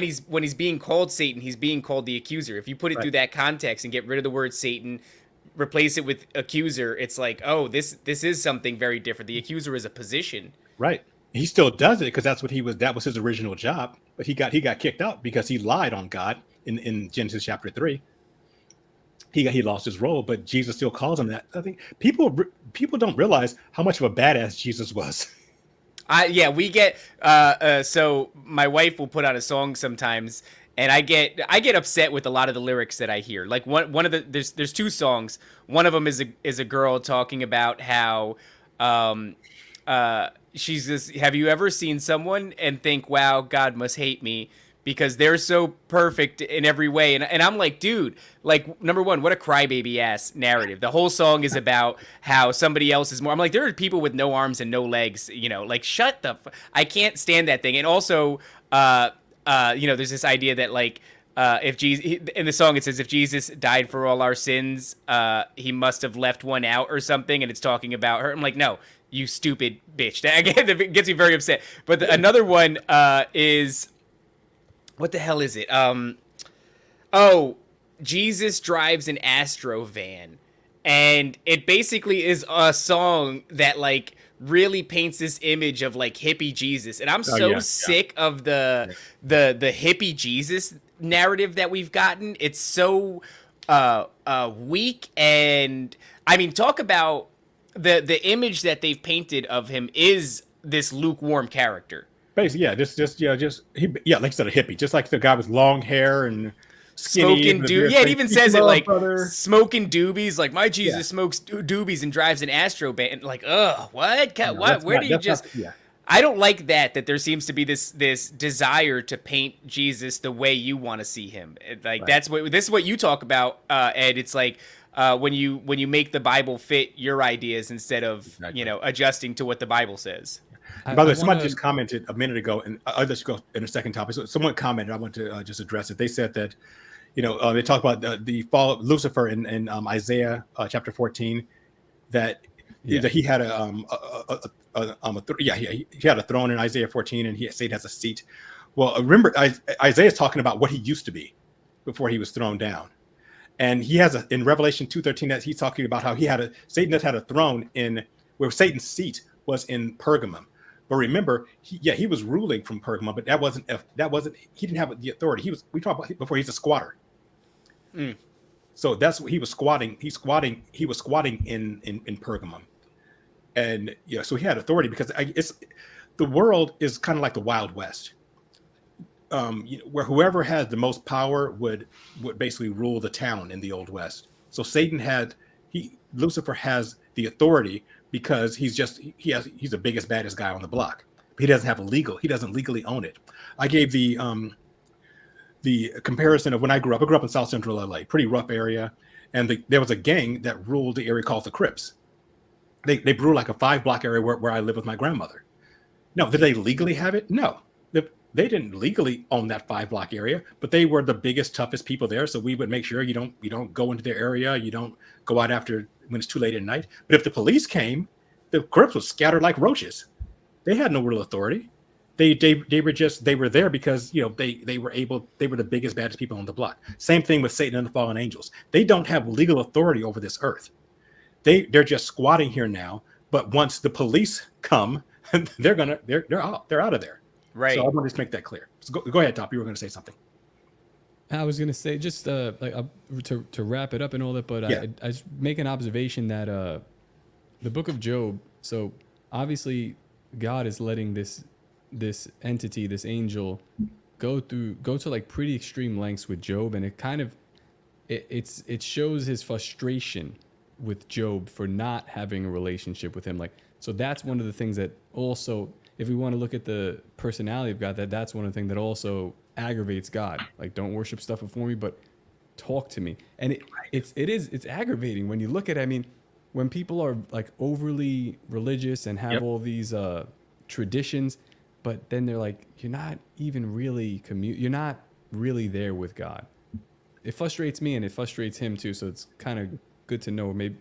Speaker 5: he's being called Satan, he's being called the accuser. If you put it through that context and get rid of the word Satan, replace it with accuser, it's like, oh, this is something very different. The accuser is a position.
Speaker 7: Right. He still does it because that's what he was. That was his original job. But he got kicked out because he lied on God in Genesis chapter 3. He lost his role, but Jesus still calls him that. I think people don't realize how much of a badass Jesus was.
Speaker 5: We get so my wife will put out a song sometimes, and I get upset with a lot of the lyrics that I hear. Like one of the there's two songs. One of them is a girl talking about how she's just, have you ever seen someone and think, wow, God must hate me because they're so perfect in every way? And I'm like, dude, like, number one, what a crybaby ass narrative. The whole song is about how somebody else is more. I'm like, there are people with no arms and no legs, like, shut the I can't stand that thing. And also, there's this idea that, like, if Jesus, in the song it says, if Jesus died for all our sins, he must have left one out or something, and it's talking about her. I'm like, no, you stupid bitch. That gets me very upset. But another one is, what the hell is it? Jesus drives an Astro van, and it basically is a song that, like, really paints this image of, like, hippie Jesus, and I'm sick of the hippie Jesus narrative that we've gotten. It's so weak, and I mean, talk about the image that they've painted of him is this lukewarm character.
Speaker 7: Basically, like you said, a hippie, just like the guy with long hair and skinny.
Speaker 5: Smoking doobies. Yeah, it even says it, like, smoking doobies. Like, my Jesus smokes doobies and drives an Astro band. Like, ugh, what? What? Where do you just? I don't like that there seems to be this desire to paint Jesus the way you want to see him. Like, this is what you talk about, Ed. It's like, when you make the Bible fit your ideas instead of adjusting to what the Bible says.
Speaker 7: By the way, somebody just commented a minute ago, and I'll just go in a second topic. So someone commented, I want to just address it. They said that, they talk about the fall of Lucifer in Isaiah chapter 14, that he had he had a throne in Isaiah 14, and Satan has a seat. Well, remember, Isaiah is talking about what he used to be before he was thrown down. And he has in Revelation 2:13 that he's talking about how Satan has had a throne where Satan's seat was in Pergamum. But remember, he was ruling from Pergamum, but that wasn't he didn't have the authority. We talked about before, he's a squatter. So that's what he was squatting. He was squatting in Pergamum. And so he had authority because the world is kind of like the Wild West. Where whoever has the most power would basically rule the town in the Old West. So Lucifer has the authority because he's the biggest, baddest guy on the block. But he doesn't legally own it. I gave the comparison of when I grew up. I grew up in South Central LA, pretty rough area, and there was a gang that ruled the area called the Crips. They ruled like a 5-block area where I live with my grandmother. No, did they legally have it? No. They didn't legally own that 5-block area, but they were the biggest, toughest people there. So we would make sure you don't go into their area. You don't go out after when it's too late at night. But if the police came, the Crips was scattered like roaches. They had no real authority. They were there because they were the biggest, baddest people on the block. Same thing with Satan and the fallen angels. They don't have legal authority over this earth. They're just squatting here now. But once the police come, they're out of there.
Speaker 5: Right.
Speaker 7: So I want to just make that clear. So go ahead, Top. You were going to say something.
Speaker 6: I was gonna say just to wrap it up and all that, but
Speaker 7: Yeah.
Speaker 6: I just make an observation that the book of Job. So obviously, God is letting this entity, this angel, go to like pretty extreme lengths with Job, and it kind of it shows his frustration with Job for not having a relationship with him. Like, so that's one of the things that also, if we want to look at the personality of God, that's one of the things that also aggravates God. Like, don't worship stuff before me, but talk to me. And it's aggravating when you look at it. I mean, when people are like overly religious and have all these traditions, but then they're like, you're not even really you're not really there with God. It frustrates me and it frustrates him too. So it's kind of good to know, maybe,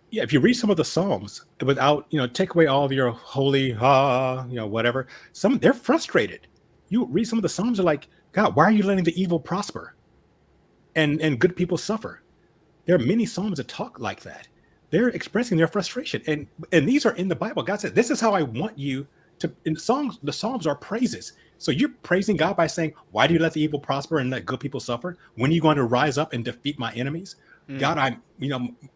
Speaker 7: Yeah, if you read some of the Psalms without, take away all of your holy, whatever, they're frustrated. You read some of the Psalms, are like, God, why are you letting the evil prosper and good people suffer? There are many Psalms that talk like that. They're expressing their frustration. And these are in the Bible. God said, this is how I want you to, in songs, the Psalms are praises. So you're praising God by saying, why do you let the evil prosper and let good people suffer? When are you going to rise up and defeat my enemies? God,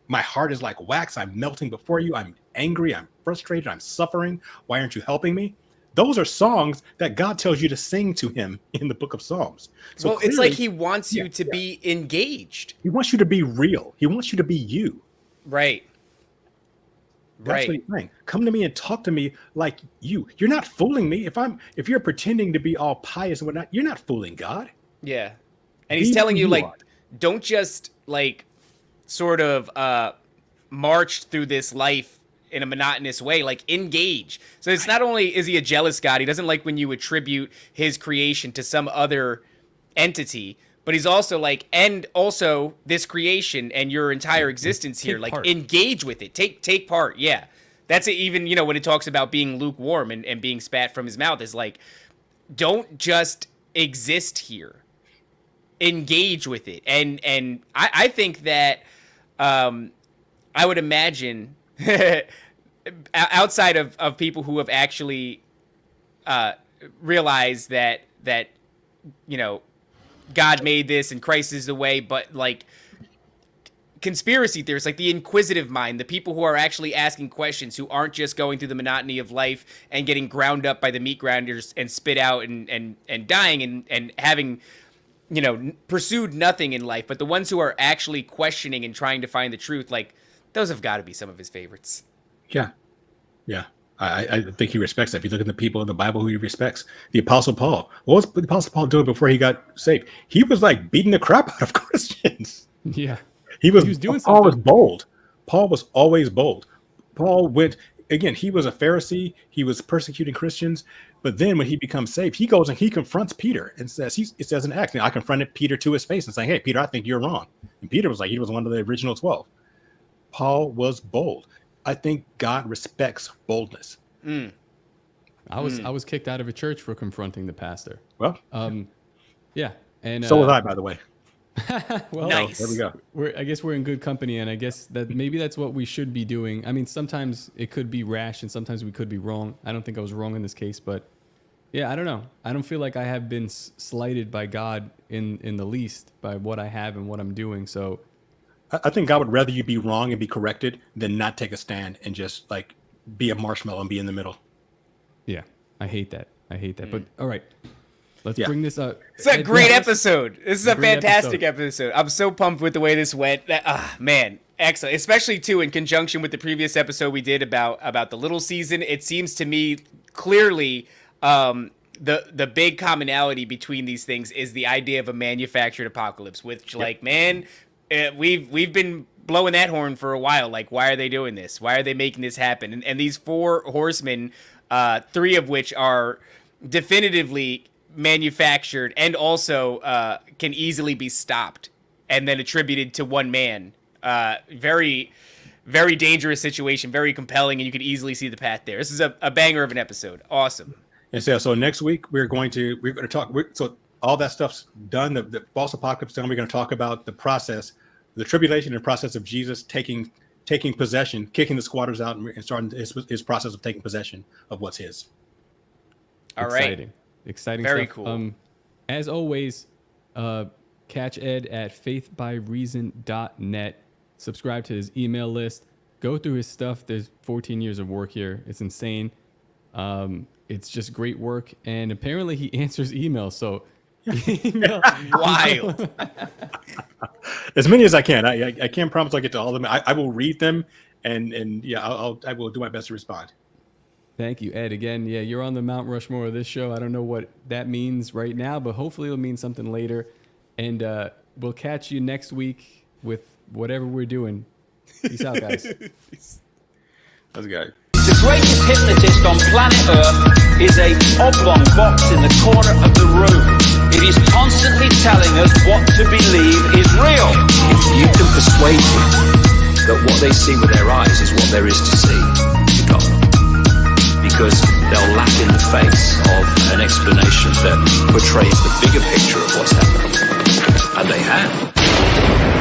Speaker 7: my heart is like wax. I'm melting before you. I'm angry. I'm frustrated. I'm suffering. Why aren't you helping me? Those are songs that God tells you to sing to him in the book of Psalms. So
Speaker 5: well, it's like he wants you to be engaged.
Speaker 7: He wants you to be real. He wants you to be you.
Speaker 5: Right.
Speaker 7: That's what he's saying. Come to me and talk to me like you. You're not fooling me. If you're pretending to be all pious and whatnot, you're not fooling God.
Speaker 5: Yeah. And he's telling you, like, don't just like sort of march through this life in a monotonous way, like engage. So it's not only is he a jealous God, he doesn't like when you attribute his creation to some other entity, but he's also like, and also this creation and your entire existence here, like engage with it, take part. Yeah. That's it. Even, when it talks about being lukewarm and being spat from his mouth, is like, don't just exist here, engage with it. And I think that, I would imagine outside of people who have actually realized that God made this and Christ is the way, but like conspiracy theorists, like the inquisitive mind, the people who are actually asking questions, who aren't just going through the monotony of life and getting ground up by the meat grinders and spit out and dying and having pursued nothing in life, but the ones who are actually questioning and trying to find the truth, like those have got to be some of his favorites.
Speaker 7: Yeah. I think he respects that. If you look at the people in the Bible who he respects, the Apostle Paul. What was the Apostle Paul doing before he got saved? He was like beating the crap out of Christians.
Speaker 6: Yeah.
Speaker 7: He was
Speaker 6: doing
Speaker 7: Paul
Speaker 6: something.
Speaker 7: was bold. Paul was always bold. Paul went, again, he was a Pharisee. He was persecuting Christians. But then when he becomes saved, he goes and he confronts Peter and says, it says in Acts, I confronted Peter to his face and saying, hey, Peter, I think you're wrong. And Peter was like, he was one of the original 12. Paul was bold. I think God respects boldness.
Speaker 6: I was kicked out of a church for confronting the pastor.
Speaker 7: Well,
Speaker 6: yeah. And
Speaker 7: so was I, by the way.
Speaker 6: Well,
Speaker 5: nice.
Speaker 7: There we go.
Speaker 6: I guess we're in good company, and I guess that maybe that's what we should be doing. I mean, sometimes it could be rash, and sometimes we could be wrong. I don't think I was wrong in this case, but yeah, I don't know. I don't feel like I have been slighted by God in the least by what I have and what I'm doing. So
Speaker 7: I think God would rather you be wrong and be corrected than not take a stand and just like be a marshmallow and be in the middle.
Speaker 6: Yeah, I hate that. But all right, let's bring this up.
Speaker 5: It's a great episode. This is a fantastic episode. I'm so pumped with the way this went. Man, excellent. Especially too in conjunction with the previous episode we did about the little season. It seems to me clearly the big commonality between these things is the idea of a manufactured apocalypse, which like, man, we've been blowing that horn for a while. Like, why are they doing this? Why are they making this happen? And these four horsemen, 3 of which are definitively manufactured and also can easily be stopped and then attributed to one man. Very very dangerous situation, very compelling, and you could easily see the path there. This is a banger of an episode. Awesome.
Speaker 7: And so next week we're going to talk. So all that stuff's done. The false apocalypse done. We're going to talk about the process, the tribulation and process of Jesus taking possession, kicking the squatters out, and starting his process of taking possession of what's his.
Speaker 5: All right.
Speaker 6: Exciting.
Speaker 5: Very
Speaker 6: stuff.
Speaker 5: cool.
Speaker 6: As always, catch Ed at faithbyreason.net. Subscribe to his email list. Go through his stuff. There's 14 years of work here. It's insane. It's just great work, and apparently he answers emails. So
Speaker 5: wild.
Speaker 7: As many as I can. I can't promise I'll get to all of them. I will read them, and yeah, I will do my best to respond.
Speaker 6: Thank you, Ed. Again, yeah, you're on the Mount Rushmore of this show. I don't know what that means right now, but hopefully it'll mean something later. And we'll catch you next week with whatever we're doing. Peace out, guys.
Speaker 7: Let's go.
Speaker 2: The greatest hypnotist on planet Earth is a oblong box in the corner of the room. It is constantly telling us what to believe is real. If you can persuade people that what they see with their eyes is what there is to see, you got them. Because they'll laugh in the face of an explanation that portrays the bigger picture of what's happening. And they have.